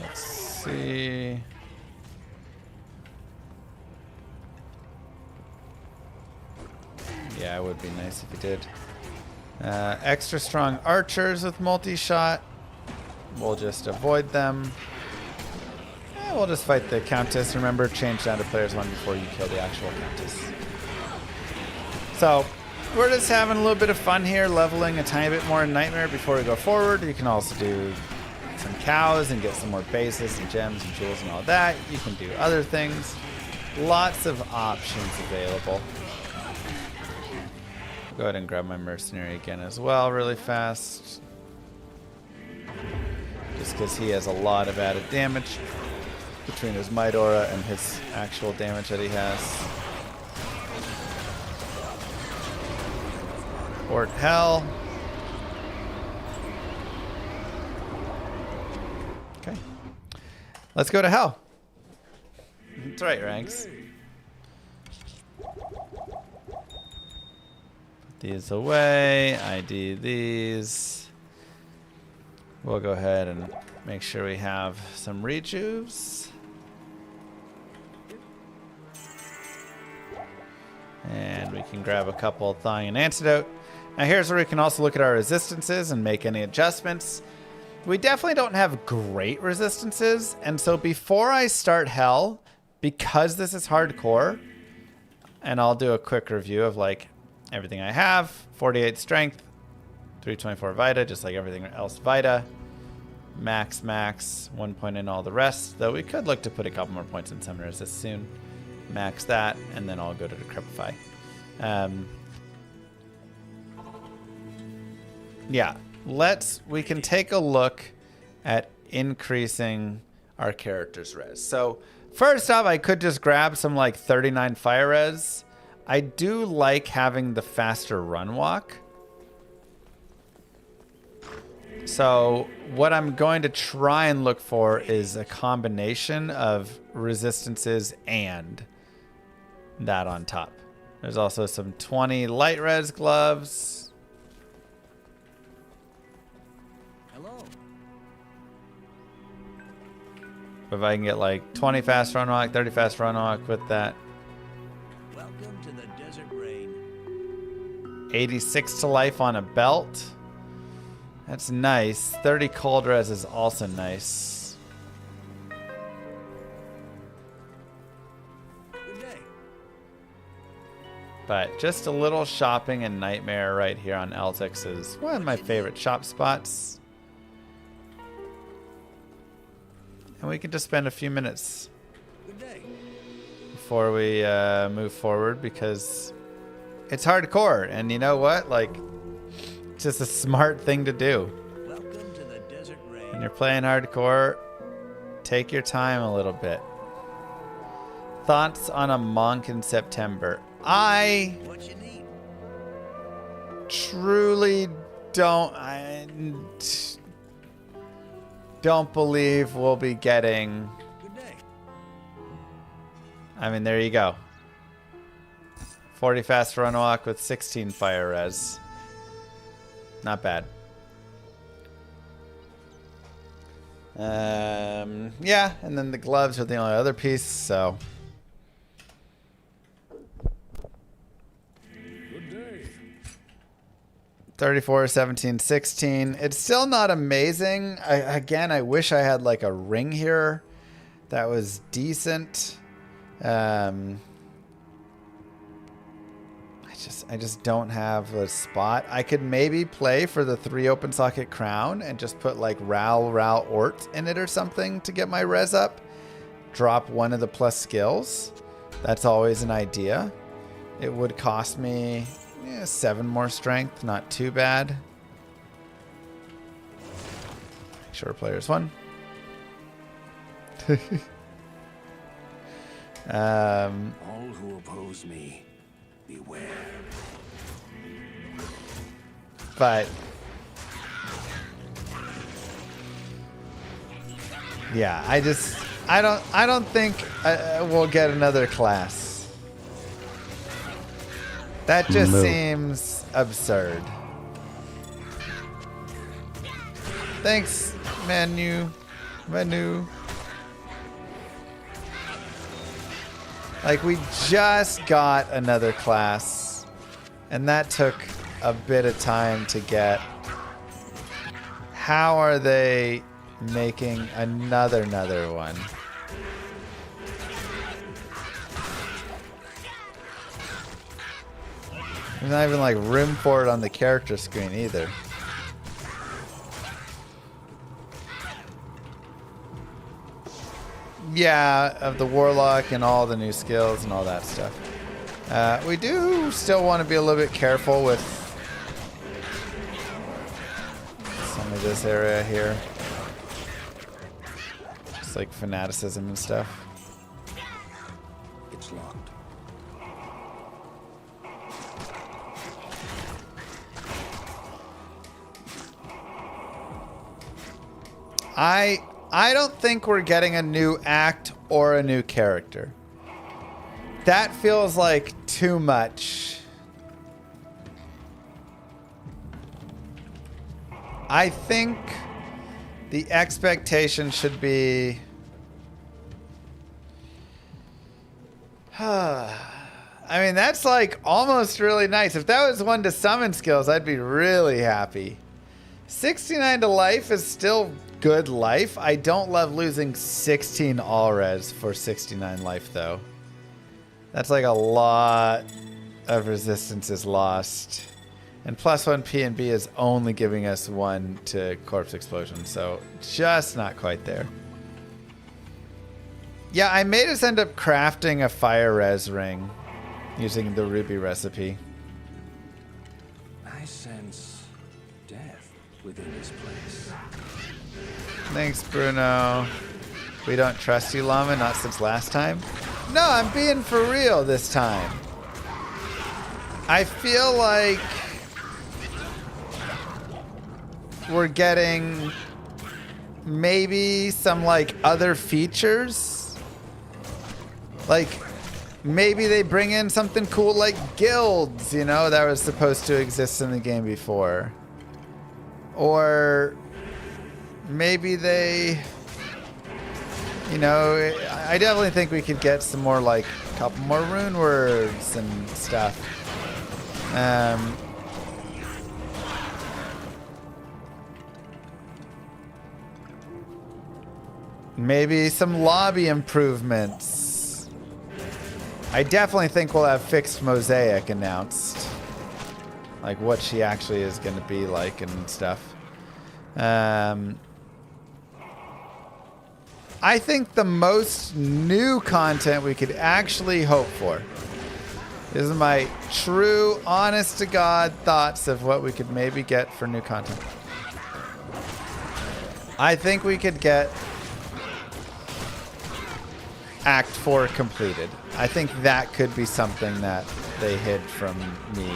Let's see. Yeah, it would be nice if you did. Extra strong archers with multi-shot. We'll just avoid them. We'll just fight the Countess. Remember, change down to players 1 before you kill the actual Countess. So, we're just having a little bit of fun here, leveling a tiny bit more in Nightmare before we go forward. You can also do some cows and get some more bases and gems and jewels and all that. You can do other things. Lots of options available. Go ahead and grab my mercenary again as well really fast. Just because he has a lot of added damage between his Might Aura and his actual damage that he has. Fort Hell. Okay. Let's go to Hell. That's right, Ranks. These away, ID these. We'll go ahead and make sure we have some rejuves. And we can grab a couple Thawing and Antidote. Now here's where we can also look at our resistances and make any adjustments. We definitely don't have great resistances, and so before I start Hell, because this is hardcore, and I'll do a quick review of like everything I have. 48 strength, 324 Vita, just like everything else Vita. Max, 1 point in all the rest, though we could look to put a couple more points in Summon Resist soon. Max that, and then I'll go to Decrepify. Yeah, we can take a look at increasing our character's res. So first off, I could just grab some like 39 fire res. I do like having the faster run walk. So what I'm going to try and look for is a combination of resistances and that on top. There's also some 20 light res gloves. Hello. If I can get like 20 fast run walk, 30 fast run walk with that. Welcome to the desert rain. 86 to life on a belt. That's nice. 30 cold res is also nice. Good day. But just a little shopping and Nightmare right here on Eltix is one of my favorite shop spots. And we can just spend a few minutes Good day. before we move forward, because It's hardcore, and you know what? Like, it's just a smart thing to do. Welcome to the Desert Rain. When you're playing hardcore, take your time a little bit. Thoughts on a monk in September? I What you need? truly don't believe we'll be getting. Good day. I mean, there you go. 40 fast run walk with 16 fire res. Not bad. Yeah, and then the gloves are the only other piece, so. Good day. 34, 17, 16. It's still not amazing. Again, I wish I had like a ring here that was decent. I just don't have a spot. I could maybe play for the 3 open socket crown and just put like Ral Ort in it or something to get my res up. Drop one of the plus skills. That's always an idea. It would cost me 7 more strength. Not too bad. Sure, players 1. All who oppose me, beware. But yeah, I don't think we'll get another class. That just seems absurd. Thanks, menu. Like, we just got another class, and that took a bit of time to get. How are they making another one? There's not even like room for it on the character screen either. Yeah, of the warlock and all the new skills and all that stuff. We do still want to be a little bit careful with some of this area here. Just like fanaticism and stuff. It's locked. I don't think we're getting a new act or a new character. That feels like too much. I think the expectation should be... I mean, that's like almost really nice. If that was 1 to summon skills, I'd be really happy. 69 to life is still good life. I don't love losing 16 all res for 69 life though. That's like a lot of resistance is lost. And +1 P and B is only giving us 1 to corpse explosion, so just not quite there. Yeah, I made us end up crafting a fire res ring using the ruby recipe. I sense death within this place. Thanks, Bruno. We don't trust you, Llama, not since last time. No, I'm being for real this time. I feel like we're getting maybe some like other features. Like maybe they bring in something cool like guilds, you know, that was supposed to exist in the game before. Or maybe they, you know, I definitely think we could get some more, like, a couple more rune words and stuff. Maybe some lobby improvements. I definitely think we'll have fixed Mosaic announced. Like what she actually is going to be like and stuff. I think the most new content we could actually hope for This is my true, honest to God thoughts of what we could maybe get for new content. I think we could get Act 4 completed. I think that could be something that they hid from me.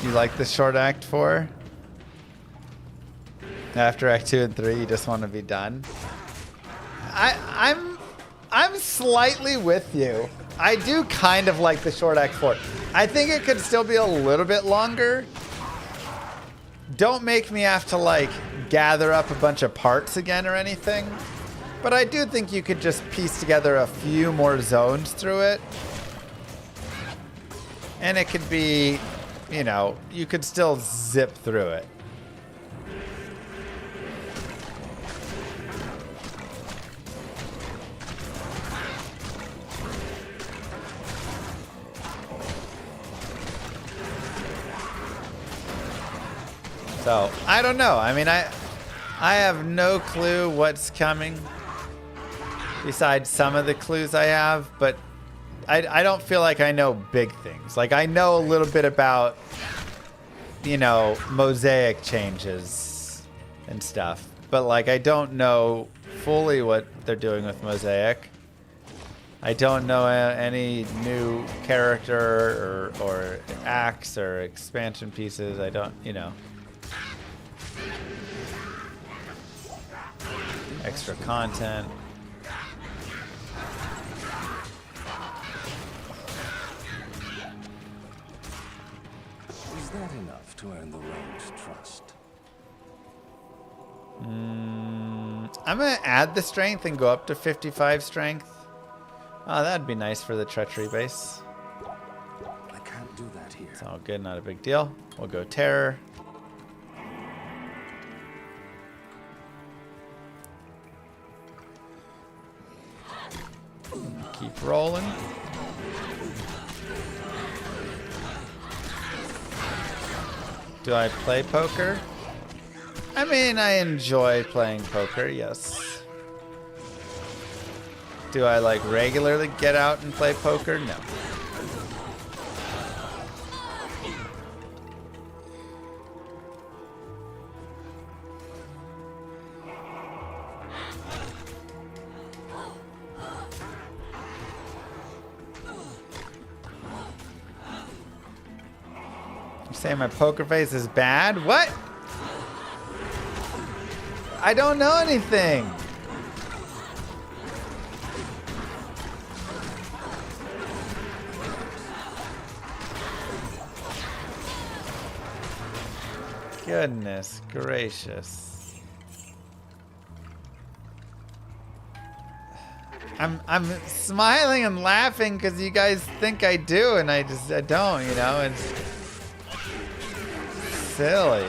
You like the short Act 4? After Act 2 and 3, you just want to be done? I'm slightly with you. I do kind of like the short Act 4. I think it could still be a little bit longer. Don't make me have to like gather up a bunch of parts again or anything. But I do think you could just piece together a few more zones through it. And it could be, you know, you could still zip through it. So, I don't know. I mean, I have no clue what's coming besides some of the clues I have, but I don't feel like I know big things. Like, I know a little bit about, you know, mosaic changes and stuff, but like, I don't know fully what they're doing with mosaic. I don't know any new character or acts or expansion pieces. I don't, you know. Extra content. Is that enough to earn the rogue's trust? I'm gonna add the strength and go up to 55 strength. Oh, that'd be nice for the treachery base. I can't do that here. It's all good, not a big deal. We'll go terror. Keep rolling. Do I play poker? I mean, I enjoy playing poker, yes. Do I like regularly get out and play poker? No. Saying my poker face is bad? What? I don't know anything. Goodness gracious. I'm smiling and laughing because you guys think I do, and I don't, you know. It's silly.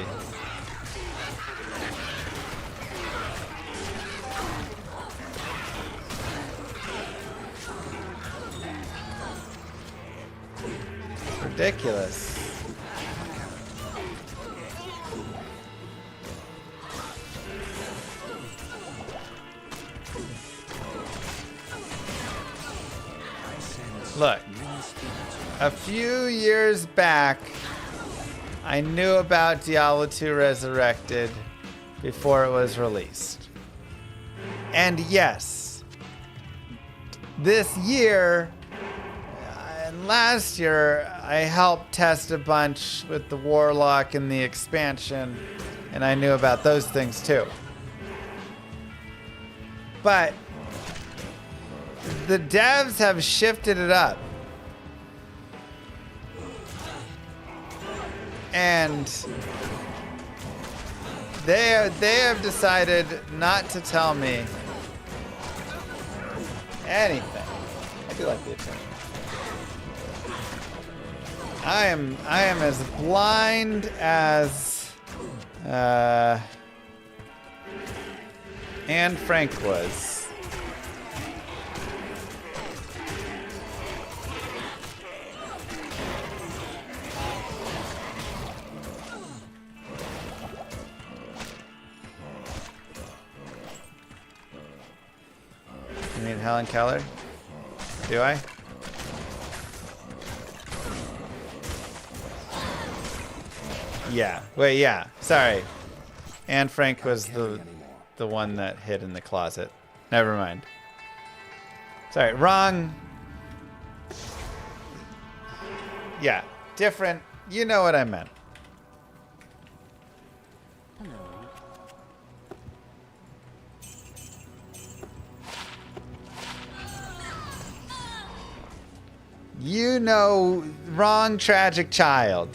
It's ridiculous. Look, a few years back, I knew about Diablo 2 Resurrected before it was released. And yes, this year and last year, I helped test a bunch with the Warlock and the expansion, and I knew about those things too. But the devs have shifted it up. And they have decided not to tell me anything. I do like the attorney. I am as blind as Anne Frank was. You mean Helen Keller? Do I? Yeah. Wait, yeah. Sorry. Anne Frank was the one that hid in the closet. Never mind. Sorry, wrong. Yeah, different. You know what I meant. You know, wrong tragic child.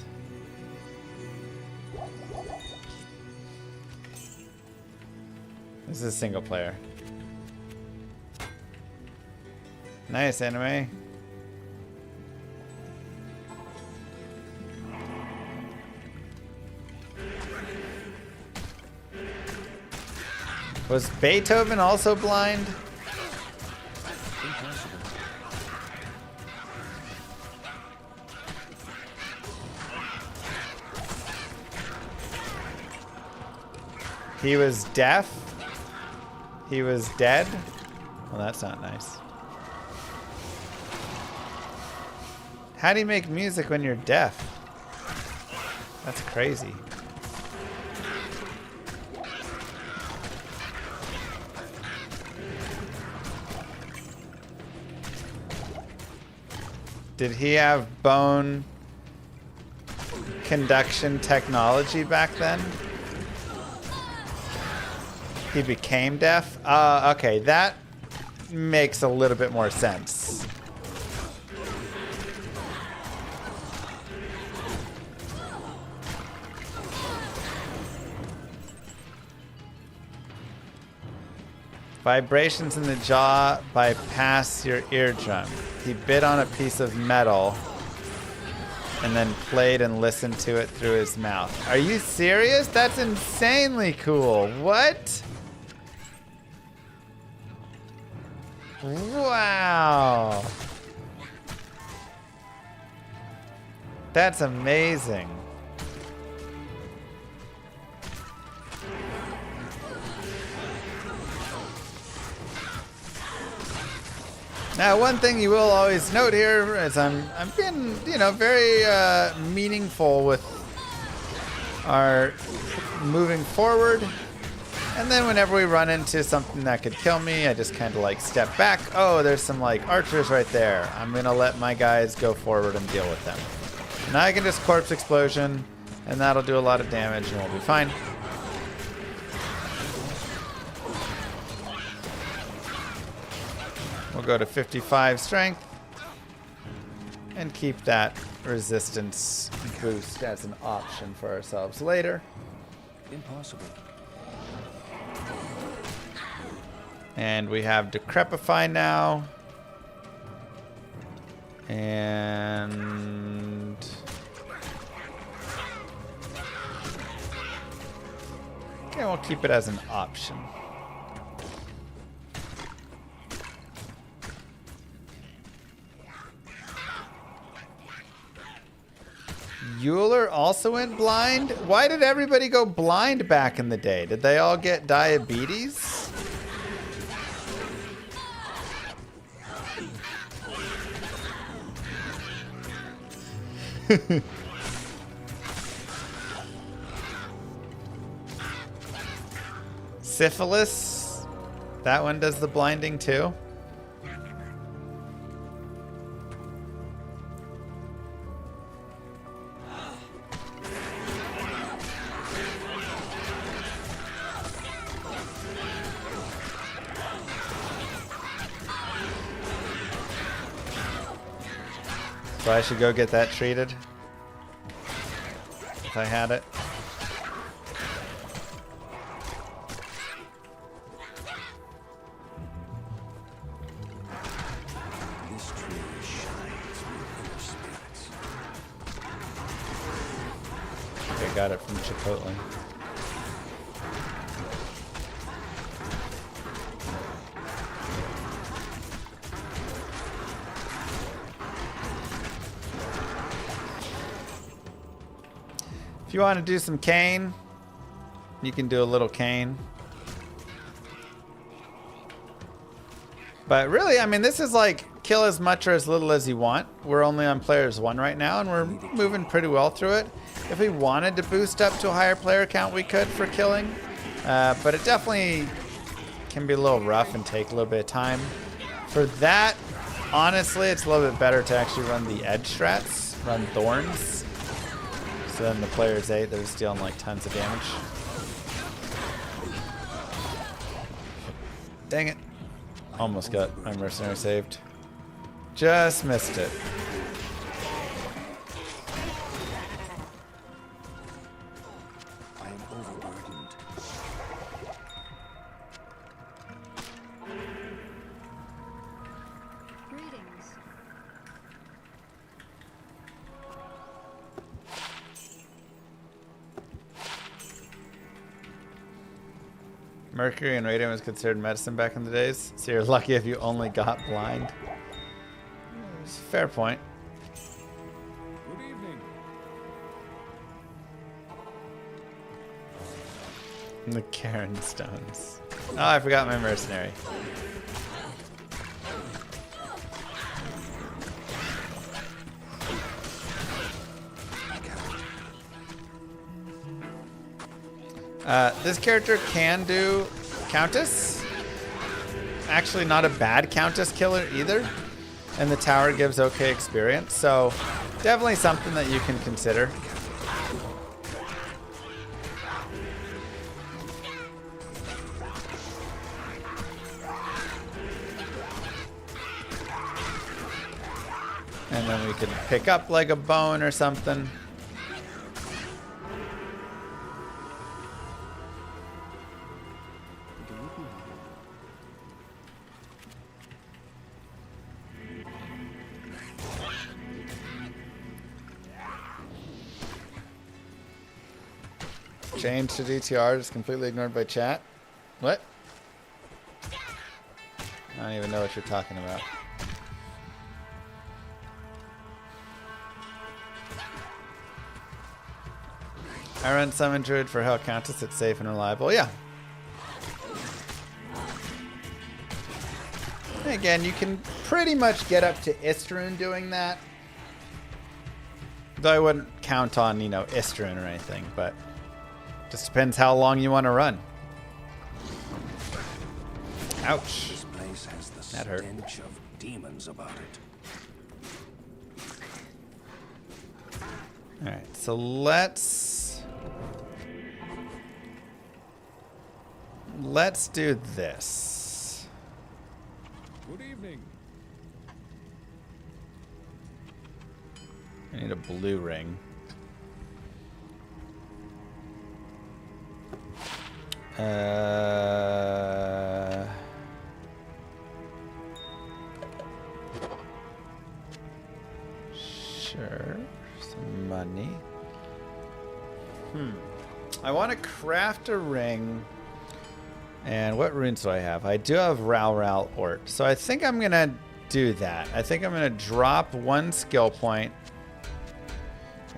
This is single player. Nice anime. Was Beethoven also blind? He was deaf? He was dead? Well, that's not nice. How do you make music when you're deaf? That's crazy. Did he have bone conduction technology back then? He became deaf? Okay, that makes a little bit more sense. Vibrations in the jaw bypass your eardrum. He bit on a piece of metal and then played and listened to it through his mouth. Are you serious? That's insanely cool. What? Wow. That's amazing. Now, one thing you will always note here is I'm being, you know, very meaningful with our moving forward. And then whenever we run into something that could kill me, I just kind of like step back. Oh, there's some like archers right there. I'm going to let my guys go forward and deal with them. Now I can just corpse explosion, and that'll do a lot of damage and we'll be fine. We'll go to 55 strength and keep that resistance boost as an option for ourselves later. Impossible. And we have Decrepify now. And okay, we'll keep it as an option. Euler also went blind? Why did everybody go blind back in the day? Did they all get diabetes? Syphilis? That one does the blinding too? So I should go get that treated? If I had it. This tree shines with inner spirits. I got it from Chipotle. If you want to do some cane, you can do a little cane. But really, I mean, this is like kill as much or as little as you want. We're only on players 1 right now, and we're moving pretty well through it. If we wanted to boost up to a higher player count, we could for killing. But it definitely can be a little rough and take a little bit of time. For that, honestly, it's a little bit better to actually run the edge strats, run thorns. So then the player's 8, they're just dealing like tons of damage. Dang it. Almost got my mercenary saved. Just missed it. I am overburdened. Greetings. Mercury and radium was considered medicine back in the days, so you're lucky if you only got blind. It's a fair point. Good evening. The Karen stones. Oh, I forgot my mercenary. This character can do Countess. Actually, not a bad Countess killer either. And the tower gives okay experience, so definitely something that you can consider. And then we could pick up like a bone or something. Change to DTR is completely ignored by chat. What? I don't even know what you're talking about. I run Summon Druid for Hell Countess. It's safe and reliable. Yeah. And again, you can pretty much get up to Istrun doing that. Though I wouldn't count on, you know, Istrun or anything, but just depends how long you want to run. Ouch. This place has the That hurt. stench of demons about it. Alright, so let's do this. Good evening. I need a blue ring. Sure. Some money. I want to craft a ring. And what runes do I have? I do have Ral Ort. So I think I'm going to do that. I think I'm going to drop 1 skill point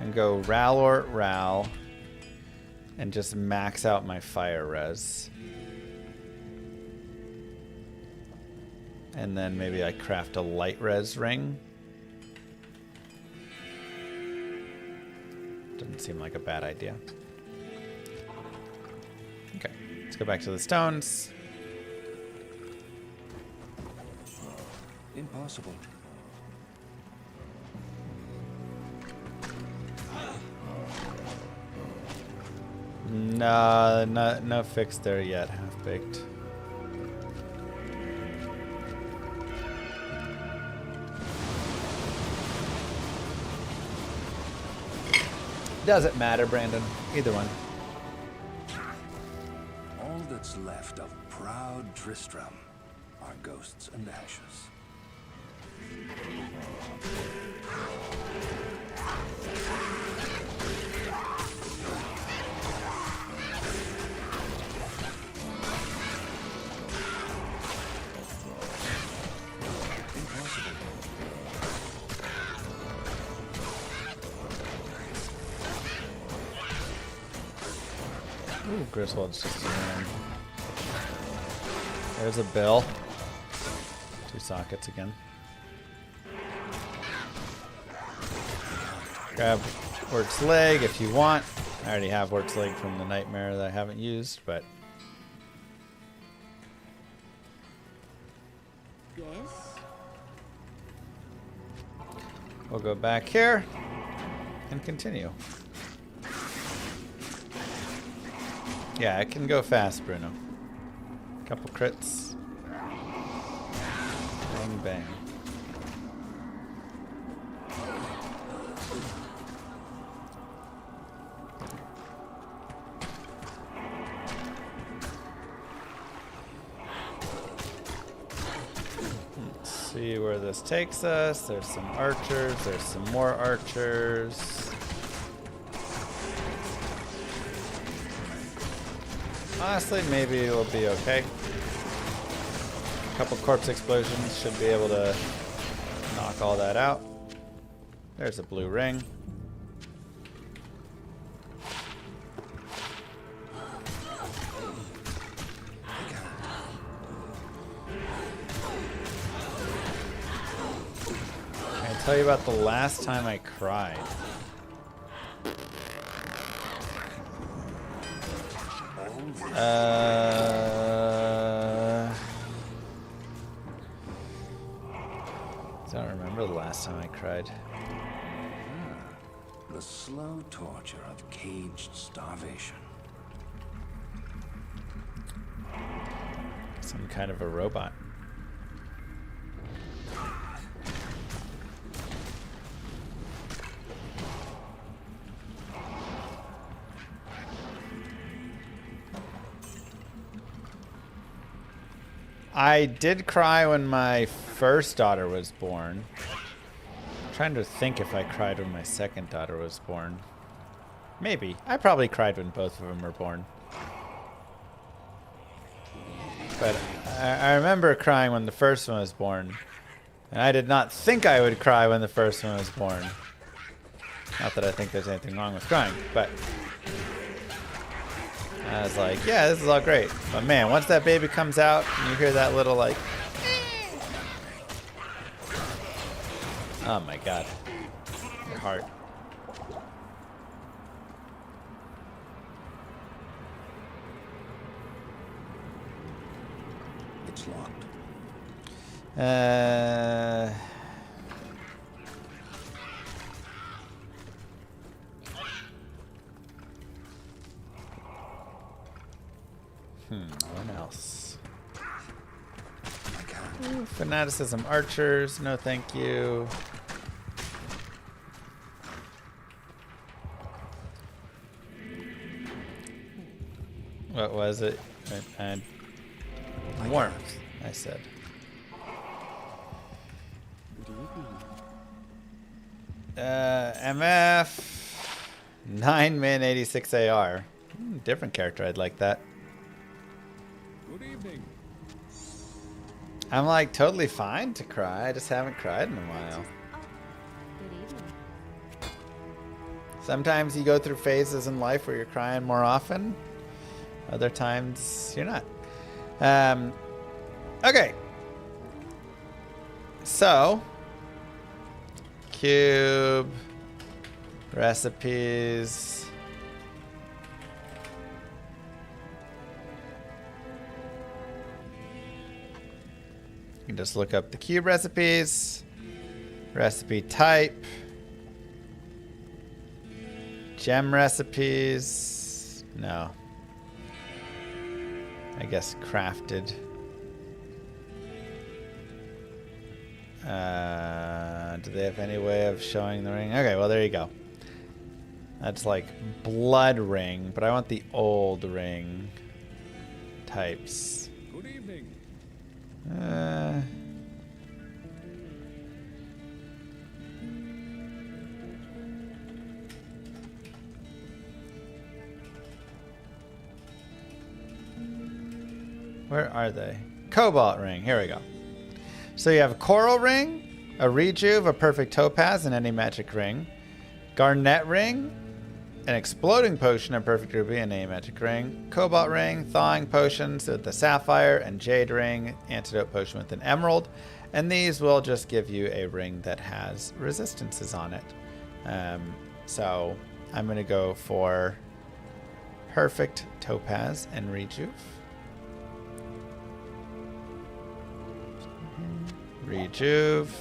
and go Ral Ort Ral and just max out my fire res. And then maybe I craft a light res ring. Doesn't seem like a bad idea. Okay, let's go back to the stones. Impossible. No fix there yet, half-baked. Doesn't matter, Brandon. Either one. All that's left of proud Tristram are ghosts and ashes. Ooh, Griswold's just in there. There's a bill. 2 sockets again. Grab Orc's leg if you want. I already have Orc's leg from the nightmare that I haven't used, but Yes? we'll go back here and continue. Yeah, it can go fast, Bruno. Couple crits. Bang, bang. Let's see where this takes us. There's some archers. There's some more archers. Honestly, maybe it'll be okay. A couple corpse explosions should be able to knock all that out. There's a blue ring. Can I tell you about the last time I cried? I don't remember the last time I cried. The slow torture of caged starvation. Some kind of a robot. I did cry when my first daughter was born. I'm trying to think if I cried when my second daughter was born. Maybe. I probably cried when both of them were born. But I remember crying when the first one was born. And I did not think I would cry when the first one was born. Not that I think there's anything wrong with crying, but I was like, yeah, this is all great. But man, once that baby comes out and you hear that little like, oh my god, your heart. It's locked. What else? Ooh, fanaticism archers, no thank you. What was it? Warmth, I said. MF 9 min 86 AR. Different character, I'd like that. Good evening. I'm like totally fine to cry. I just haven't cried in a while. Good evening. Sometimes you go through phases in life where you're crying more often. Other times you're not. Okay. So, cube, recipes. You can just look up the cube recipes, recipe type, gem recipes. No. I guess crafted. Do they have any way of showing the ring? Okay, well there you go. That's like blood ring, but I want the old ring types. Good evening. Where are they? Cobalt ring. Here we go. So you have a coral ring, a rejuve, a perfect topaz, and any magic ring. Garnet ring, an exploding potion, a perfect ruby, and any magic ring. Cobalt ring, thawing potions with the sapphire, and jade ring, antidote potion with an emerald. And these will just give you a ring that has resistances on it. So I'm going to go for Perfect Topaz and Rejuve. Rejuve.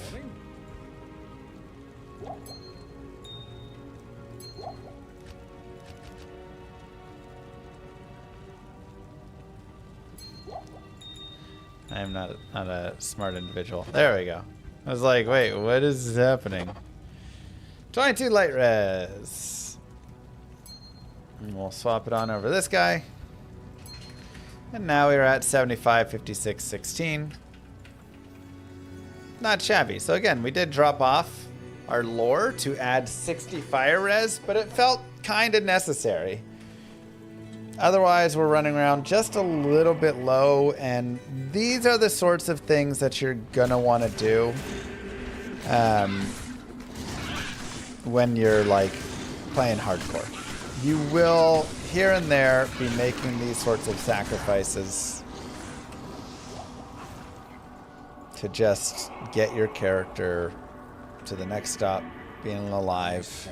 I am not a smart individual. There we go. I was like, wait, what is happening? 22 light res. And we'll swap it on over this guy. And now we're at 75, 56, 16. Not shabby. So again, we did drop off our lore to add 60 fire res, but it felt kind of necessary. Otherwise, we're running around just a little bit low, and these are the sorts of things that you're gonna want to do when you're like playing hardcore. You will here and there be making these sorts of sacrifices to just get your character to the next stop, being alive,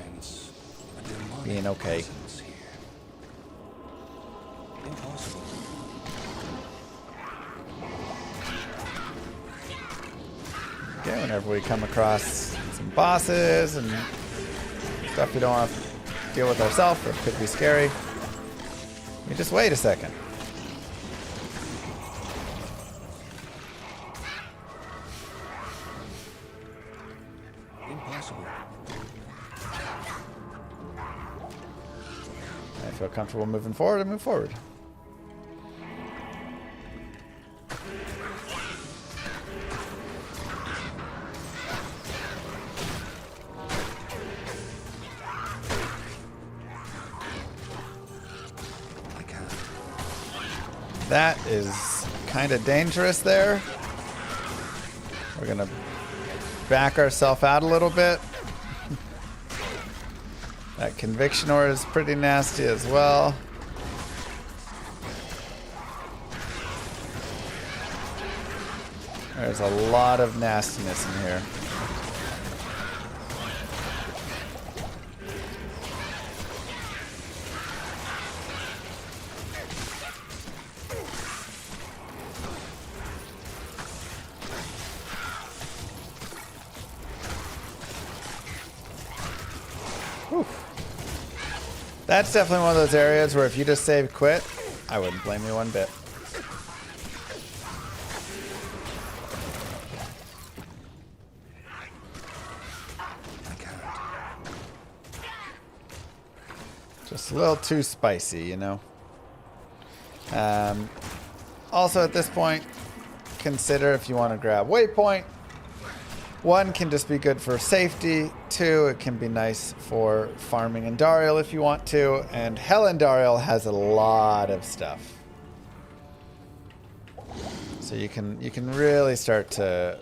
being okay. Impossible. Okay, whenever we come across some bosses and stuff we don't want to deal with ourselves or could be scary, we just wait a second. Impossible. I feel comfortable moving forward and move forward. That is kind of dangerous there. We're gonna back ourselves out a little bit. That conviction ore is pretty nasty as well. There's a lot of nastiness in here. That's definitely one of those areas where if you just save quit, I wouldn't blame you one bit. Just a little too spicy, you know. Also at this point, consider if you want to grab waypoint. One can just be good for safety. Two, it can be nice for farming Andariel if you want to. And Hell Andariel has a lot of stuff. So you can really start to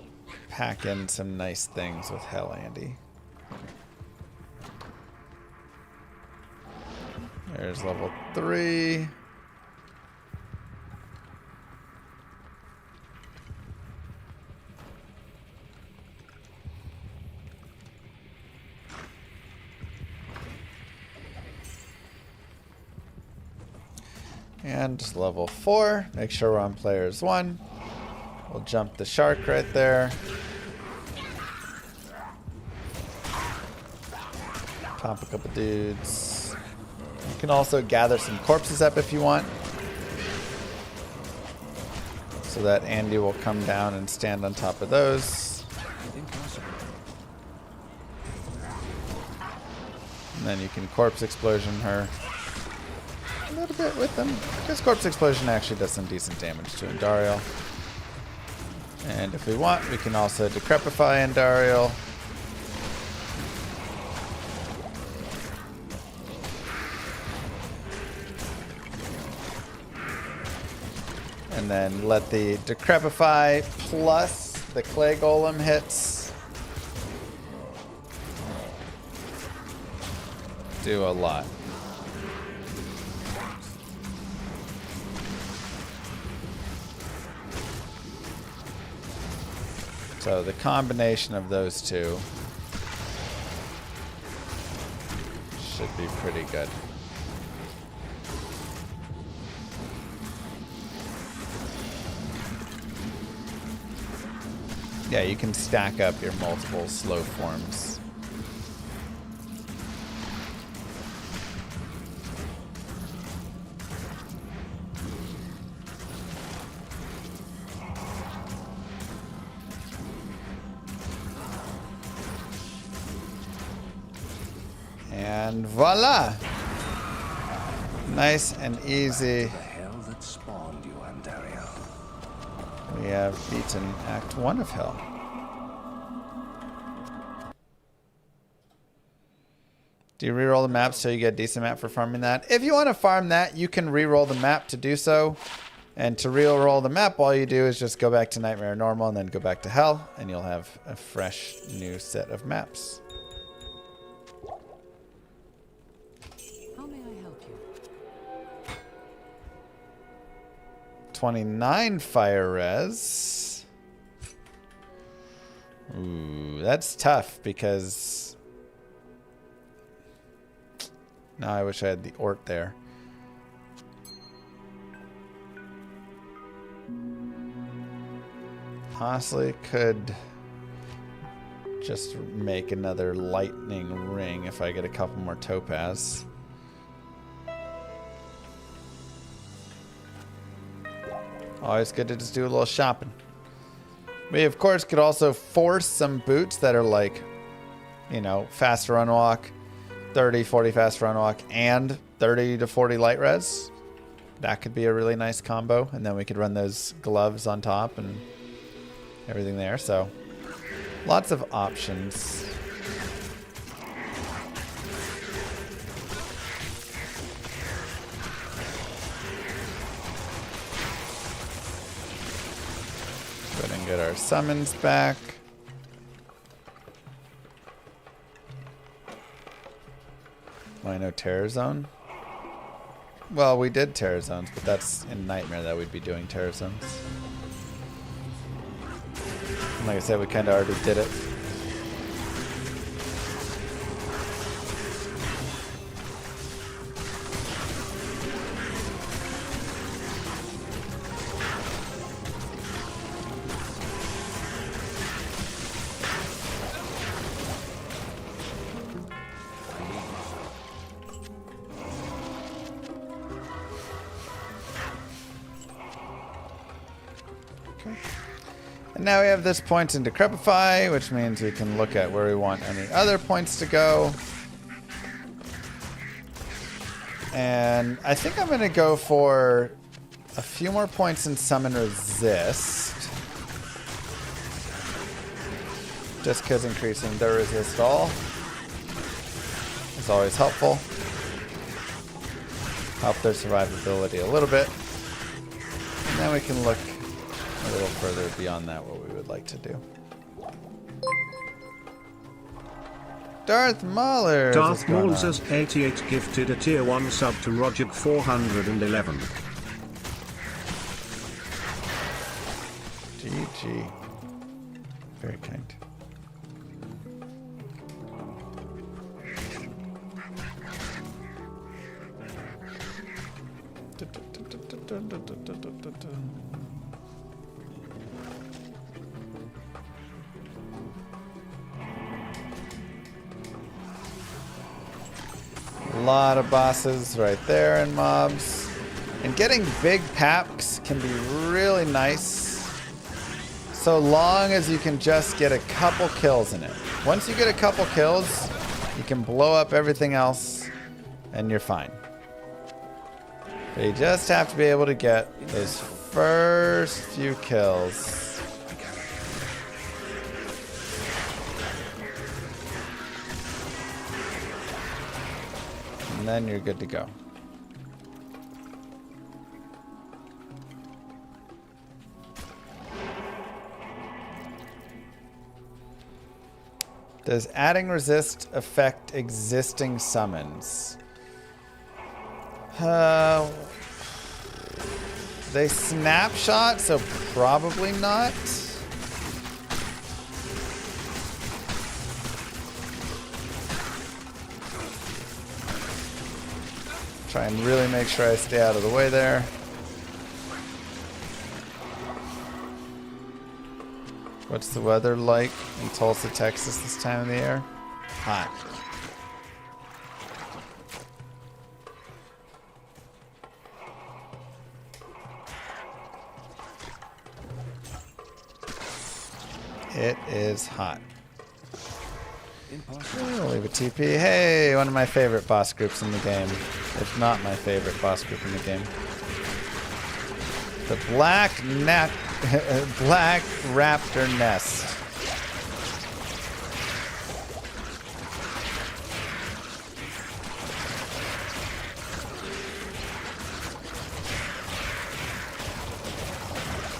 pack in some nice things with Hell Andy. There's level 3. And level 4. Make sure we're on players 1. We'll jump the shark right there. Pop a couple dudes. You can also gather some corpses up if you want, so that Andy will come down and stand on top of those. And then you can corpse explosion her a little bit with them, because corpse explosion actually does some decent damage to Andariel. And if we want, we can also decrepify Andariel. And then let the decrepify plus the clay golem hits do a lot. So the combination of those two should be pretty good. Yeah, you can stack up your multiple slow forms. And voila! Nice and easy. The hell that spawned you, Andario. We have beaten Act 1 of Hell. Do you reroll the map so you get a decent map for farming that? If you want to farm that, you can reroll the map to do so. And to reroll the map, all you do is just go back to Nightmare Normal and then go back to Hell, and you'll have a fresh new set of maps. How may I help you? 29 fire res. Ooh, that's tough because... Now I wish I had the Ort there. Honestly, could just make another lightning ring if I get a couple more topaz. Always good to just do a little shopping. We, of course, could also force some boots that are like, you know, fast run walk, 30, 40 fast run walk, and 30 to 40 light res. That could be a really nice combo. And then we could run those gloves on top and everything there. So lots of options. Go ahead and get our summons back. I know Terror Zone. Well, we did Terror Zones, but that's in Nightmare that we'd be doing Terror Zones. And like I said, we kind of already did it. And now we have this point in Decrepify, which means we can look at where we want any other points to go. And I think I'm going to go for a few more points in Summon Resist. Just because increasing the resist all is always helpful. Help their survivability a little bit. And then we can look a little further beyond that, what we would like to do. Darth Mauler. Darth Maulers 88 gifted a tier 1 sub to Roger 411. GG. Very kind. A lot of bosses right there and mobs. And getting big packs can be really nice, so long as you can just get a couple kills in it. Once you get a couple kills, you can blow up everything else and you're fine. But you just have to be able to get those first few kills. And then you're good to go. Does adding resist affect existing summons? They snapshot, so probably not. Try and really make sure I stay out of the way there. What's the weather like in Tulsa, Texas this time of the year? Hot. It is hot. I'll leave a TP. Hey, one of my favorite boss groups in the game. If not my favorite boss group in the game. The Black Raptor Nest.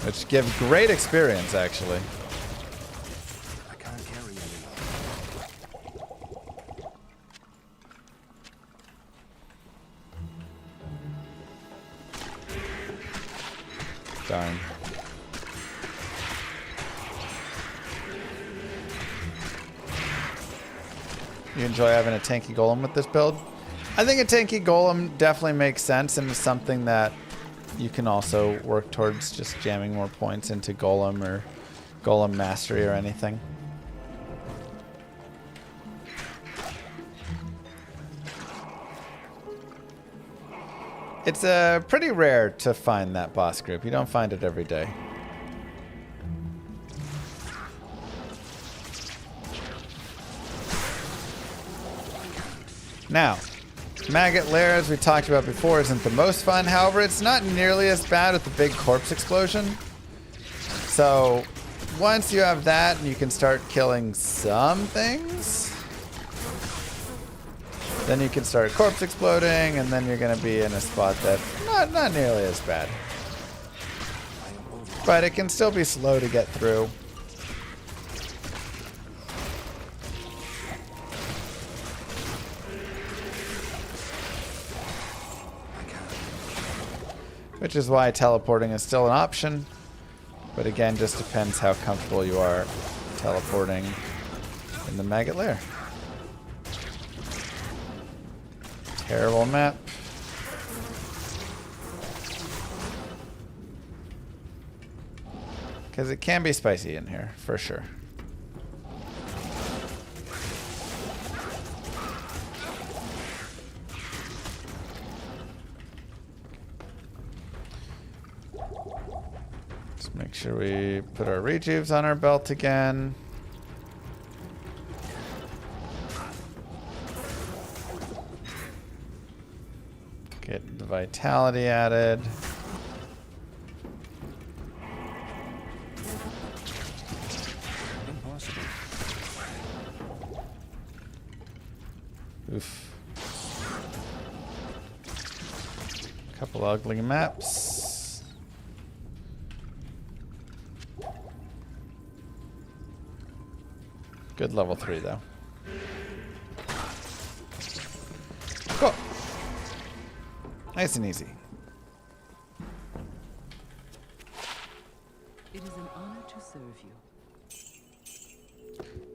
Which give great experience, actually. I can't carry anymore. Darn. You enjoy having a tanky golem with this build? I think a tanky golem definitely makes sense and is something that you can also work towards just jamming more points into golem or golem mastery or anything. It's pretty rare to find that boss group. You don't find it every day. Now, Maggot Lair, as we talked about before, isn't the most fun. However, it's not nearly as bad with the big corpse explosion. So, once you have that and you can start killing some things, then you can start corpse exploding, and then you're going to be in a spot that's not nearly as bad. But it can still be slow to get through. Which is why teleporting is still an option. But again, just depends how comfortable you are teleporting in the Maggot Lair. Terrible map. Because it can be spicy in here, for sure. Just make sure we put our rejuves on our belt again. Get the vitality added. Impossible. Oof. Couple ugly maps. Good level 3 though. Cool. Nice and easy. It is an honor to serve you.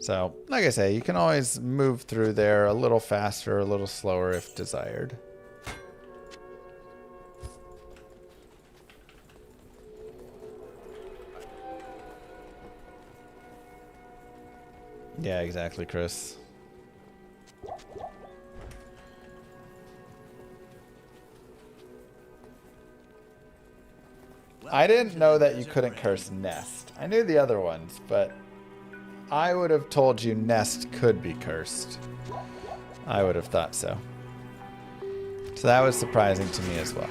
So, like I say, you can always move through there a little faster, a little slower if desired. Yeah, exactly, Chris. I didn't know that you couldn't curse Nest. I knew the other ones, but I would have told you Nest could be cursed. I would have thought so. So that was surprising to me as well.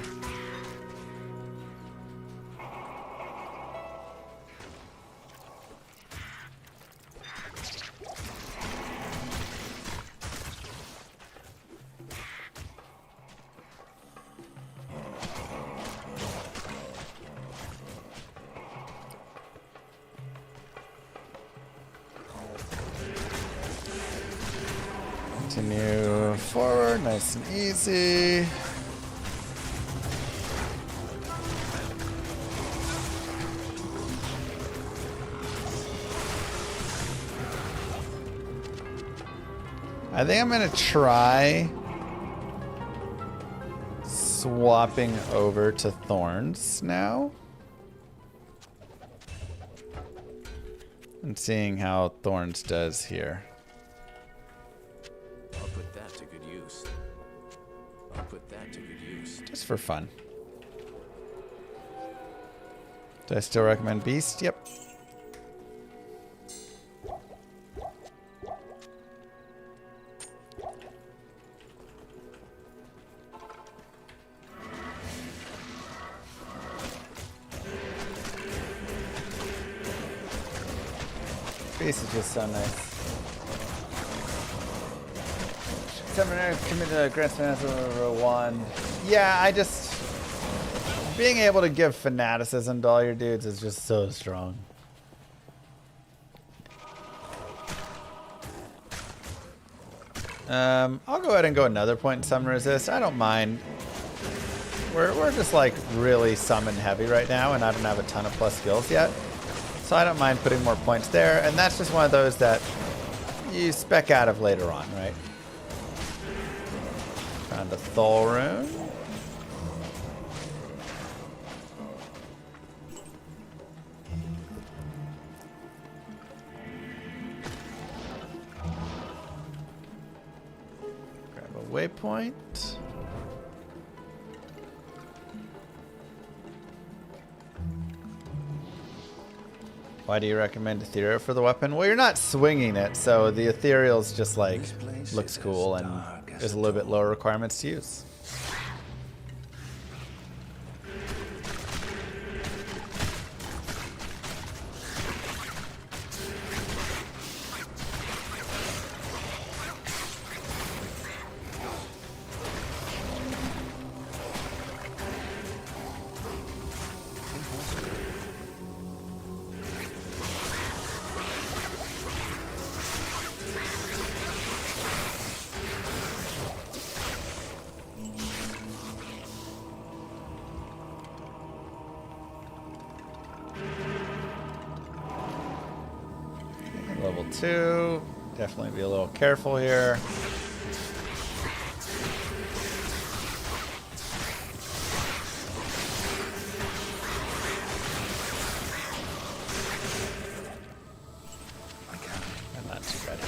Continue forward, nice and easy. I think I'm gonna try swapping over to Thorns now. And seeing how Thorns does here. I'll put that to good use. I'll put that to good use. Just for fun. Do I still recommend Beast? Yep. Beast is just so nice. Summoner committed a Grand Fanaticism over a wand. Yeah, I just... Being able to give fanaticism to all your dudes is just so strong. I'll go ahead and go another point in summon resist. I don't mind. We're just like really summon heavy right now, and I don't have a ton of plus skills yet. So I don't mind putting more points there, and that's just one of those that you spec out of later on, right? Found a Thol rune. Grab a waypoint. Why do you recommend Ethereal for the weapon? Well, you're not swinging it, so the Ethereal's just like looks cool and there's a little bit lower requirements to use. Level 2. Definitely be a little careful here. I'm not too bad.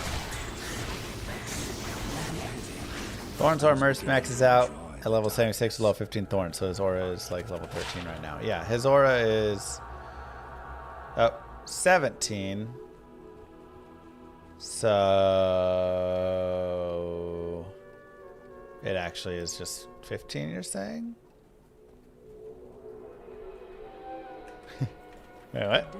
Thorn's aura maxes out at level 76 to level 15 Thorn, so his aura is like level 13 right now. Yeah, his aura is 17. So it actually is just 15, you're saying? Wait, what?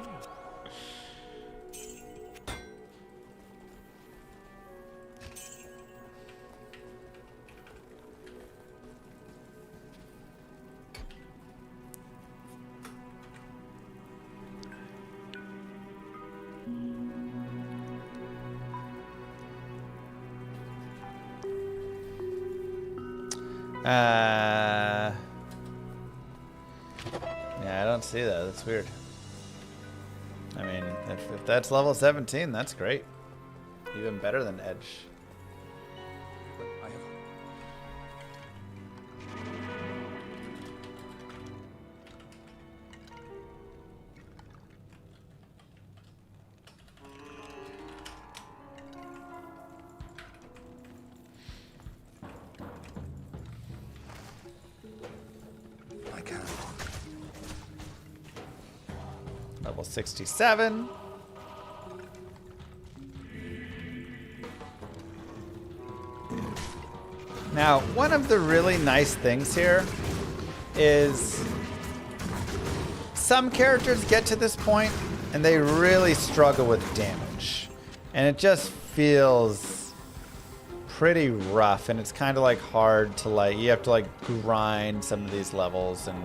Yeah, I don't see that. That's weird. I mean, if that's level 17, that's great. Even better than Edge. Level 67. Now, one of the really nice things here is some characters get to this point and they really struggle with damage. And it just feels pretty rough, and it's kind of like hard to like, you have to like grind some of these levels and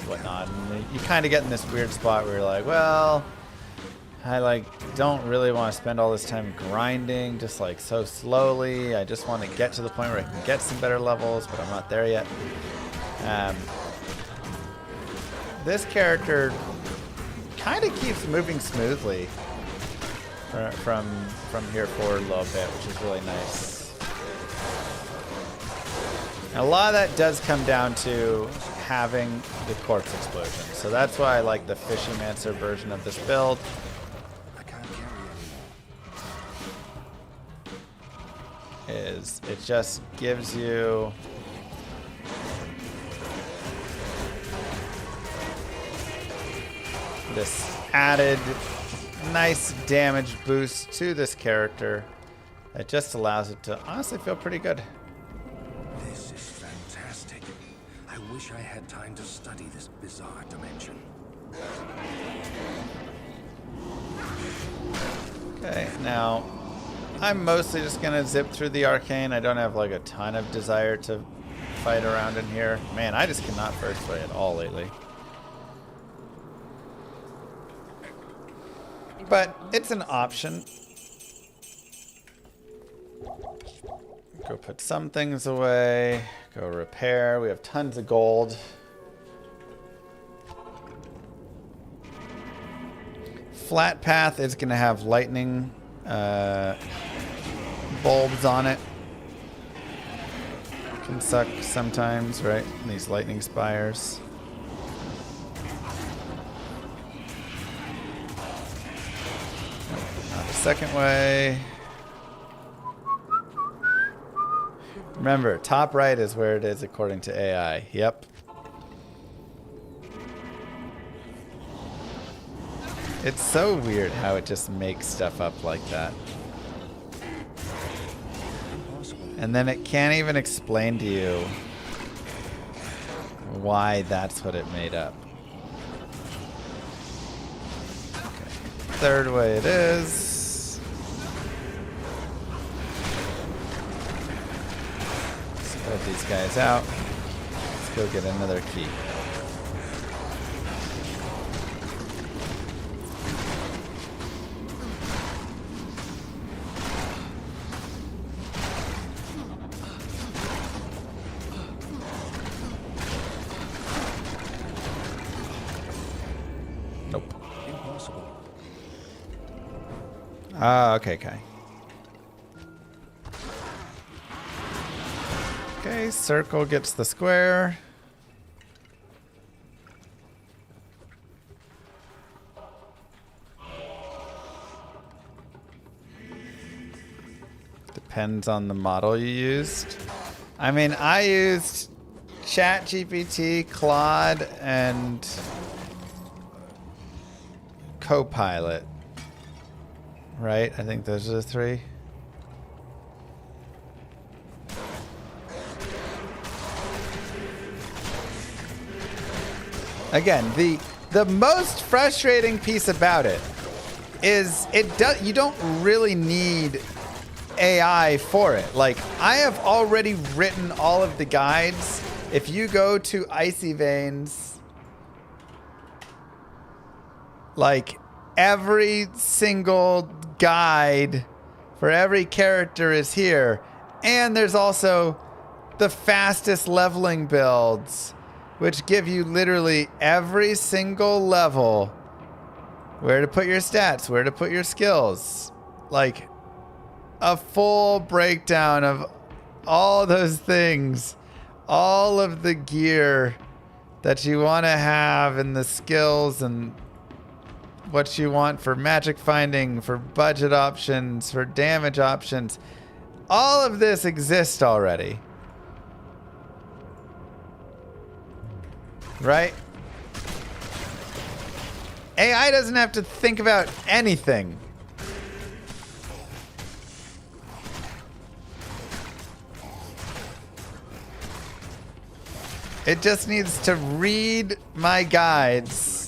whatnot, and you kind of get in this weird spot where you're like, well, I like don't really want to spend all this time grinding just like so slowly. I just want to get to the point where I can get some better levels, but I'm not there yet. This character kind of keeps moving smoothly from here forward a little bit, which is really nice. A lot of that does come down to having the corpse explosion. So that's why I like the Fishymancer version of this build. I can't carry anymore. Is it just gives you this added nice damage boost to this character that just allows it to honestly feel pretty good. This is fantastic. I wish I had time to study this bizarre dimension. Okay, now I'm mostly just gonna zip through the arcane. I don't have like a ton of desire to fight around in here. Man, I just cannot first play at all lately. But it's an option. Go put some things away. Go repair. We have tons of gold. Flat path is going to have lightning bulbs on it. Can suck sometimes, right? These lightning spires. Not the second way. Remember, top right is where it is according to AI. Yep. It's so weird how it just makes stuff up like that. And then it can't even explain to you why that's what it made up. Okay. Third way it is. Spread these guys out. Let's go get another key. Okay. Okay, circle gets the square. Depends on the model you used. I mean, I used ChatGPT, Claude, and Copilot. Right? I think those are the three. Again, the most frustrating piece about it is you don't really need AI for it. Like, I have already written all of the guides. If you go to Icy Veins, like every single guide for every character is here, and there's also the fastest leveling builds, which give you literally every single level where to put your stats, where to put your skills, like a full breakdown of all those things, all of the gear that you want to have, and the skills and what you want for magic finding, for budget options, for damage options. All of this exists already. Right? AI doesn't have to think about anything. It just needs to read my guides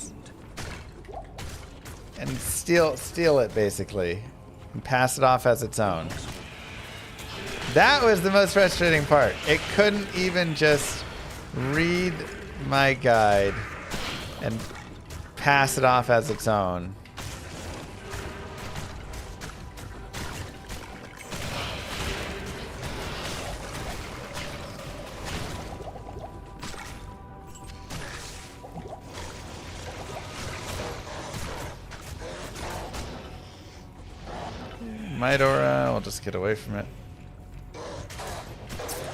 and steal it, basically, and pass it off as its own. That was the most frustrating part. It couldn't even just read my guide and pass it off as its own. Midora, I'll just get away from it.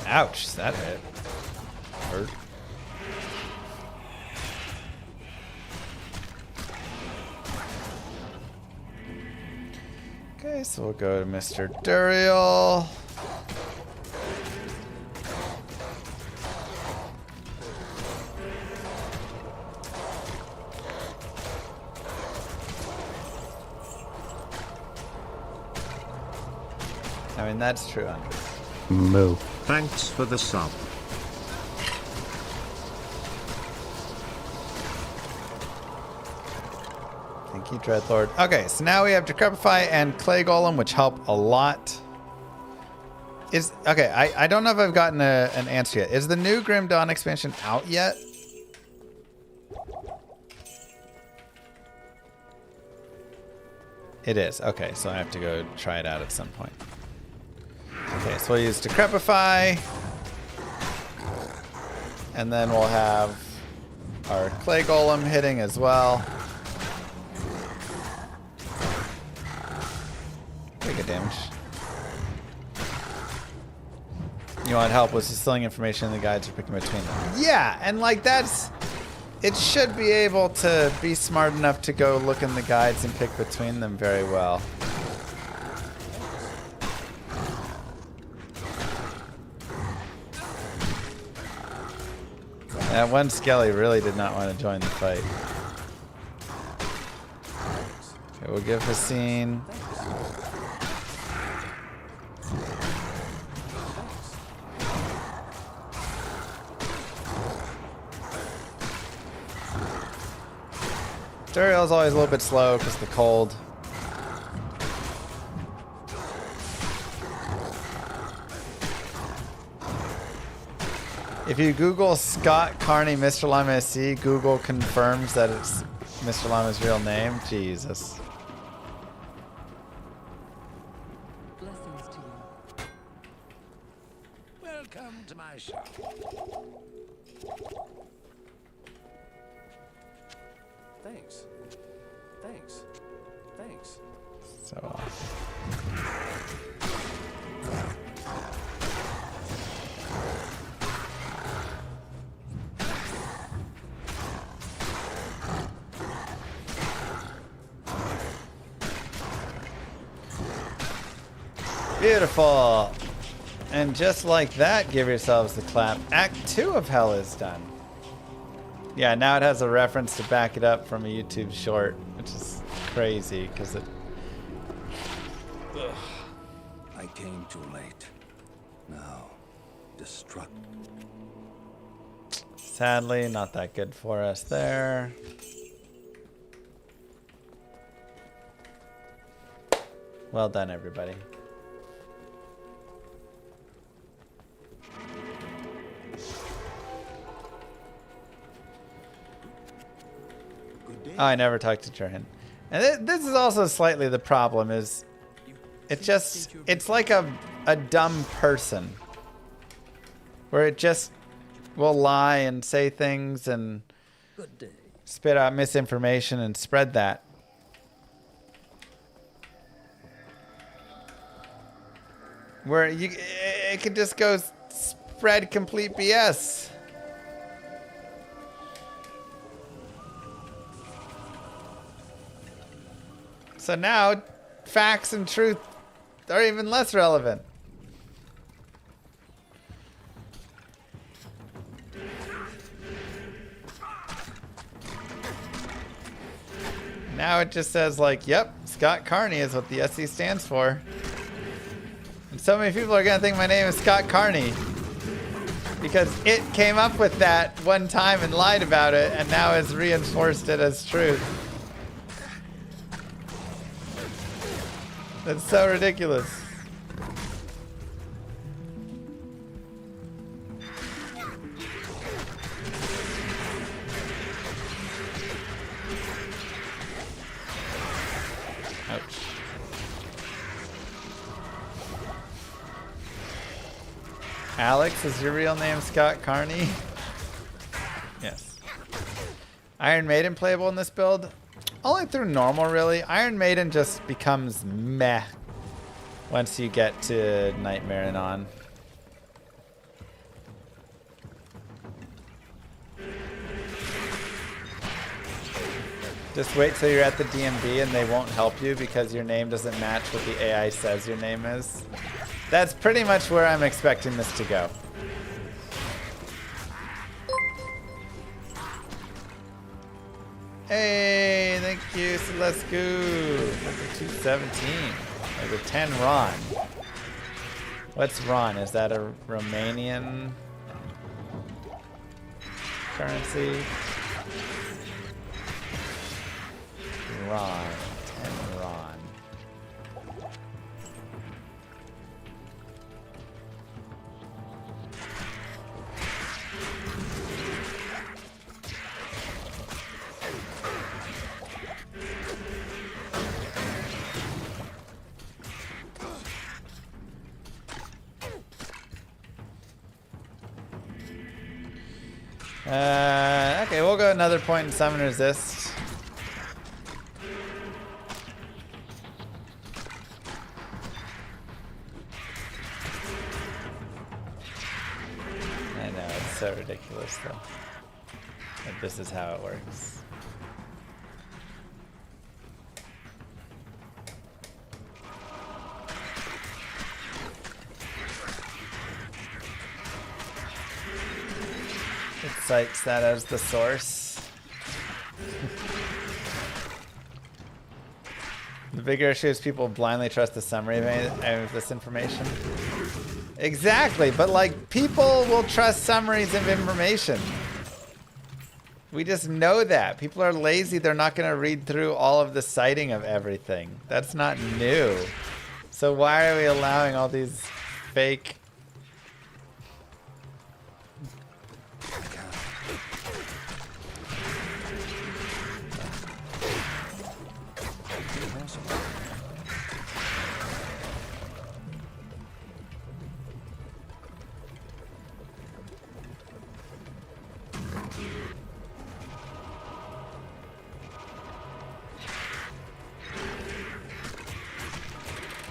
Ouch, that hit. hurt. Okay, so we'll go to Mr. Duriel. I mean, that's true, Andrew. Moo. Thanks for the sub. Thank you, Dreadlord. Okay, so now we have Decrepify and Clay Golem, which help a lot. Okay, I don't know if I've gotten an answer yet. Is the new Grim Dawn expansion out yet? It is. Okay, so I have to go try it out at some point. Okay, so we'll use Decrepify. And then we'll have our Clay Golem hitting as well. Pretty good damage. You want help with distilling information in the guides or picking between them. Yeah, and like that's... It should be able to be smart enough to go look in the guides and pick between them very well. That one Skelly really did not want to join the fight. Okay, we'll give Haseen. Duriel's always a little bit slow because of the cold. If you Google Scott Carney, Mr. Llama SC, Google confirms that it's Mr. Llama's real name. Jesus. Blessings to you. Welcome to my shop. Thanks. Thanks. Thanks. So awesome. Beautiful. And just like that, give yourselves the clap. Act 2 of Hell is done. Yeah, now it has a reference to back it up from a YouTube short, which is crazy because it... Ugh. I came too late. Now, destruct. Sadly, not that good for us there. Well done, everybody. Oh, I never talked to Jurhin. And this is also slightly the problem is it's like a dumb person where it just will lie and say things and spit out misinformation and spread that. Where it could just go spread complete BS. So now, facts and truth are even less relevant. Now it just says like, yep, Scott Carney is what the SC stands for. And so many people are going to think my name is Scott Carney. Because it came up with that one time and lied about it, and now has reinforced it as truth. That's so ridiculous. Ouch. Alex, is your real name Scott Carney? Yes. Iron Maiden playable in this build? Only through normal, really. Iron Maiden just becomes meh once you get to Nightmare and on. Just wait till you're at the DMV and they won't help you because your name doesn't match what the AI says your name is. That's pretty much where I'm expecting this to go. Hey, thank you, so let's go. Number 217. There's a 10 Ron. What's Ron? Is that a Romanian currency? Ron. 10 Ron. Okay, we'll go another point and summon resist. I know, it's so ridiculous though. But this is how it works. It cites that as the source. The bigger issue is people blindly trust the summary of this information. Exactly, but like people will trust summaries of information. We just know that. People are lazy, they're not going to read through all of the citing of everything. That's not new. So why are we allowing all these fake...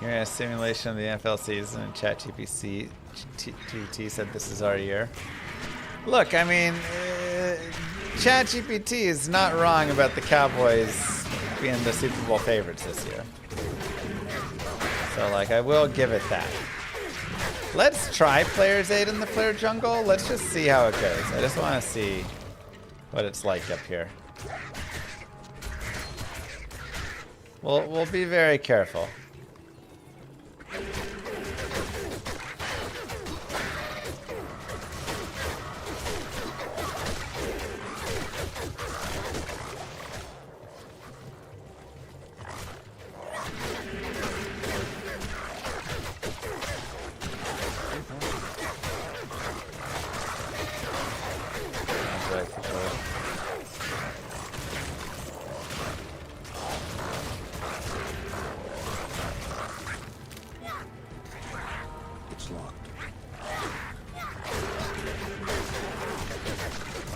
Yeah, simulation of the NFL season and ChatGPT said this is our year. Look, I mean, ChatGPT is not wrong about the Cowboys being the Super Bowl favorites this year. So, like, I will give it that. Let's try Player's Aid in the Player Jungle. Let's just see how it goes. I just want to see what it's like up here. We'll be very careful.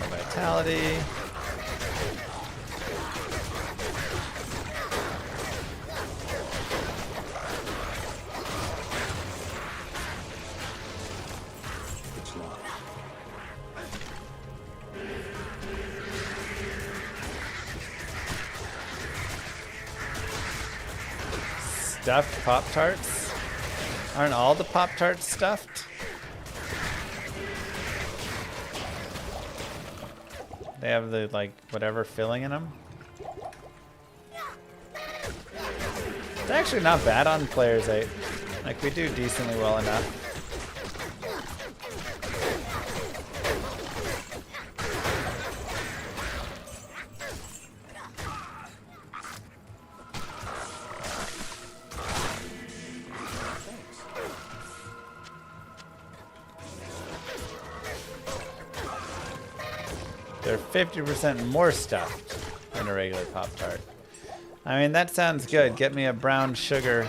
Vitality. Stuffed Pop-Tarts? Aren't all the Pop-Tarts stuffed? They have the, like, whatever filling in them. It's actually not bad on Player's 8. Like, we do decently well enough. They're 50% more stuffed than a regular Pop-Tart. I mean, that sounds good. Get me a brown sugar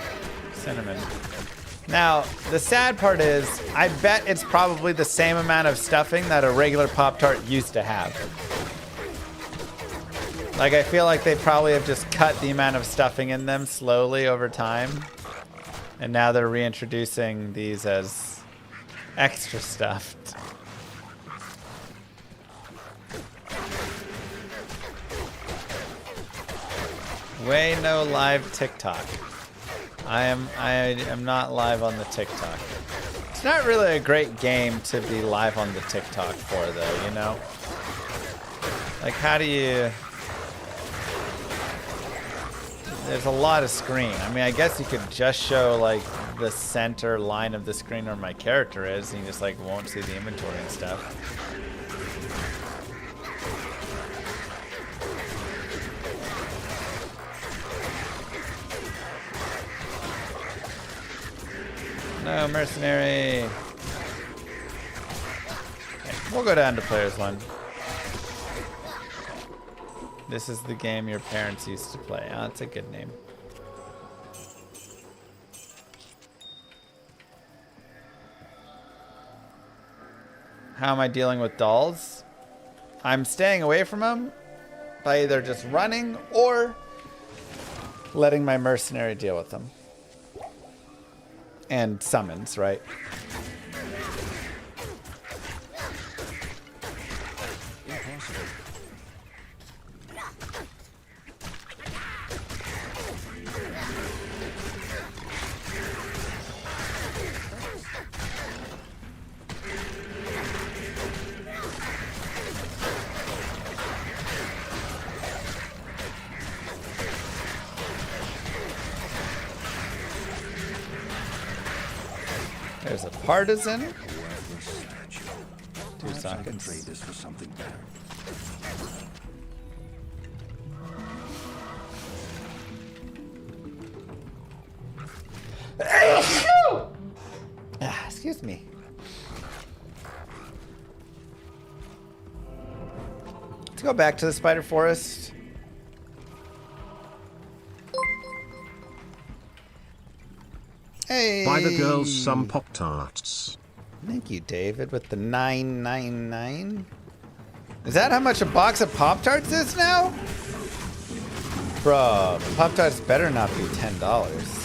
cinnamon. Now, the sad part is, I bet it's probably the same amount of stuffing that a regular Pop-Tart used to have. Like, I feel like they probably have just cut the amount of stuffing in them slowly over time. And now they're reintroducing these as extra stuffed. Way no live TikTok. I am not live on the TikTok. It's not really a great game to be live on the TikTok for, though, you know? Like, how do you... There's a lot of screen. I mean, I guess you could just show, like, the center line of the screen where my character is, and you just, like, won't see the inventory and stuff. No, mercenary. Okay, we'll go down to players 1. This is the game your parents used to play. Oh, that's a good name. How am I dealing with dolls? I'm staying away from them by either just running or letting my mercenary deal with them. And summons, right? There's a partisan. 2 sockets. Trade this for something better. Excuse me. Let's go back to the spider forest. Hey. Buy the girls some Pop-Tarts. Thank you, David, with the 999. Is that how much a box of Pop-Tarts is now? Bro, Pop-Tarts better not be $10.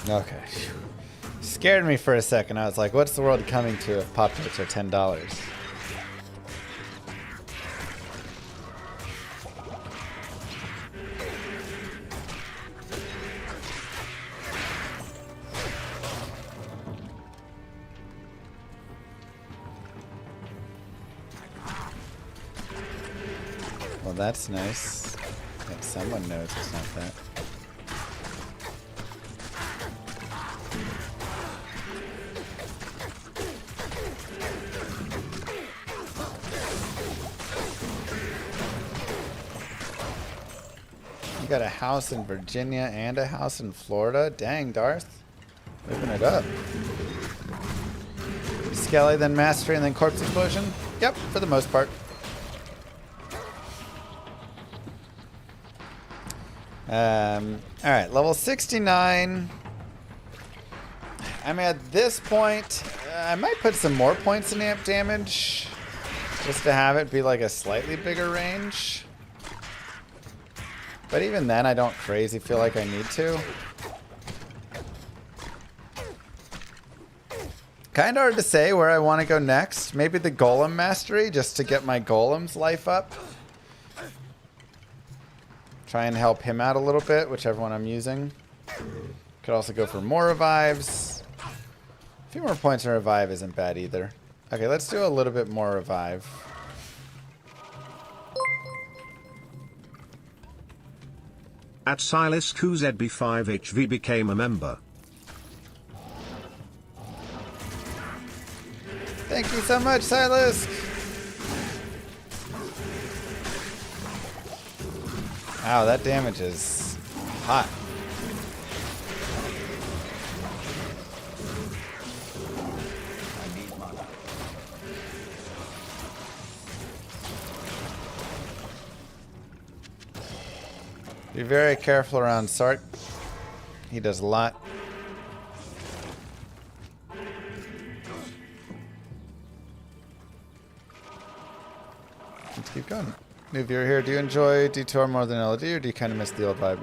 Okay. Scared me for a second. I was like, what's the world coming to if Pop-Tarts are $10? Well, that's nice. Like someone knows it's not that. You got a house in Virginia and a house in Florida? Dang, Darth. Moving it up. Skelly, then Mastery, and then Corpse Explosion? Yep, for the most part. Alright, level 69. I mean, at this point, I might put some more points in amp damage. Just to have it be like a slightly bigger range. But even then, I don't crazy feel like I need to. Kind of hard to say where I want to go next. Maybe the Golem Mastery, just to get my Golem's life up. Try and help him out a little bit, whichever one I'm using. Could also go for more revives. A few more points in revive isn't bad either. Okay, let's do a little bit more revive. At Silas QZB5HV became a member. Thank you so much, Silas! Wow, that damage is hot. Be very careful around Sark. He does a lot. Let's keep going. New viewer here. Do you enjoy Detour more than LOD, or do you kind of miss the old vibe?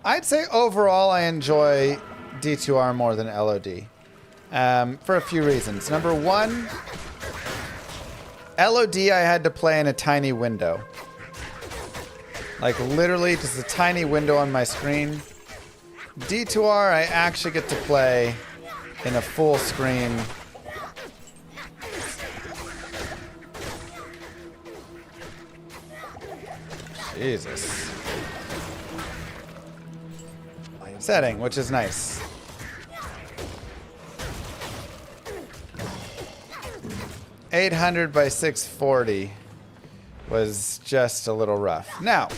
I'd say overall I enjoy D2R more than LOD. For a few reasons. Number one, LOD I had to play in a tiny window. Like literally just a tiny window on my screen. D2R I actually get to play in a full screen. Jesus. Setting, which is nice. $800 by 640 was just a little rough. Now,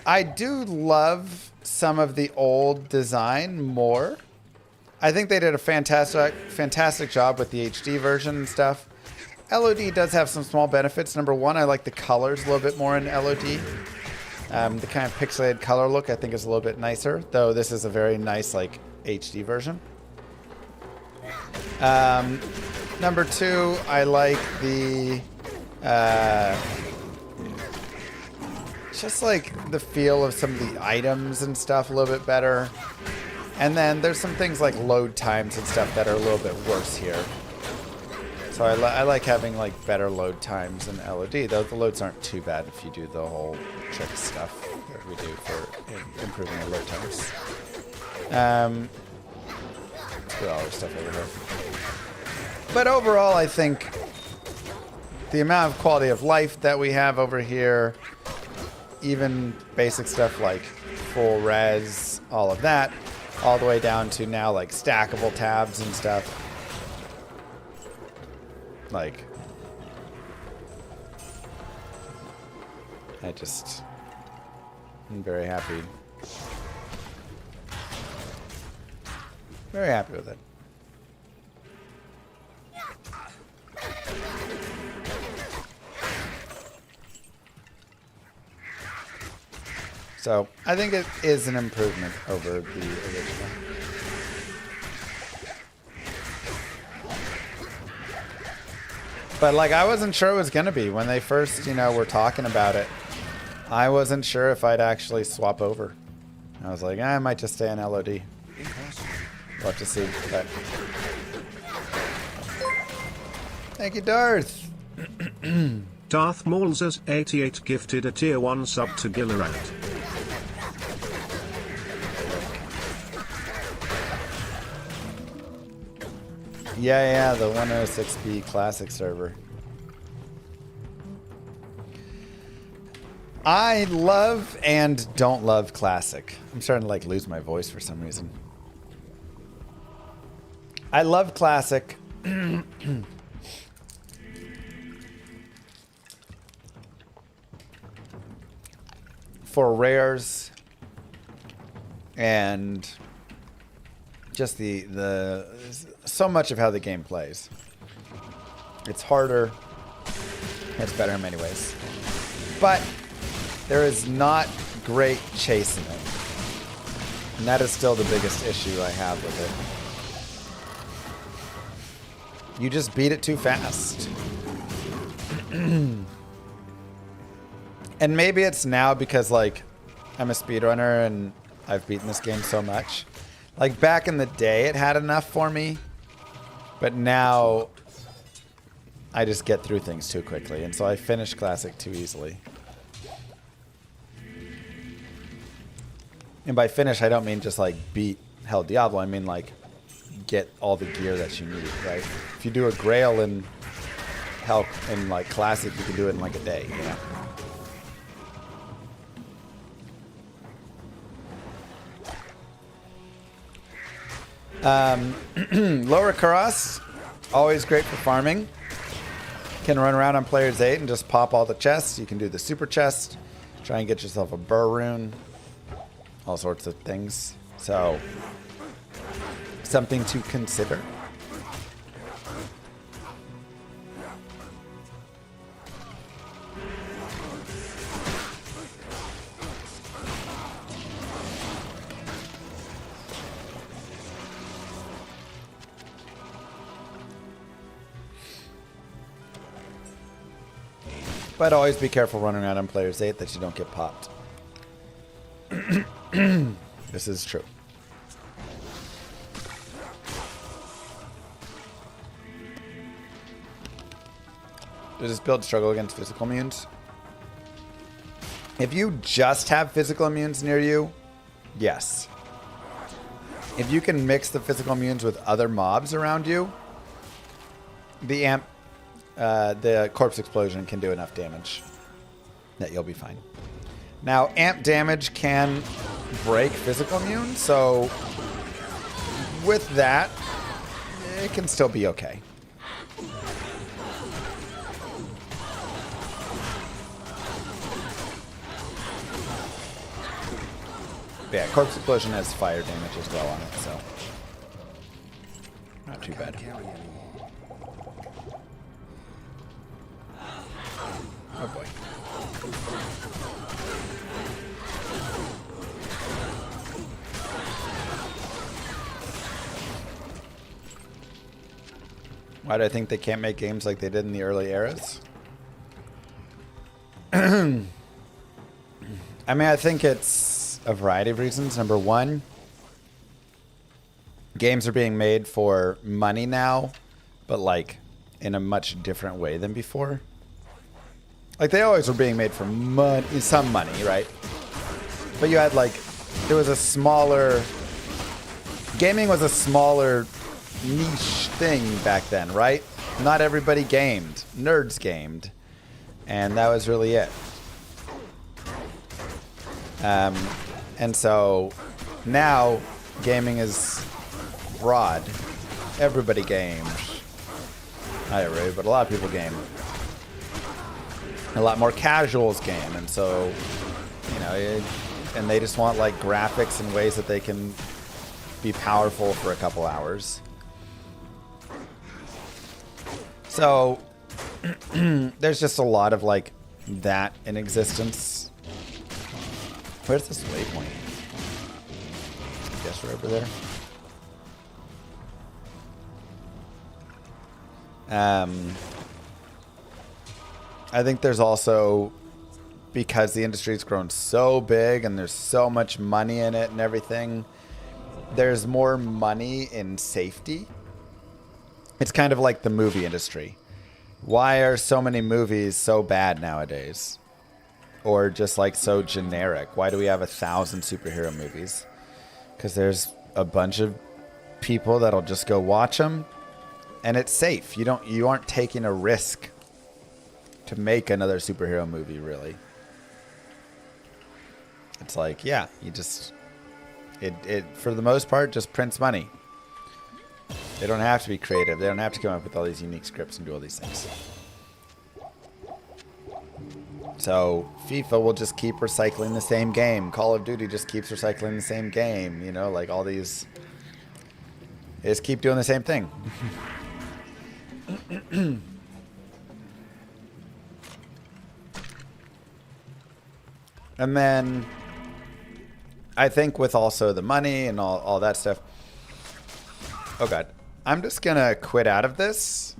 I do love some of the old design more. I think they did a fantastic job with the HD version and stuff. LOD does have some small benefits. Number one, I like the colors a little bit more in LOD. The kind of pixelated color look I think is a little bit nicer, though this is a very nice like HD version. Number two, I like the just like the feel of some of the items and stuff a little bit better. And then there's some things like load times and stuff that are a little bit worse here. So I like having like better load times in LOD, though the loads aren't too bad if you do the whole trick stuff that we do for improving the load times. Let's put all our stuff over here. But overall, I think the amount of quality of life that we have over here, even basic stuff like full res, all of that, all the way down to now like stackable tabs and stuff. Like, I'm very happy. Very happy with it. So, I think it is an improvement over the original. But like, I wasn't sure it was going to be. When they first, were talking about it, I wasn't sure if I'd actually swap over. I was like, I might just stay on LOD. We'll have to see. But thank you, Darth. Darth Maul's 88 gifted a tier 1 sub to Gillarat. Yeah, the 106B classic server. I love and don't love classic. I'm starting to like lose my voice for some reason. I love classic. For rares and just the so much of how the game plays. It's harder. It's better in many ways. But there is not great chase in it. And that is still the biggest issue I have with it. You just beat it too fast. And maybe it's now because like I'm a speedrunner and I've beaten this game so much. Like back in the day it had enough for me, but now I just get through things too quickly, and so I finish classic too easily. And by finish I don't mean just like beat Hell Diablo, I mean like get all the gear that you need, right? If you do a Grail in Hell in like classic, you can do it in like a day, you know? Lower Karas, always great for farming. Can run around on players 8 and just pop all the chests. You can do the super chest, try and get yourself a burr rune, all sorts of things. So, something to consider. But always be careful running around on players 8 that you don't get popped. This is true. Does this build struggle against physical immunes? If you just have physical immunes near you, yes. If you can mix the physical immunes with other mobs around you, the corpse explosion can do enough damage that you'll be fine. Now, amp damage can break physical immune, so with that, it can still be okay. Yeah, corpse explosion has fire damage as well on it, so not too bad. Oh boy. Why do I think they can't make games like they did in the early eras? I mean, I think it's a variety of reasons. Number one, games are being made for money now, but like in a much different way than before. Like they always were being made for money, some money, right? But you had like, it was a smaller, gaming was a smaller niche thing back then, right? Not everybody gamed. Nerds gamed. And that was really it. And so now gaming is broad. Everybody games. Not everybody, but a lot of people game. A lot more casuals game. And so, you know, and they just want like graphics and ways that they can be powerful for a couple hours. So there's just a lot of like that in existence. Where's this waypoint? I guess we're over there. I think there's also, because the industry's grown so big and there's so much money in it and everything, there's more money in safety. It's kind of like the movie industry. Why are so many movies so bad nowadays? Or just like so generic? Why do we have 1,000 superhero movies? Because there's a bunch of people that'll just go watch them, and it's safe. You aren't taking a risk to make another superhero movie, really. It's like, yeah, you just it for the most part just prints money. They don't have to be creative. They don't have to come up with all these unique scripts and do all these things. So FIFA will just keep recycling the same game. Call of Duty just keeps recycling the same game. You know, like all these, they just keep doing the same thing. And then I think with also the money and all that stuff. Oh God, I'm just gonna quit out of this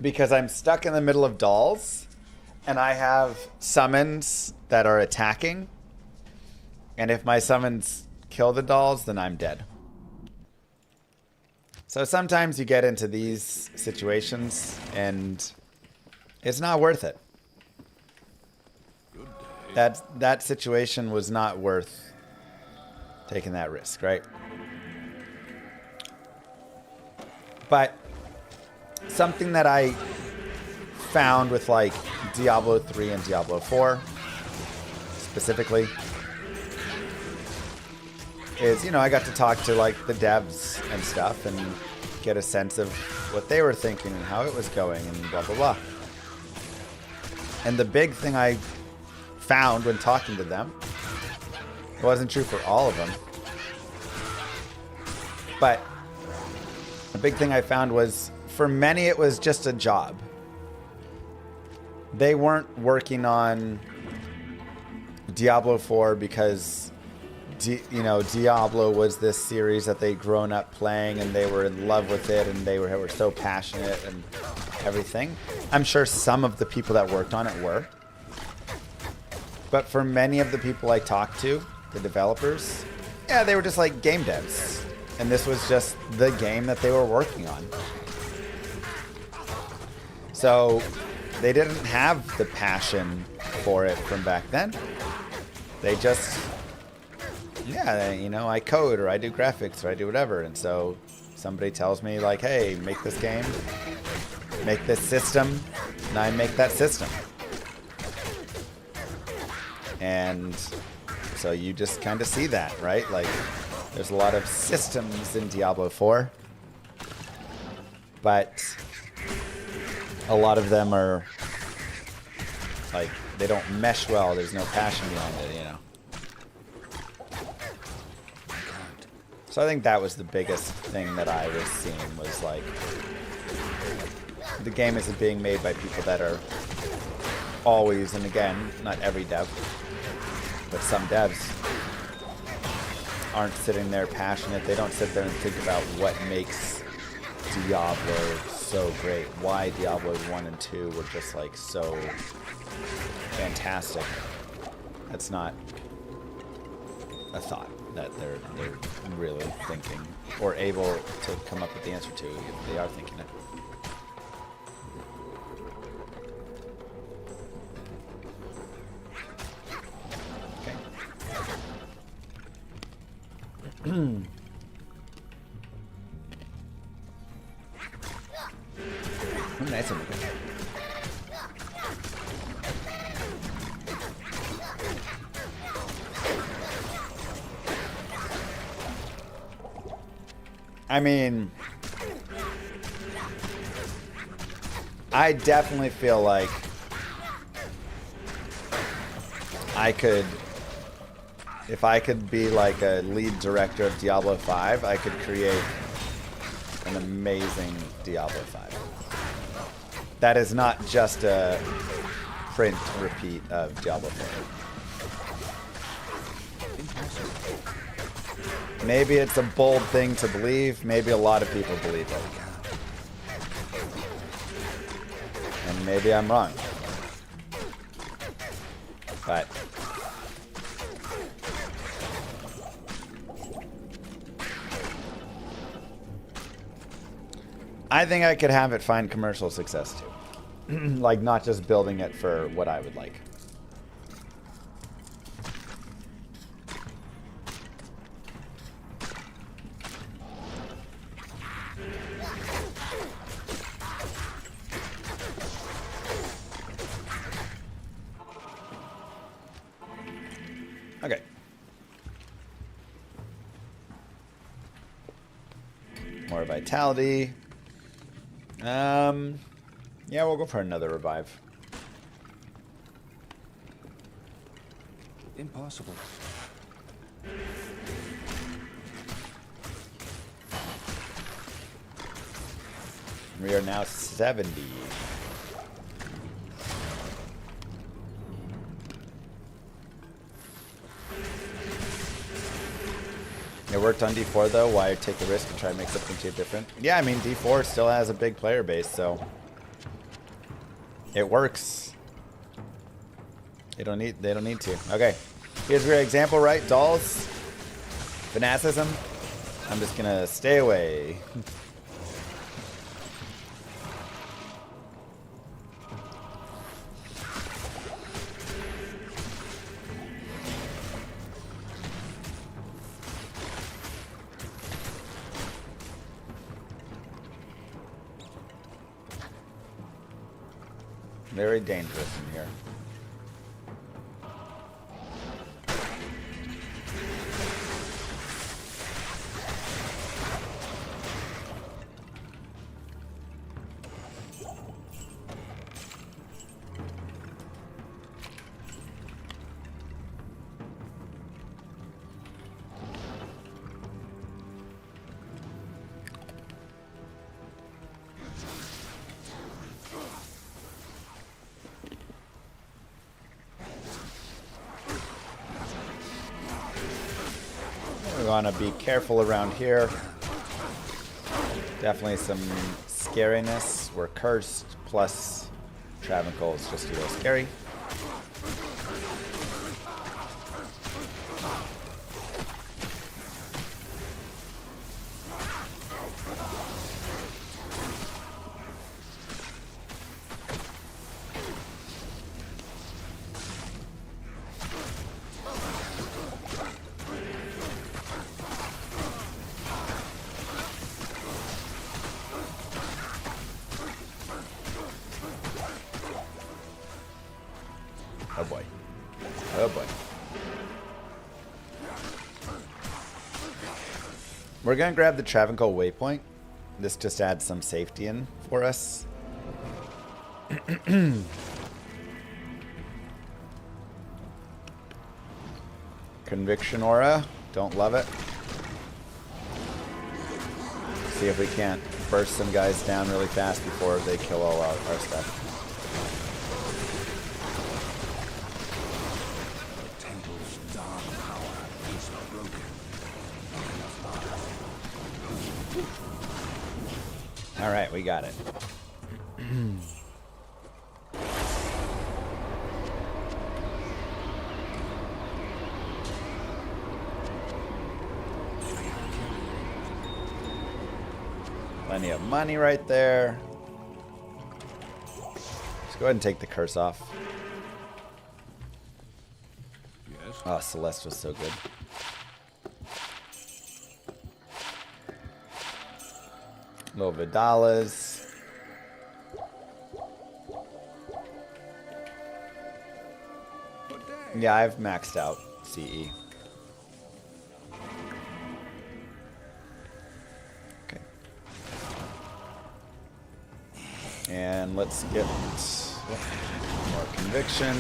because I'm stuck in the middle of dolls. And I have summons that are attacking. And if my summons kill the dolls, then I'm dead. So sometimes you get into these situations and it's not worth it. That situation was not worth taking that risk, right? But something that I found with like Diablo 3 and Diablo 4 specifically is, you know, I got to talk to like the devs and stuff and get a sense of what they were thinking and how it was going and blah blah blah. And the big thing I found when talking to them, it wasn't true for all of them, but the big thing I found was for many it was just a job. They weren't working on Diablo 4 because, Diablo was this series that they'd grown up playing and they were in love with it and they were so passionate and everything. I'm sure some of the people that worked on it were. But for many of the people I talked to, the developers, yeah, they were just like game devs. And this was just the game that they were working on. So they didn't have the passion for it from back then. They just, yeah, you know, I code or I do graphics or I do whatever. And so somebody tells me like, hey, make this game, make this system, and I make that system. And so you just kind of see that, right? Like, there's a lot of systems in Diablo 4, but a lot of them are like, they don't mesh well. There's no passion behind it, you know. So I think that was the biggest thing that I was seeing, was like, the game isn't being made by people that are always, and again, not every dev, but some devs aren't sitting there passionate. They don't sit there and think about what makes Diablo so great. Why Diablo 1 and 2 were just like so fantastic. That's not a thought that they're really thinking or able to come up with the answer to if they are thinking it. Okay. Nice one. I mean, I definitely feel like I could, if I could be like a lead director of Diablo 5, I could create an amazing Diablo 5. That is not just a print repeat of Diablo 4. Maybe it's a bold thing to believe. Maybe a lot of people believe it. And maybe I'm wrong. But I think I could have it find commercial success too. Like, not just building it for what I would like. Okay. More vitality. Yeah, we'll go for another revive. Impossible. We are now 70. It worked on D4 though. Why take the risk and try to make something too different? Yeah, I mean D4 still has a big player base, so it works. They don't need to. Okay. Here's your example, right? Dolls. Fanaticism. I'm just gonna stay away. Very dangerous in here. We want to be careful around here. Definitely some scariness. We're cursed, plus Travancore is just a little scary. Oh boy. We're gonna grab the Travancore waypoint. This just adds some safety in for us. Conviction aura. Don't love it. See if we can't burst some guys down really fast before they kill all our stuff. The temple's dark power is broken. All right, we got it. Plenty of money right there. Let's go ahead and take the curse off. Yes. Oh, Celeste was so good. Little Vidalas. Yeah, I've maxed out CE. Okay. And let's get more conviction.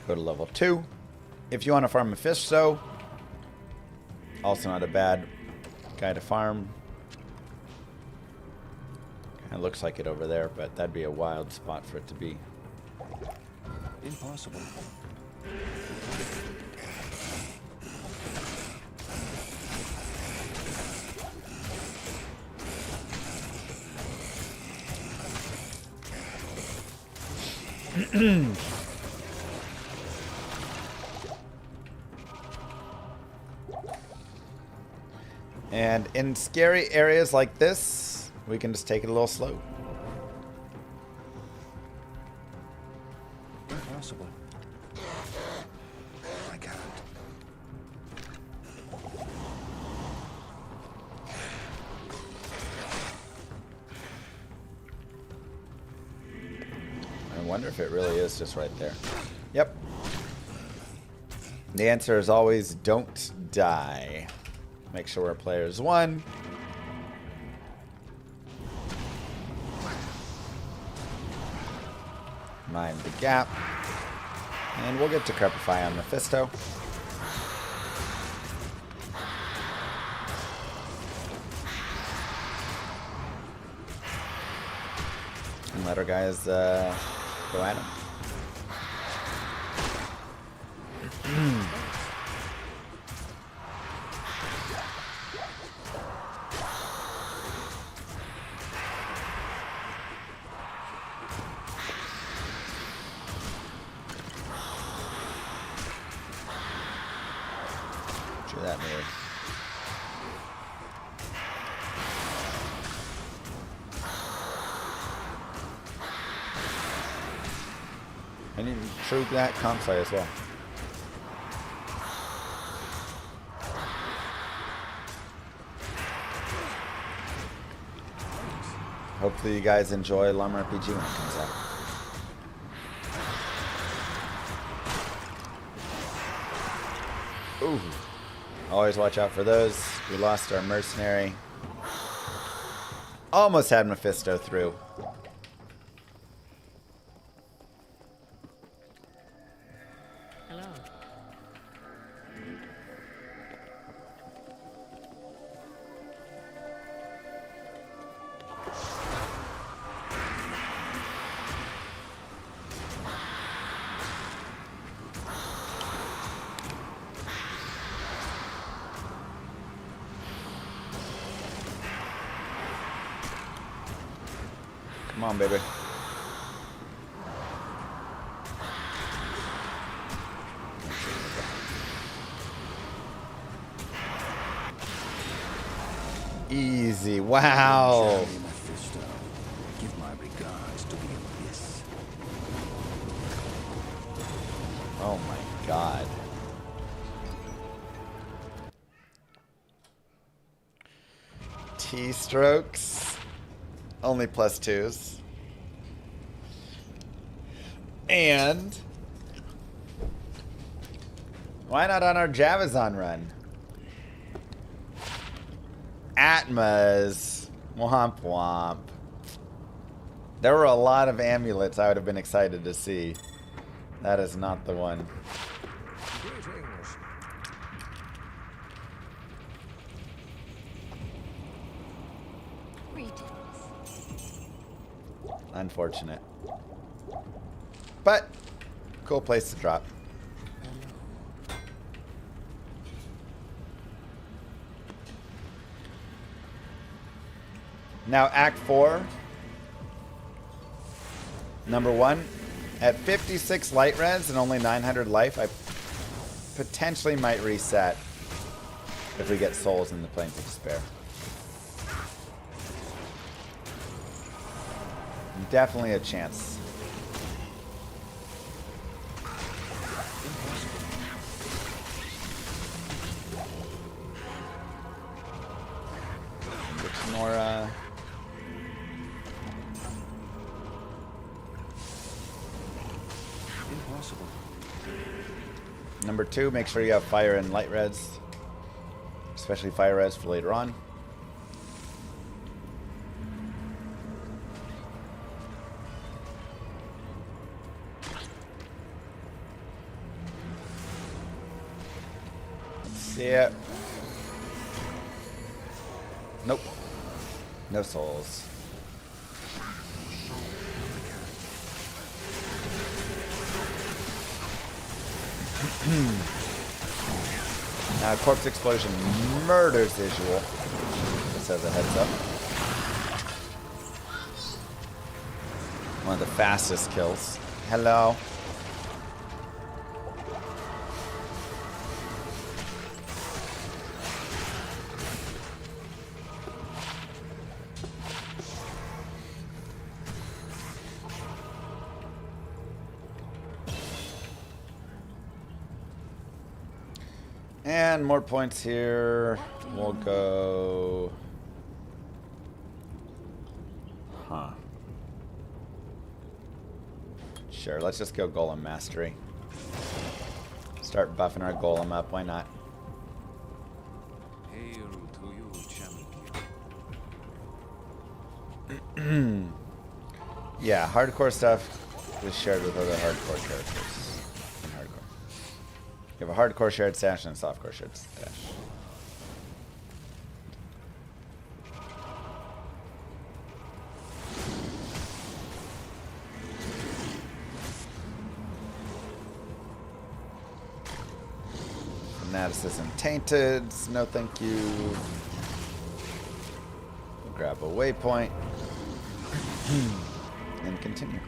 Go to level 2. If you want to farm a fish, though, also not a bad guy to farm. Kind of looks like it over there, but that'd be a wild spot for it to be. Impossible. And in scary areas like this, we can just take it a little slow. Impossible. I can't. I wonder if it really is just right there. Yep. The answer is always don't die. Make sure we're players 1. Mind the gap. And we'll get to Crepify on Mephisto. And let our guys go at him. That mirror. I need to true that Kansai as well. Hopefully you guys enjoy Llama RPG when it comes out. Ooh. Always watch out for those. We lost our mercenary. Almost had Mephisto through. Hello. Come on, baby. Easy. Wow. Mephisto, give my regards to the abyss. Oh my god. T-strokes. Only +2s. And why not on our Javazon run? Atmas. Womp womp. There were a lot of amulets I would have been excited to see. That is not the one. Unfortunate. But cool place to drop. Now Act 4. Number 1. At 56 light res and only 900 life, I potentially might reset if we get souls in the Plains of Despair. Definitely a chance. Get Nora. Impossible. Number 2, make sure you have fire and light res, especially fire res for later on. See it. Nope. No souls. Now, Corpse Explosion murders visual. Just as a heads up. One of the fastest kills. Hello. And more points here. We'll go... Huh. Sure, let's just go Golem Mastery. Start buffing our Golem up, why not? Hail to you, champion. Yeah, hardcore stuff is shared with other hardcore characters. In hardcore. You have a hardcore shared stash and a softcore shared stash. Fanaticism Tainted, no thank you. We'll grab a waypoint and continue.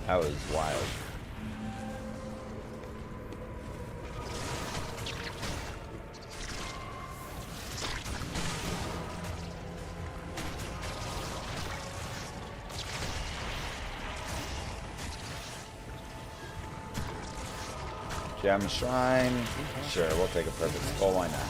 That was wild. Gem Shrine. Sure, we'll take a perfect skull, why not?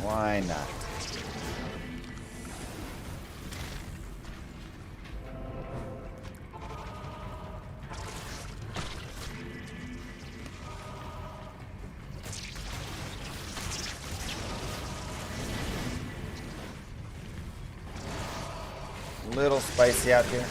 Why not? Little spicy out here.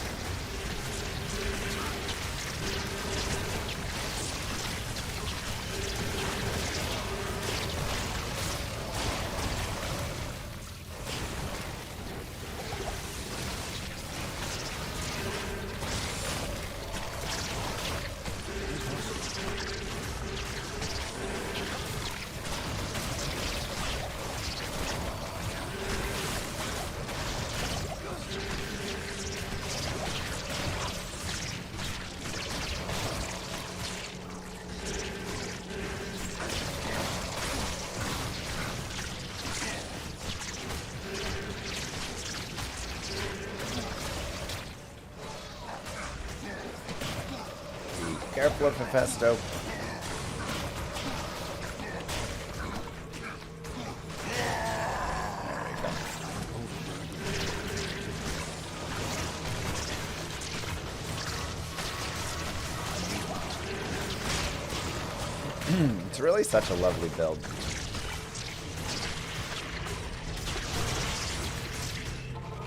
Careful of Hephaestus. It's really such a lovely build.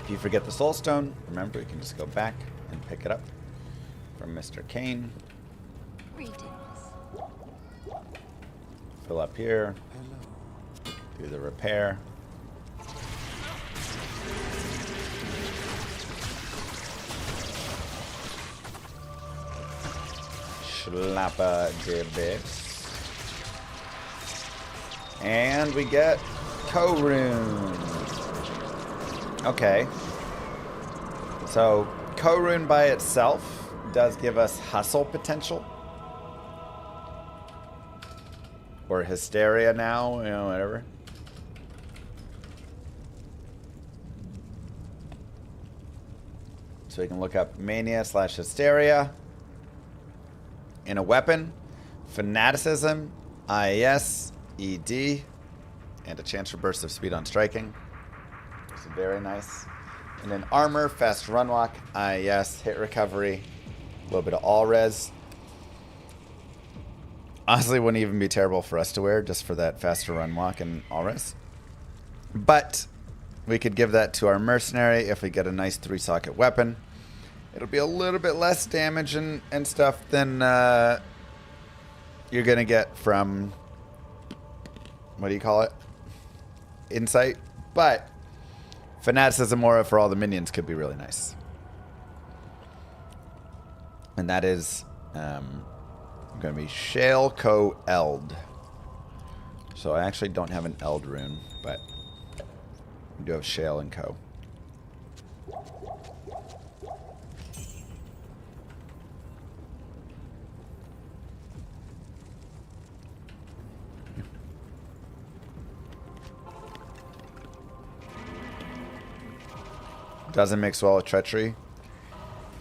If you forget the Soul Stone, remember you can just go back and pick it up from Mr. Kane. Greetings. Fill up here. Do the repair. Schlappa de bits. And we get Co-Rune. Okay. So, Co-Rune by itself does give us hustle potential. Or hysteria now, you know, whatever. So we can look up mania / hysteria. In a weapon, fanaticism, IAS, ED, and a chance for burst of speed on striking. So very nice. And then armor, fast run walk, IAS, hit recovery, a little bit of all res. Honestly, wouldn't even be terrible for us to wear just for that faster run walk and all res. But we could give that to our mercenary if we get a nice 3-socket weapon. It'll be a little bit less damage and stuff than you're going to get from, what do you call it? Insight. But fanaticism aura for all the minions could be really nice. And that is going to be Shale Co Eld. So I actually don't have an Eld rune, but we do have Shale and Co. Doesn't mix well with treachery.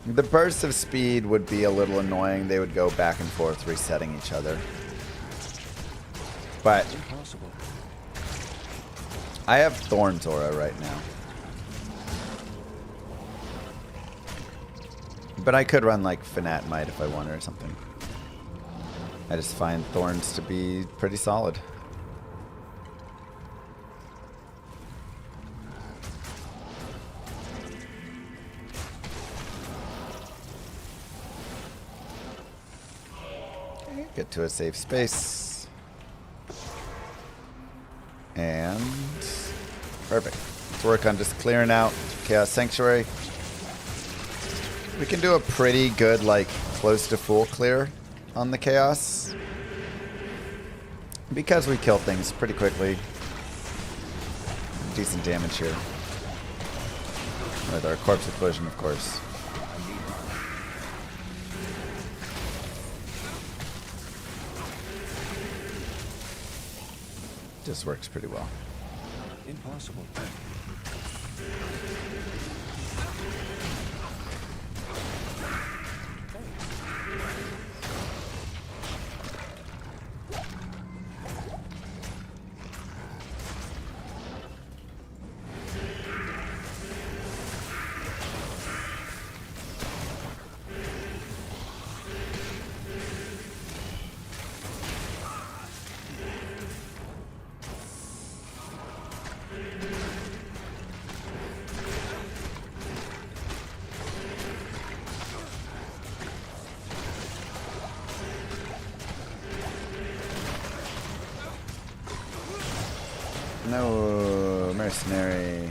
The bursts of speed would be a little annoying. They would go back and forth, resetting each other. But I have Thorn's aura right now. But I could run like Fanat Might if I wanted or something. I just find Thorns to be pretty solid. Get to a safe space. And perfect. Let's work on just clearing out Chaos Sanctuary. We can do a pretty good, like, close to full clear on the Chaos. Because we kill things pretty quickly. Decent damage here. With our Corpse Explosion, of course. Just works pretty well. Impossible. No, mercenary.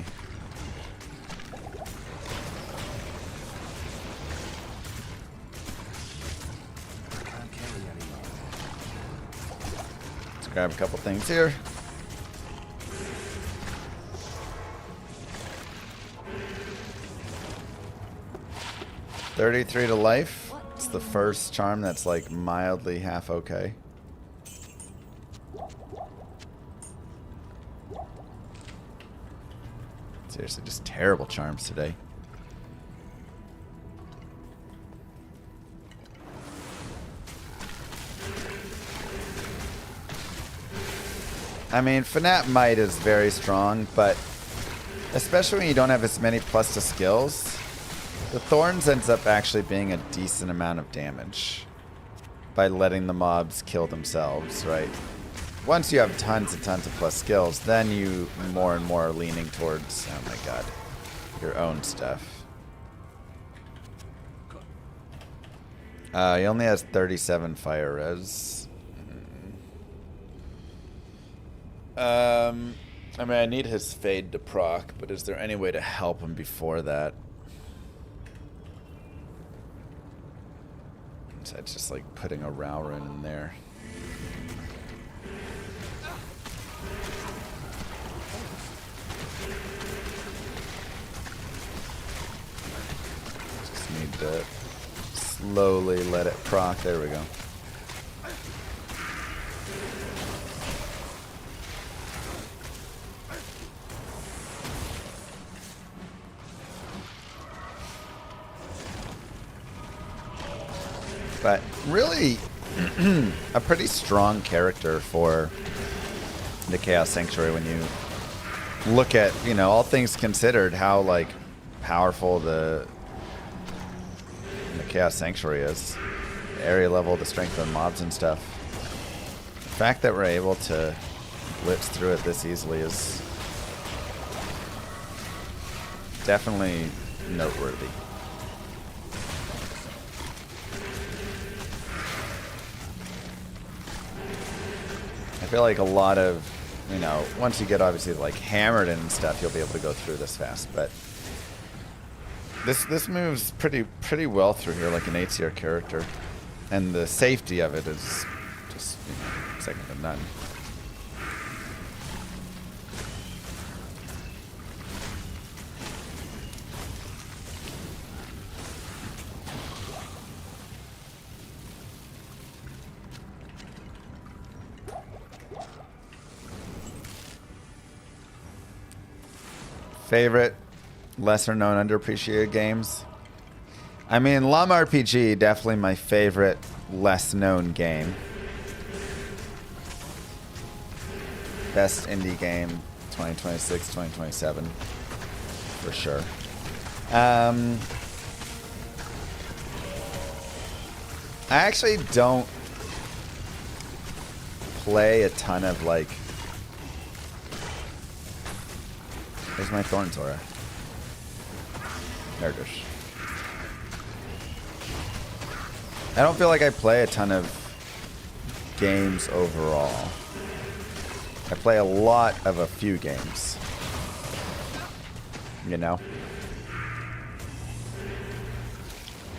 Let's grab a couple things here. $33 to life. It's the first charm that's like mildly half okay. Seriously, just terrible charms today. I mean, Fnat Might is very strong, but especially when you don't have as many plus to skills, the Thorns ends up actually being a decent amount of damage by letting the mobs kill themselves, right? Once you have tons and tons of plus skills, then you more and more are leaning towards, oh my god, your own stuff. He only has 37 fire res. I mean, I need his fade to proc, but is there any way to help him before that? Besides just like putting a Rowrun in there. Just need to slowly let it proc. There we go. But really, a pretty strong character for the Chaos Sanctuary when you look at, you know, all things considered, how like powerful the Chaos Sanctuary is. The area level, the strength of the mobs and stuff. The fact that we're able to blitz through it this easily is definitely noteworthy. I feel like a lot of, you know, once you get obviously like hammered and stuff, you'll be able to go through this fast. But this moves pretty well through here, like an 8-tier character, and the safety of it is just, you know, second to none. Favorite lesser known, underappreciated games? I mean, Llama RPG, definitely my favorite less known game. Best indie game 2026, 2027 for sure. I actually don't play a ton of like. Where's my Thorn Tora? There it is. I don't feel like I play a ton of games overall. I play a lot of a few games. You know?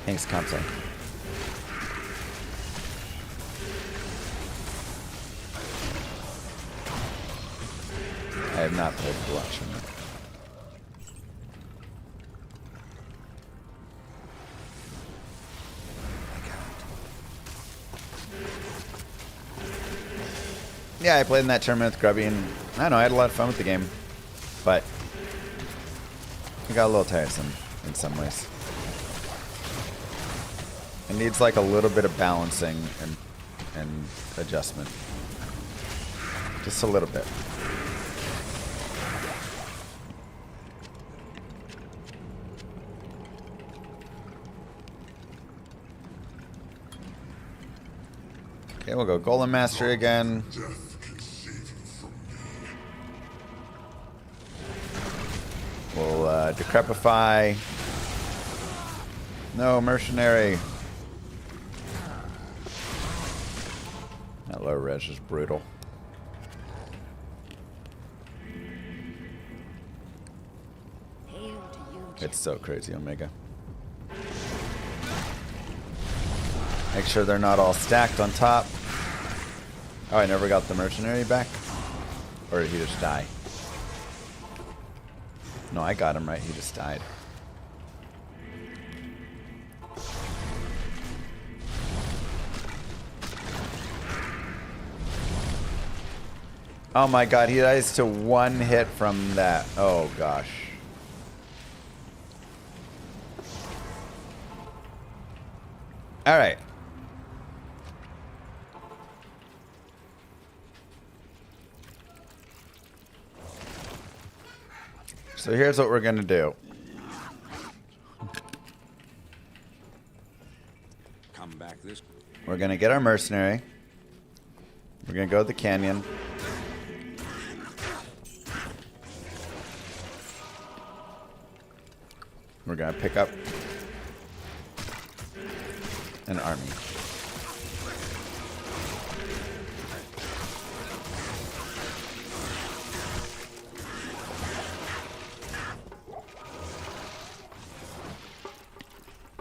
Thanks, Kamsa. I have not played Collection. Yeah, I played in that tournament with Grubby, and I don't know, I had a lot of fun with the game, but it got a little tiresome in some ways. It needs like a little bit of balancing and adjustment. Just a little bit. Okay, we'll go Golem Mastery again. We'll Decrepify. No, Mercenary. That low res is brutal. It's so crazy, Omega. Make sure they're not all stacked on top. Oh, I never got the Mercenary back? Or did he just die? No, I got him right. He just died. Oh my god, he dies to one hit from that. Oh gosh. Alright. So here's what we're gonna do. Come back this. We're gonna get our mercenary. We're gonna go to the canyon. We're gonna pick up an army.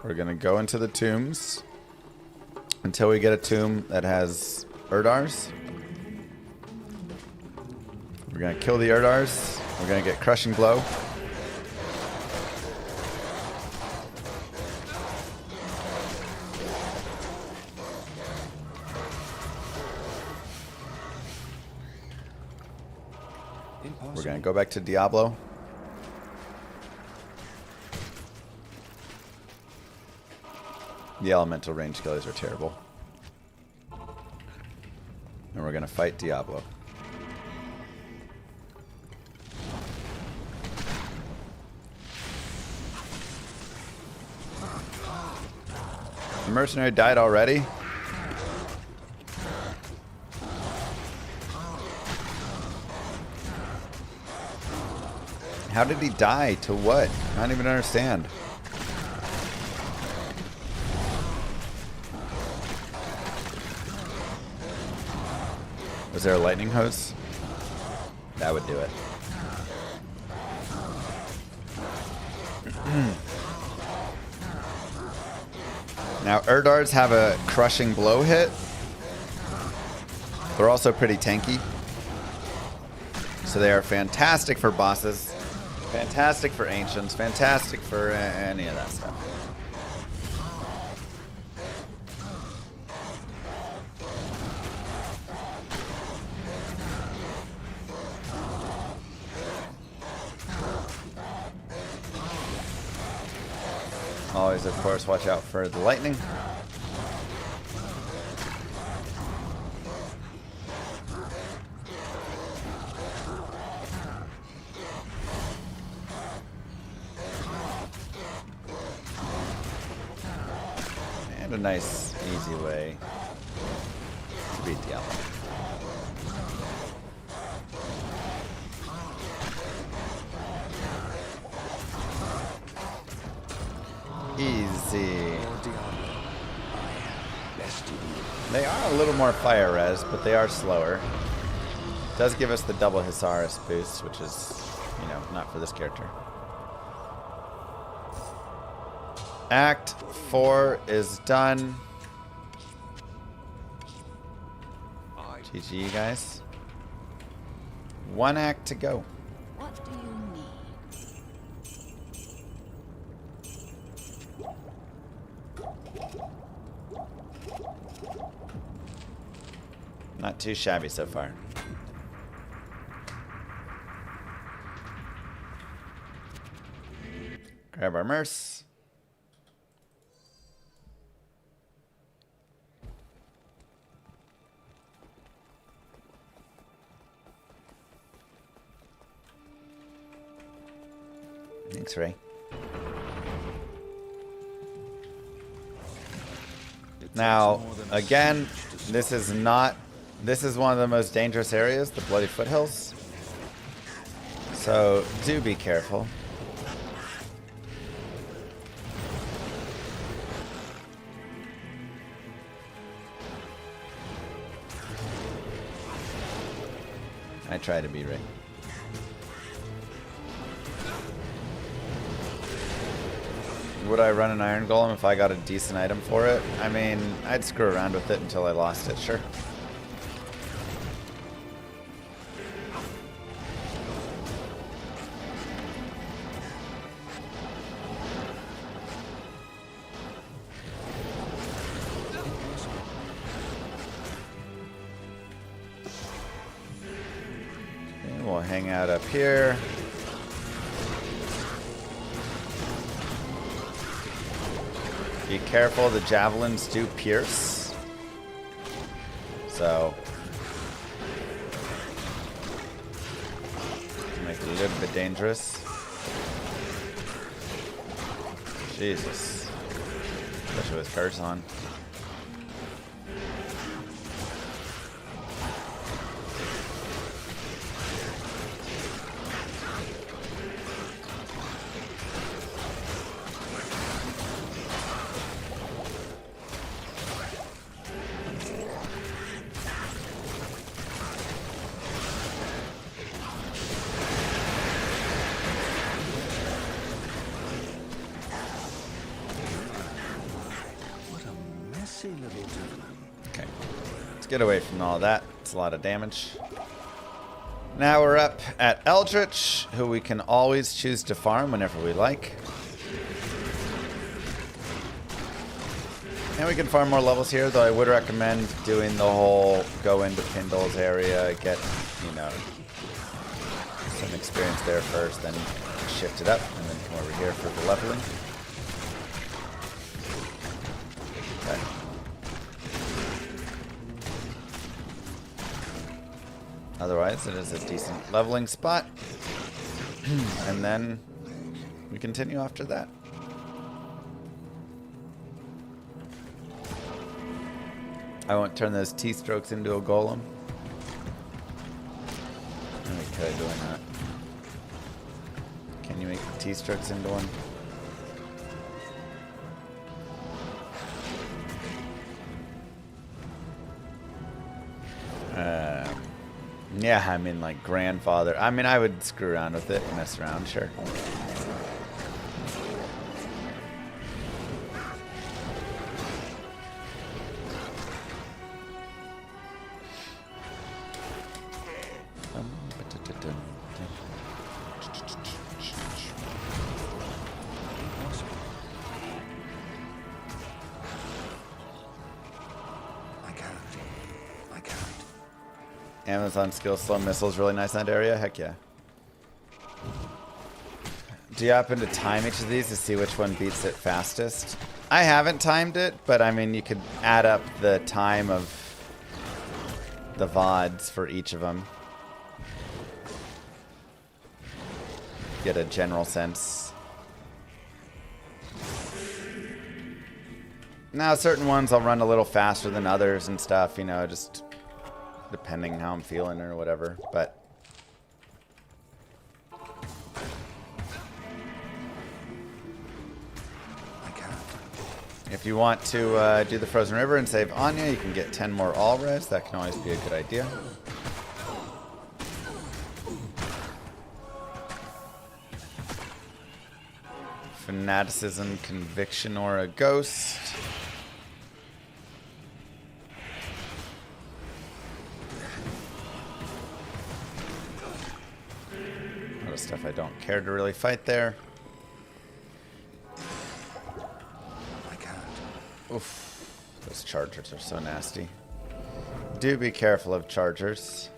We're gonna go into the tombs until we get a tomb that has Urdars. We're gonna kill the Urdars. We're gonna get Crushing Blow. We're gonna go back to Diablo. The elemental range killers are terrible. And we're gonna fight Diablo. The mercenary died already? How did he die? To what? I don't even understand. Was there a lightning hose? That would do it. Now, Urdars have a crushing blow hit. They're also pretty tanky. So they are fantastic for bosses. Fantastic for ancients. Fantastic for any of that stuff. Always, of course, watch out for the lightning. And a nice, easy way to beat Diablo. Easy. They are a little more fire res, but they are slower. Does give us the double Hisaris boost, which is, you know, not for this character. Act 4 is done. GG, guys. One act to go. What do you need? Not too shabby so far. Grab our merce. Thanks, Ray. Now, again, this is one of the most dangerous areas, the Bloody Foothills. So, do be careful. I try to be right. Would I run an Iron Golem if I got a decent item for it? I mean, I'd screw around with it until I lost it, sure. Okay, we'll hang out up here. Be careful, the javelins do pierce. So, make it a little bit dangerous. Jesus. Especially with curse on. Okay, let's get away from all that. It's a lot of damage. Now we're up at Eldritch, who we can always choose to farm whenever we like. And we can farm more levels here, though I would recommend doing the whole go into Pindle's area, get, you know, some experience there first, then shift it up, and then come over here for the leveling. Okay. Otherwise, it is a decent leveling spot. And then we continue after that. I won't turn those T-strokes into a golem. Maybe could I doing that? Can you make T-strokes into one? Yeah, I mean, like, grandfather. I mean, I would screw around with it, mess around, sure. Amazon skill slow missiles really nice in that area. Heck yeah. Do you happen to time each of these to see which one beats it fastest? I haven't timed it, but I mean you could add up the time of the VODs for each of them. Get a general sense. Now certain ones I'll run a little faster than others and stuff, you know, just depending how I'm feeling or whatever, but if you want to do the Frozen River and save Anya, you can get 10 more all res. That can always be a good idea. Fanaticism, Conviction, or a Ghost. Stuff I don't care to really fight there. I can't. Oof. Those chargers are so nasty. Do be careful of chargers.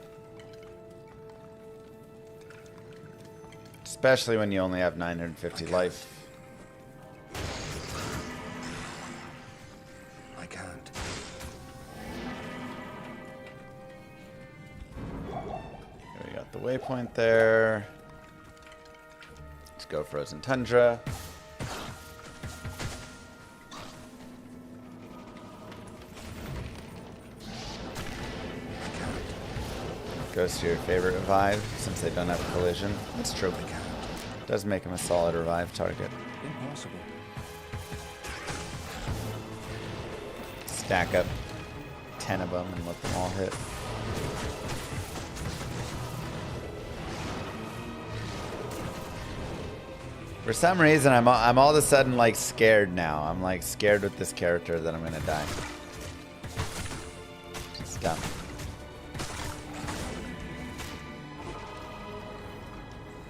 Especially when you only have 950 life. I can't. We got the waypoint there. Go Frozen Tundra. Goes to your favorite revive since they don't have collision. That's true. Does make him a solid revive target. Impossible. Stack up 10 of them and let them all hit. For some reason, I'm all of a sudden like scared now. I'm like scared with this character that I'm gonna die. It's dumb.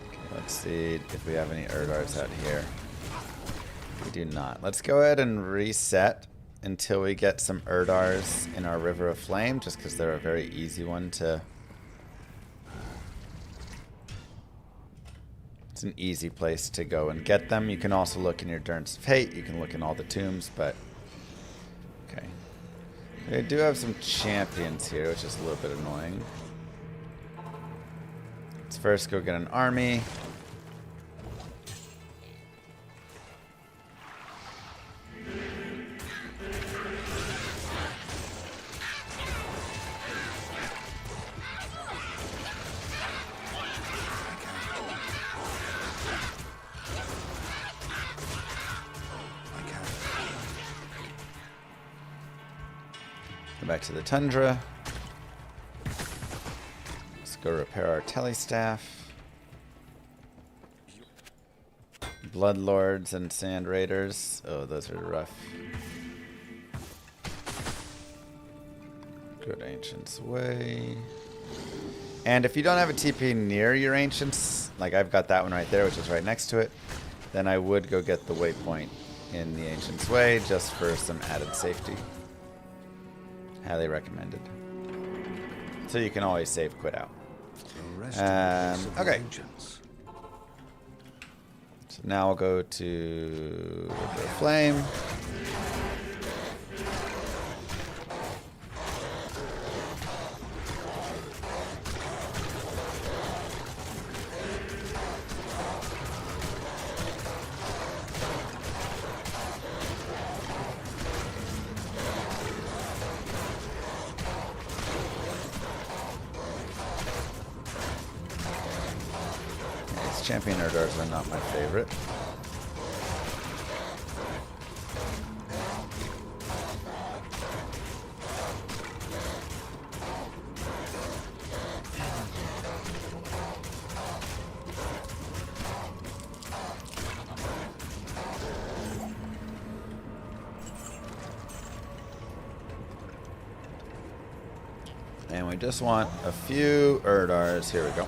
Okay, let's see if we have any Erdars out here. We do not. Let's go ahead and reset until we get some Erdars in our River of Flame, just because they're a very easy one to... It's an easy place to go and get them. You can also look in your Durance of Hate. You can look in all the tombs, but... Okay. We do have some champions here, which is a little bit annoying. Let's first go get an army. back to the tundra. Let's go repair our telestaff. Bloodlords and Sand Raiders. Oh, those are rough. Good Ancient's Way. And if you don't have a TP near your Ancients, like I've got that one right there, which is right next to it, then I would go get the waypoint in the Ancient's Way just for some added safety. Highly recommended. So you can always save quit out. Okay. So now we'll go to the Flame. Champion Erdars are not my favorite. And we just want a few Erdars. Here we go.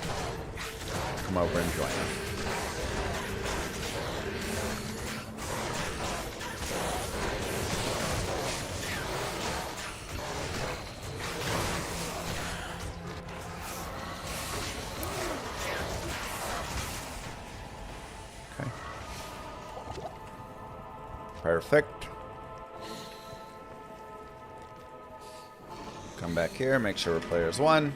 Come over and join us. Okay. Perfect. Come back here, make sure we're players one.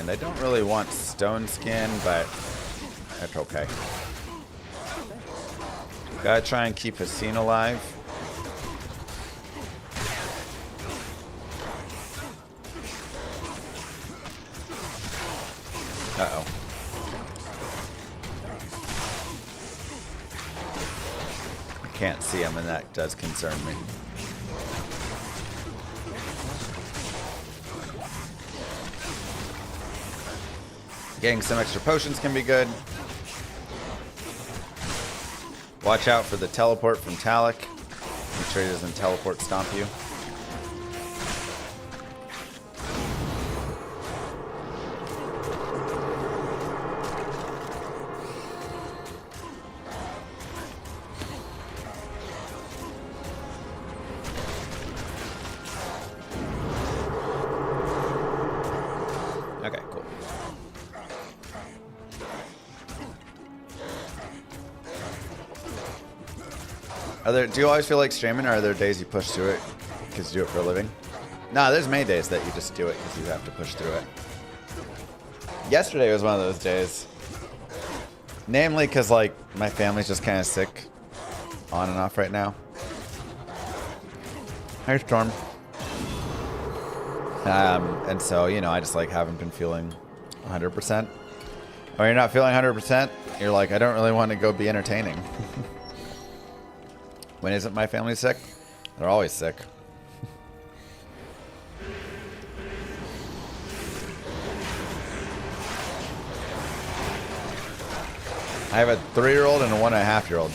I don't really want stone skin, but that's okay. Gotta try and keep Haseen alive. Uh-oh. I can't see him, and that does concern me. Getting some extra potions can be good. Watch out for the teleport from Talik. Make sure he doesn't teleport stomp you. Okay, cool. Do you always feel like streaming, or are there days you push through it because you do it for a living? Nah, there's many days that you just do it because you have to push through it. Yesterday was one of those days. Namely because, like, my family's just kind of sick on and off right now. Hi, Storm. And so, you know, I just, like, haven't been feeling 100%. When you're not feeling 100%, you're like, I don't really want to go be entertaining. When isn't my family sick? They're always sick. I have a 3-year-old and a 1.5-year-old.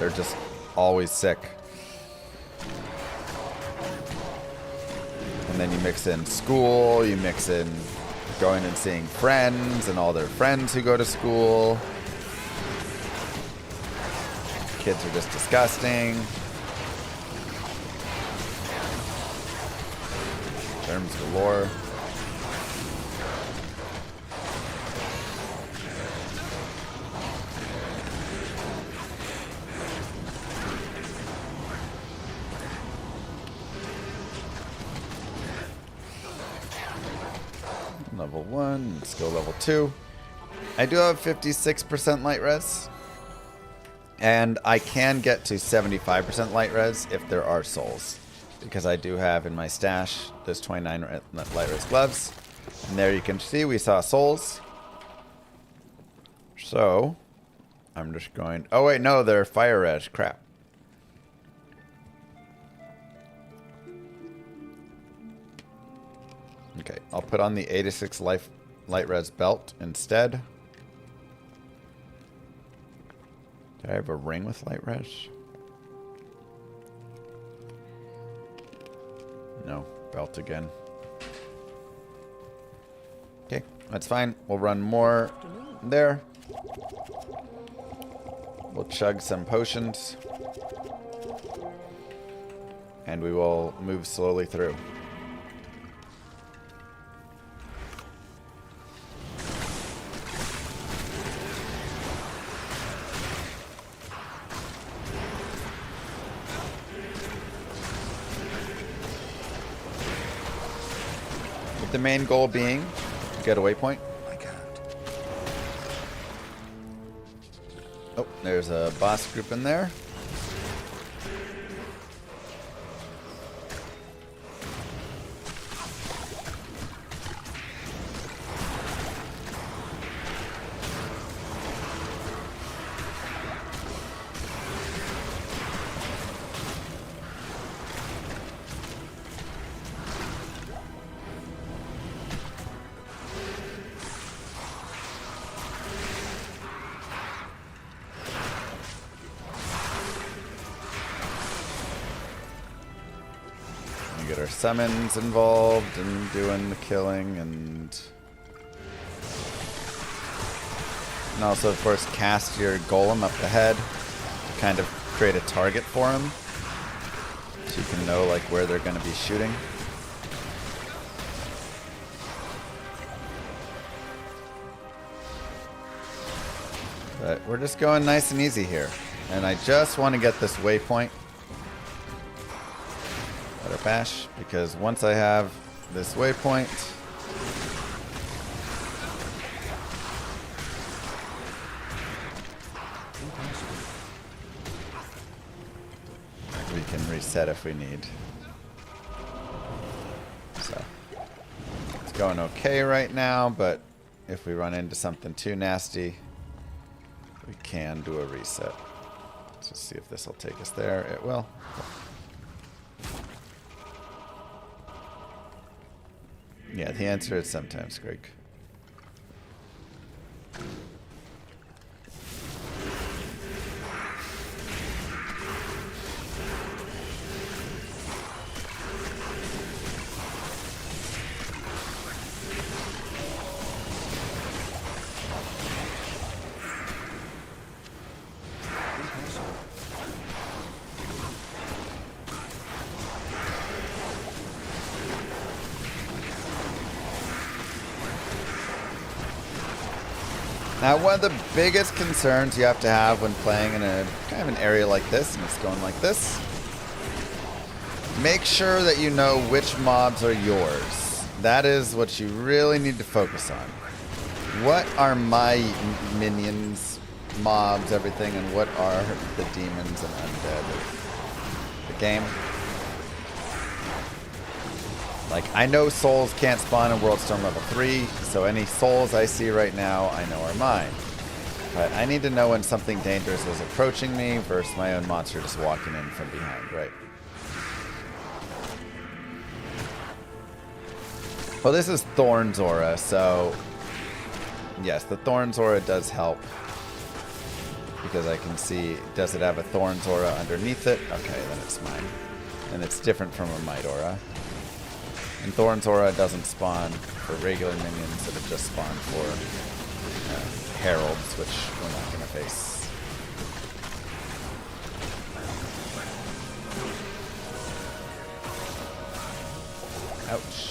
They're just always sick. And then you mix in school, you mix in going and seeing friends and all their friends who go to school. Kids are just disgusting. Germs galore. Level 1, let's go level 2. I do have 56% light res. And I can get to 75% light res if there are souls. Because I do have in my stash those 29 light res gloves. And there you can see we saw souls. So, I'm just going... Oh, wait, no, they're fire res. Crap. Okay, I'll put on the 86 light res belt instead. Do I have a ring with light res? No, belt again. Okay, that's fine. We'll run more there. We'll chug some potions. And we will move slowly through. The main goal being to get a waypoint. I can't. Oh, there's a boss group in there. Get our summons involved and doing the killing and also of course cast your golem up ahead to kind of create a target for him so you can know like where they're going to be shooting. But we're just going nice and easy here, and I just want to get this waypoint. Bash, because once I have this waypoint, we can reset if we need. So it's going okay right now, but if we run into something too nasty, we can do a reset. Let's just see if this will take us there. It will. Yeah, the answer is sometimes, Greg. Now, one of the biggest concerns you have to have when playing in a kind of an area like this, and it's going like this, make sure that you know which mobs are yours. That is what you really need to focus on. What are my minions, mobs, everything, and what are the demons and undead of the game? Like, I know souls can't spawn in Worldstorm level 3, so any souls I see right now, I know are mine. But I need to know when something dangerous is approaching me versus my own monster just walking in from behind, right? Well, this is Thorn's aura, so yes, the Thorn's aura does help. Because I can see, does it have a Thorn's aura underneath it? Okay, then it's mine. And it's different from a Might aura. And Thorn's aura doesn't spawn for regular minions, it would just spawn for heralds, which we're not going to face. Ouch.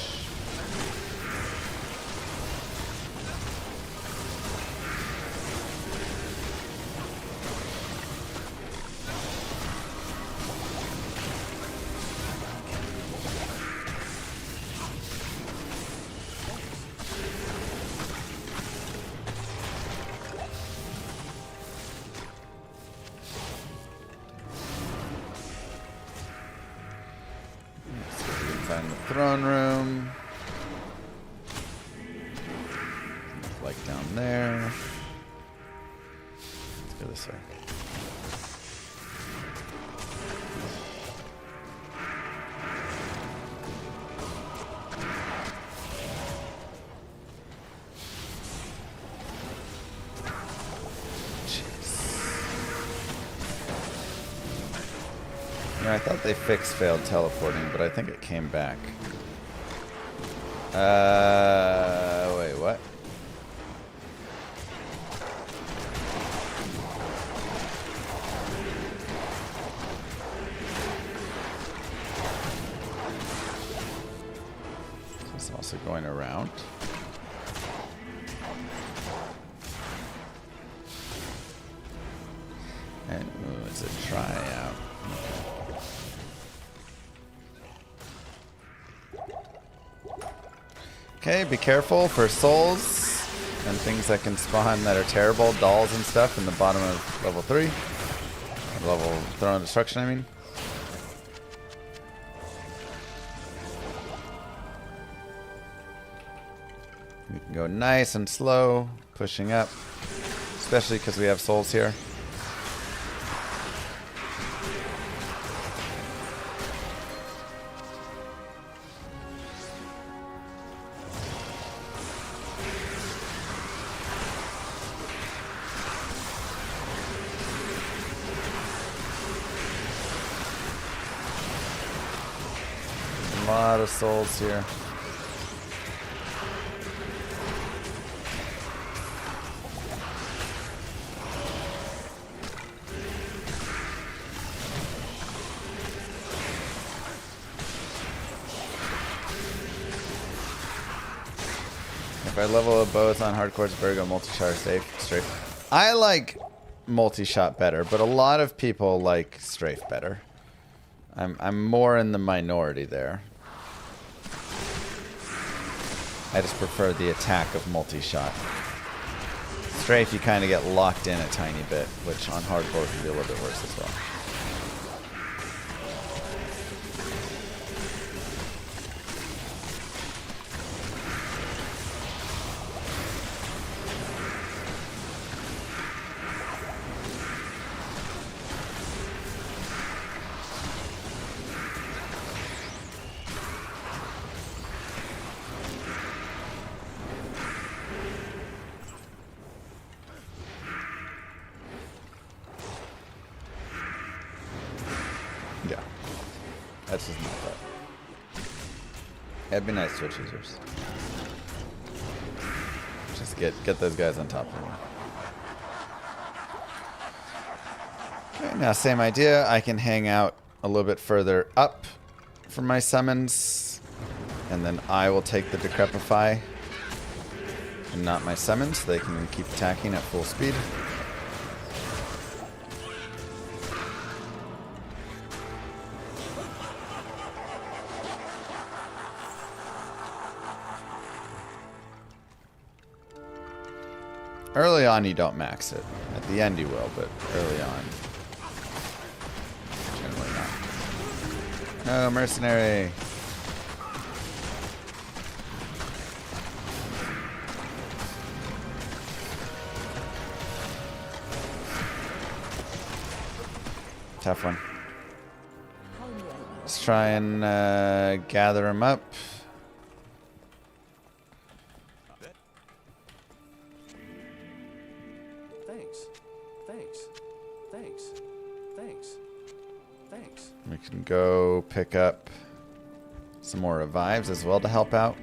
Find the throne room. Like down there. this way. I thought they fixed failed teleporting, but I think it came back. Wait, what? It's also going around. And ooh, it's a tryout. Okay, be careful for souls and things that can spawn that are terrible, dolls and stuff in the bottom of level 3. Level Throne of Destruction, I mean. We can go nice and slow, pushing up, especially because we have souls here. A lot of souls here. If I level up both on hardcore, it's better go multi-shot or strafe. I like multi-shot better, but a lot of people like strafe better. I'm more in the minority there. I just prefer the attack of multi-shot. Strafe, you kind of get locked in a tiny bit, which on hardcore can be a little bit worse as well. Yeah. That's just not that. It'd be nice Twitch users. Just get those guys on top of me. Okay, now same idea. I can hang out a little bit further up for my summons. And then I will take the Decrepify and not my summons, so they can keep attacking at full speed. Early on, you don't max it. At the end, you will, but early on, generally not. No, mercenary. Tough one. Let's try and gather him up. We can go pick up some more revives as well to help out.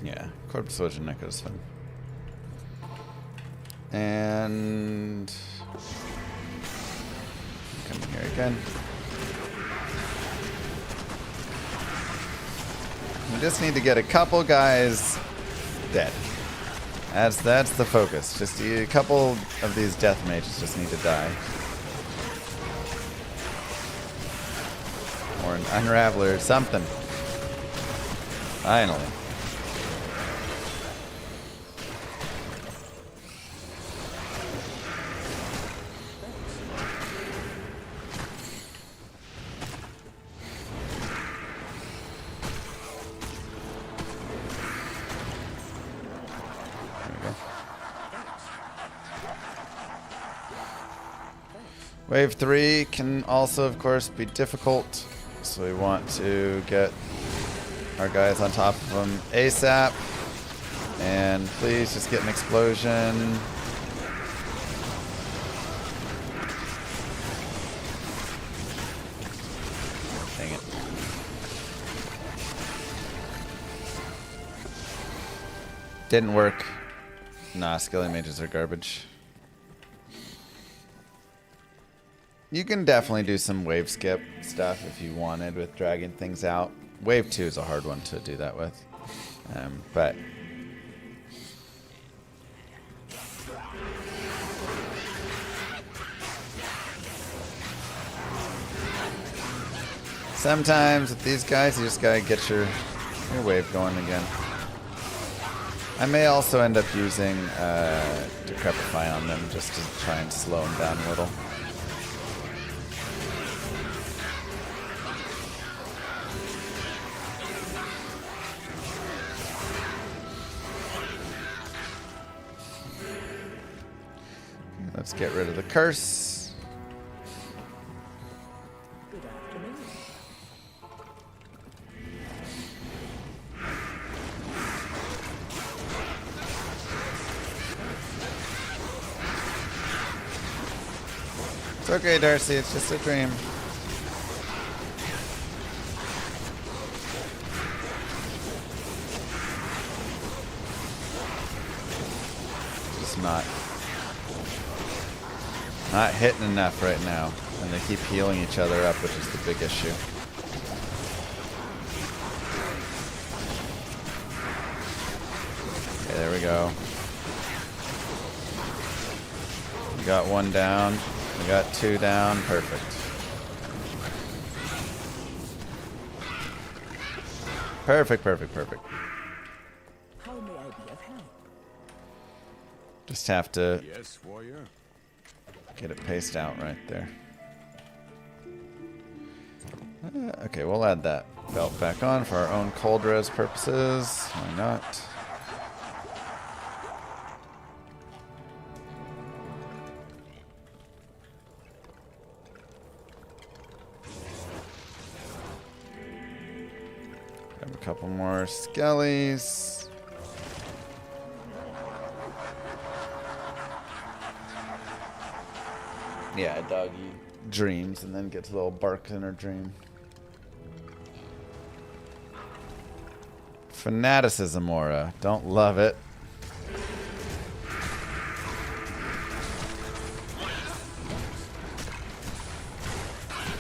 Yeah, Corpse Surgeon Neko is fun. And come in here again. We just need to get a couple guys dead. That's the focus. Just a couple of these death mages just need to die. an unraveler, something. Finally. Wave 3 can also, of course, be difficult, so we want to get our guys on top of them ASAP. And please just get an explosion. Dang it. Didn't work. Nah, Skelly Mages are garbage. You can definitely do some wave skip stuff if you wanted with dragging things out. Wave 2 is a hard one to do that with. But sometimes with these guys, you just gotta get your wave going again. I may also end up using Decrepify on them just to try and slow them down a little. Let's get rid of the curse. Good afternoon. It's okay, Darcy. It's just a dream. Just not hitting enough right now, and they keep healing each other up, which is the big issue. Okay, there we go. We got one down. We got two down. Perfect. Perfect, perfect, perfect. How may I be of help? Just have to Yes, warrior. get it paced out right there. Okay, we'll add that belt back on for our own cold res purposes. Why not? Grab a couple more skellies. Yeah, doggy dreams and then gets a little bark in her dream. Fanaticism aura. Don't love it.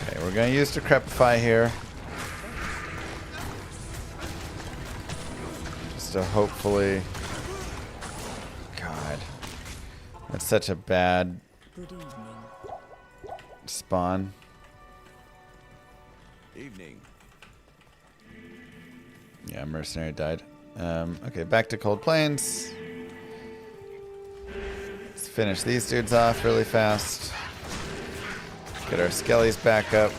Okay, we're going to use Decrepify here. Just to hopefully... God. That's such a bad... Good evening. spawn. Evening. Yeah, mercenary died. Okay, back to Cold Plains. Let's finish these dudes off really fast. Get our skellies back up.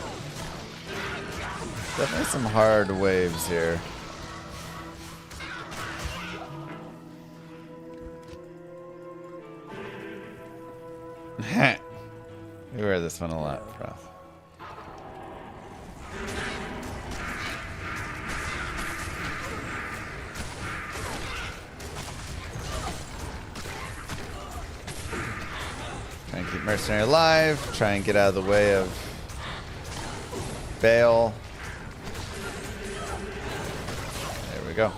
Definitely some hard waves here. We wear this one a lot, Prof. Try and keep Mercenary alive. Try and get out of the way of Bale. There we go.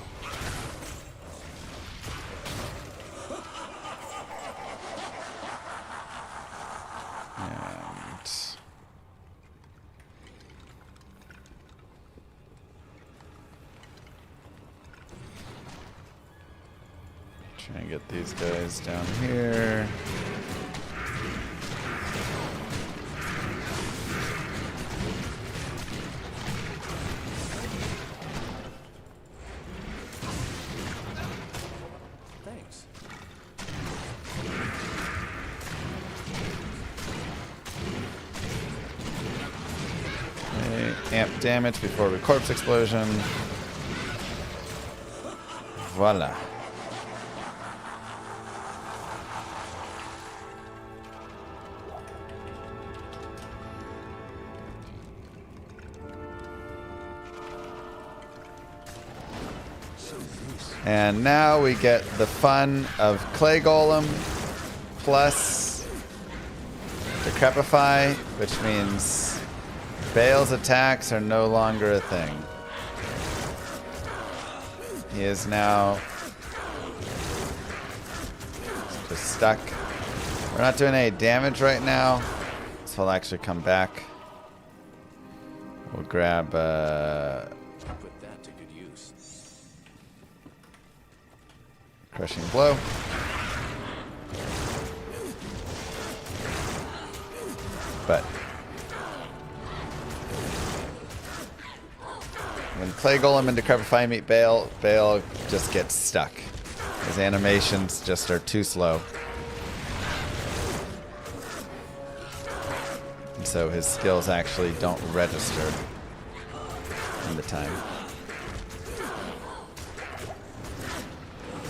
Try and get these guys down here. damage before we corpse explosion. Voila. And now we get the fun of Clay Golem plus Decrepify, which means Bale's attacks are no longer a thing. He is now just stuck. We're not doing any damage right now, so he'll actually come back. We'll grab Put that to good use. Crushing Blow. But when Clay Golem and Decrepify meet Bale, Bale just gets stuck. His animations just are too slow. And so his skills actually don't register in the time.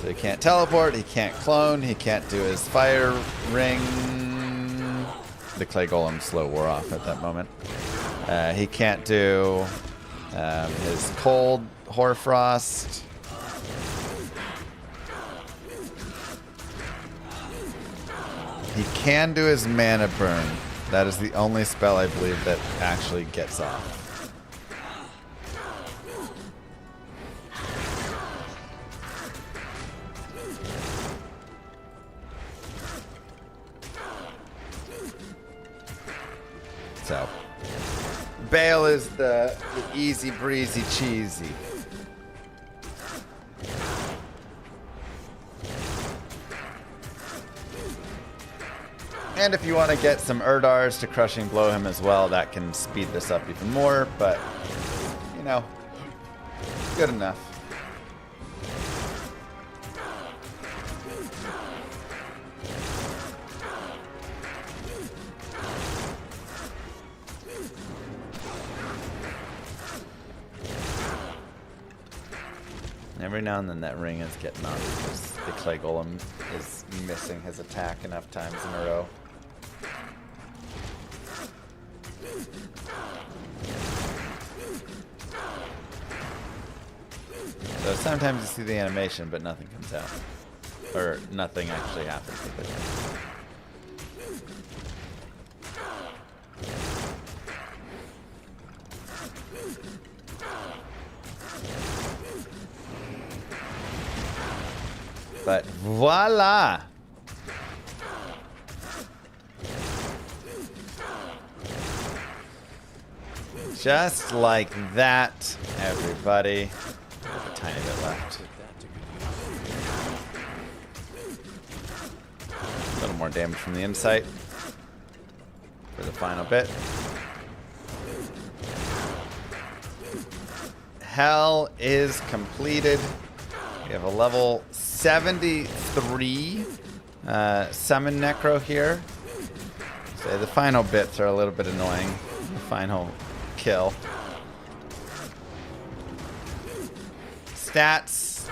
So he can't teleport, he can't clone, he can't do his fire ring. The Clay Golem slow wore off at that moment. He can't do his cold Hoarfrost. He can do his mana burn. That is the only spell I believe that actually gets off. So, Bale is the easy breezy cheesy. And if you want to get some Erdars to Crushing Blow him as well, that can speed this up even more, but, you know, good enough. Every now and then that ring is getting on because the Clay Golem is missing his attack enough times in a row. So sometimes you see the animation, but nothing comes out. Or nothing actually happens with it. But voila! Just like that, everybody. I have a tiny bit left. A little more damage from the insight for the final bit. Hell is completed. We have a level 73 summon Necro here. So the final bits are a little bit annoying. The final kill. Stats.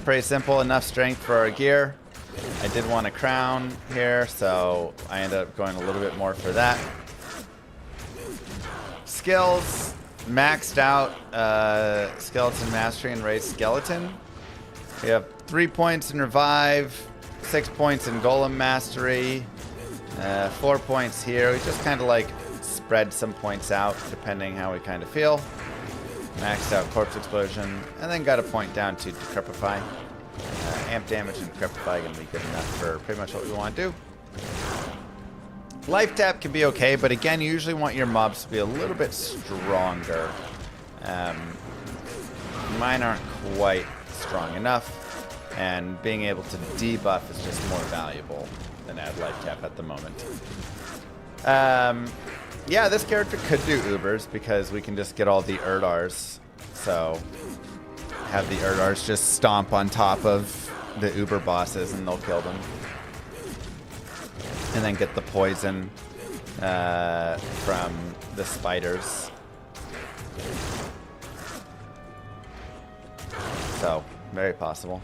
Pretty simple, enough strength for our gear. I did want a crown here, so I ended up going a little bit more for that. Skills. Maxed out Skeleton Mastery and Raised Skeleton. We have 3 points in Revive, 6 points in Golem Mastery, 4 points here. We just kind of like spread some points out depending how we kind of feel. Maxed out Corpse Explosion, and then got a point down to Decrepify. Amp damage and Decrepify gonna be good enough for pretty much what we want to do. Life tap can be okay, but again, you usually want your mobs to be a little bit stronger. Mine aren't quite strong enough, and being able to debuff is just more valuable than add life tap at the moment. Yeah, this character could do Ubers because we can just get all the Erdars. So have the Erdars just stomp on top of the Uber bosses and they'll kill them. And then get the poison from the spiders So, very possible.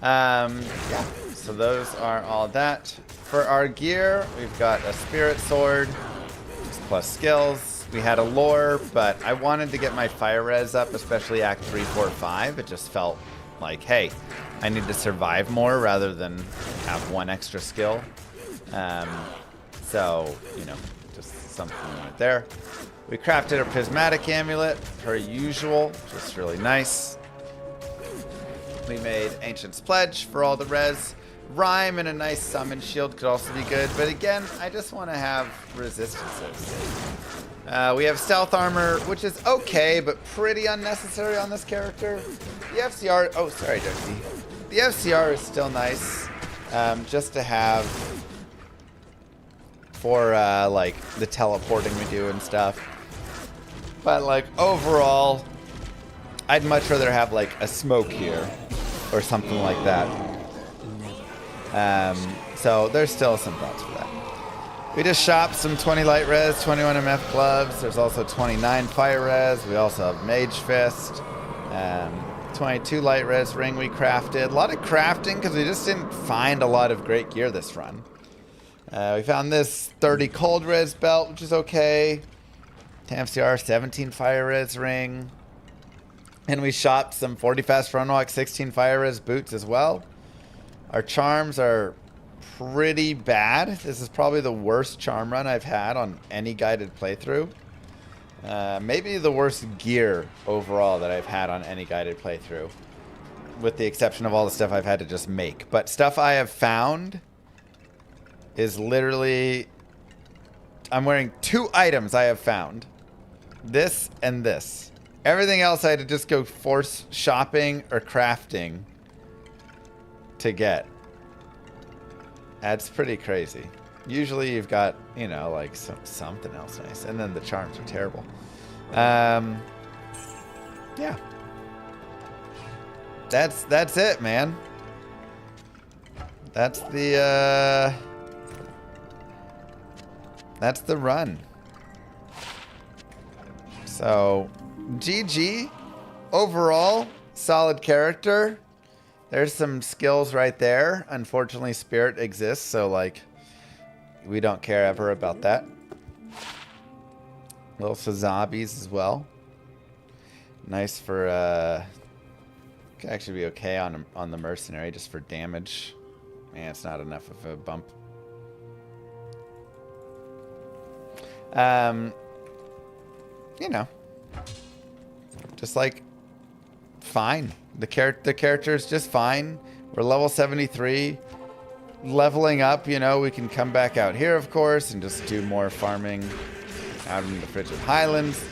Yeah, so those are all that. For our gear, we've got a spirit sword, plus skills. We had a lore, but I wanted to get my fire res up, especially Act 3, 4, 5. It just felt like, hey, I need to survive more rather than have one extra skill. So, you know, just something right there. We crafted a prismatic amulet, per usual, just really nice. We made Ancient's Pledge for all the res. Rhyme and a nice summon shield could also be good, but again, I just want to have resistances. We have stealth armor, which is okay, but pretty unnecessary on this character. The FCR, oh, sorry, Darcy. The FCR is still nice, just to have for, like, the teleporting we do and stuff. But, like, overall, I'd much rather have, like, a smoke here or something like that. So there's still some thoughts for that. We just shopped some 20 light res, 21 MF gloves. There's also 29 fire res. We also have Mage Fist. 22 light res ring we crafted. A lot of crafting because we just didn't find a lot of great gear this run. We found this 30 cold res belt, which is okay. TMCR 17 fire res ring. And we shopped some 40 fast run walk, 16 fire res boots as well. Our charms are pretty bad. This is probably the worst charm run I've had on any guided playthrough. Maybe the worst gear overall that I've had on any guided playthrough, with the exception of all the stuff I've had to just make. But stuff I have found is literally... I'm wearing 2 items I have found. This and this. Everything else I had to just go force shopping or crafting to get. That's pretty crazy. Usually you've got, you know, like something else nice. And then the charms are terrible. Yeah. That's it, man. That's the run. So, GG. Overall, solid character. There's some skills right there. Unfortunately, spirit exists, so like we don't care ever about that. Little zombies as well. Nice for could actually be okay on the mercenary just for damage. Man, it's not enough of a bump. You know, just like fine. The character is just fine. We're level 73. Leveling up, you know, we can come back out here, of course, and just do more farming out in the Frigid Highlands.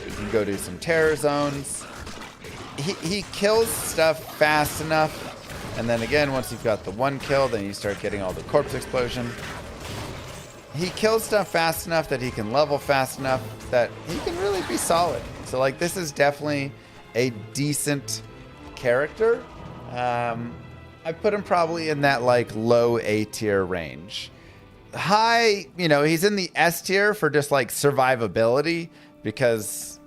We can go do some terror zones. He kills stuff fast enough. And then again, once you've got the 1 kill, then you start getting all the corpse explosion. He kills stuff fast enough that he can level fast enough that he can really be solid. So, like, this is definitely a decent character. I put him probably in that, like, low A tier range. High, you know, he's in the S tier for just, like, survivability because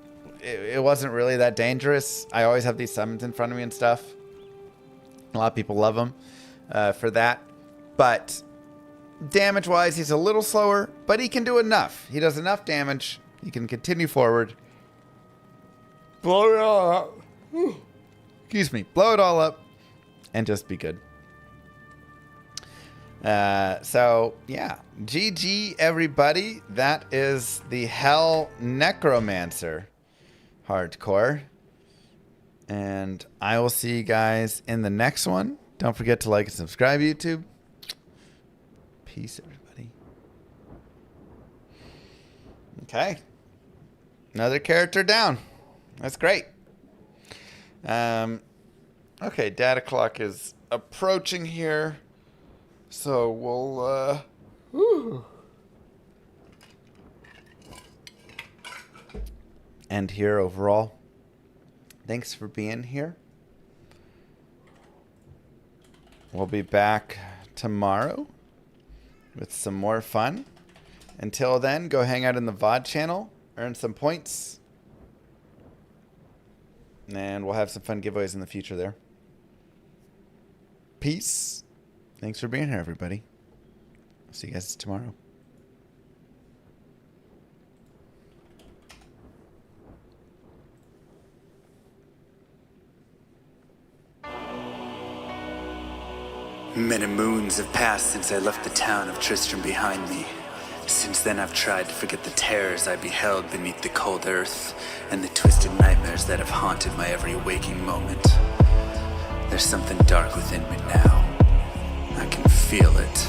it wasn't really that dangerous. I always have these summons in front of me and stuff. A lot of people love him for that. But damage-wise, he's a little slower, but he can do enough. He does enough damage. He can continue forward. Blow it all up. Excuse me. Blow it all up and just be good. So, yeah. GG, everybody. That is the Hell Necromancer hardcore. And I will see you guys in the next one. Don't forget to like and subscribe, YouTube. Peace, everybody. Okay. Another character down. That's great. Okay, data clock is approaching here. So we'll end here overall. Thanks for being here. We'll be back tomorrow with some more fun. Until then, go hang out in the VOD channel, earn some points, And we'll have some fun giveaways in the future there. Peace. Thanks for being here, everybody. See you guys tomorrow. Many moons have passed since I left the town of Tristram behind me. Since then I've tried to forget the terrors I beheld beneath the cold earth and the twisted nightmares that have haunted my every waking moment. There's something dark within me now. I can feel it.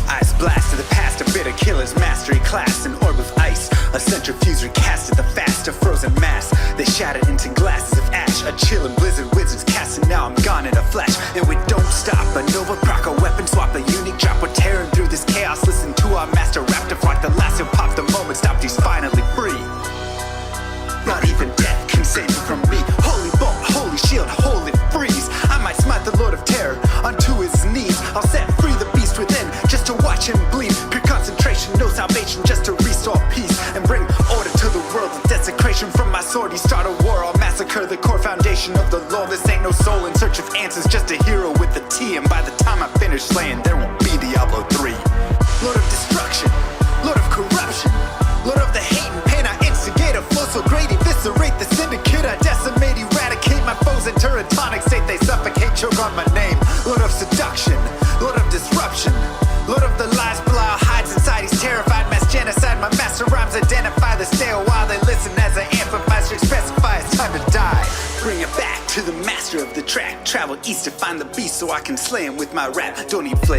Eyes blast to the past, a bitter killer's mastery class, an orb of ice, a centrifuge recasted the fast, a frozen mass. They shattered into glasses of ash, a chill and blizzard wizards cast, and now I'm gone in a flash. And we don't stop, a Nova proc, a weapon swap, a unique drop. We're tearing through this chaos, listen to our master rap to flock. The last who popped the moment stopped, he's finally free. Not even death can save me from me. Holy bolt, holy shield, holy freeze. I might smite the Lord of Terror onto his knees. I'll set free the beast within just to watch him bleed. Pure concentration, no salvation, just to restore peace and bring order to the world. The desecration from my sword, he start a war. I'll massacre the core foundation of the law. This ain't no soul in search of answers, just a hero with a T. And by the time I finish slaying, there won't be Diablo 3. Lord of destruction, Lord of corruption, Lord of the hate and pain. I instigate a flow so great, eviscerate the syndicate. I decimate, eradicate my foes in teratonic state. They suffocate, choke on my name. Lord of seduction, Lord of disruption, Lord of the lies Belial hides inside. He's terrified, mass genocide. My master rhymes identify the stale while they listen as I amplify, specify it's time to die. Bring it back to the master of the track. Travel east to find the beast so I can slay him with my rap. Don't need flavor.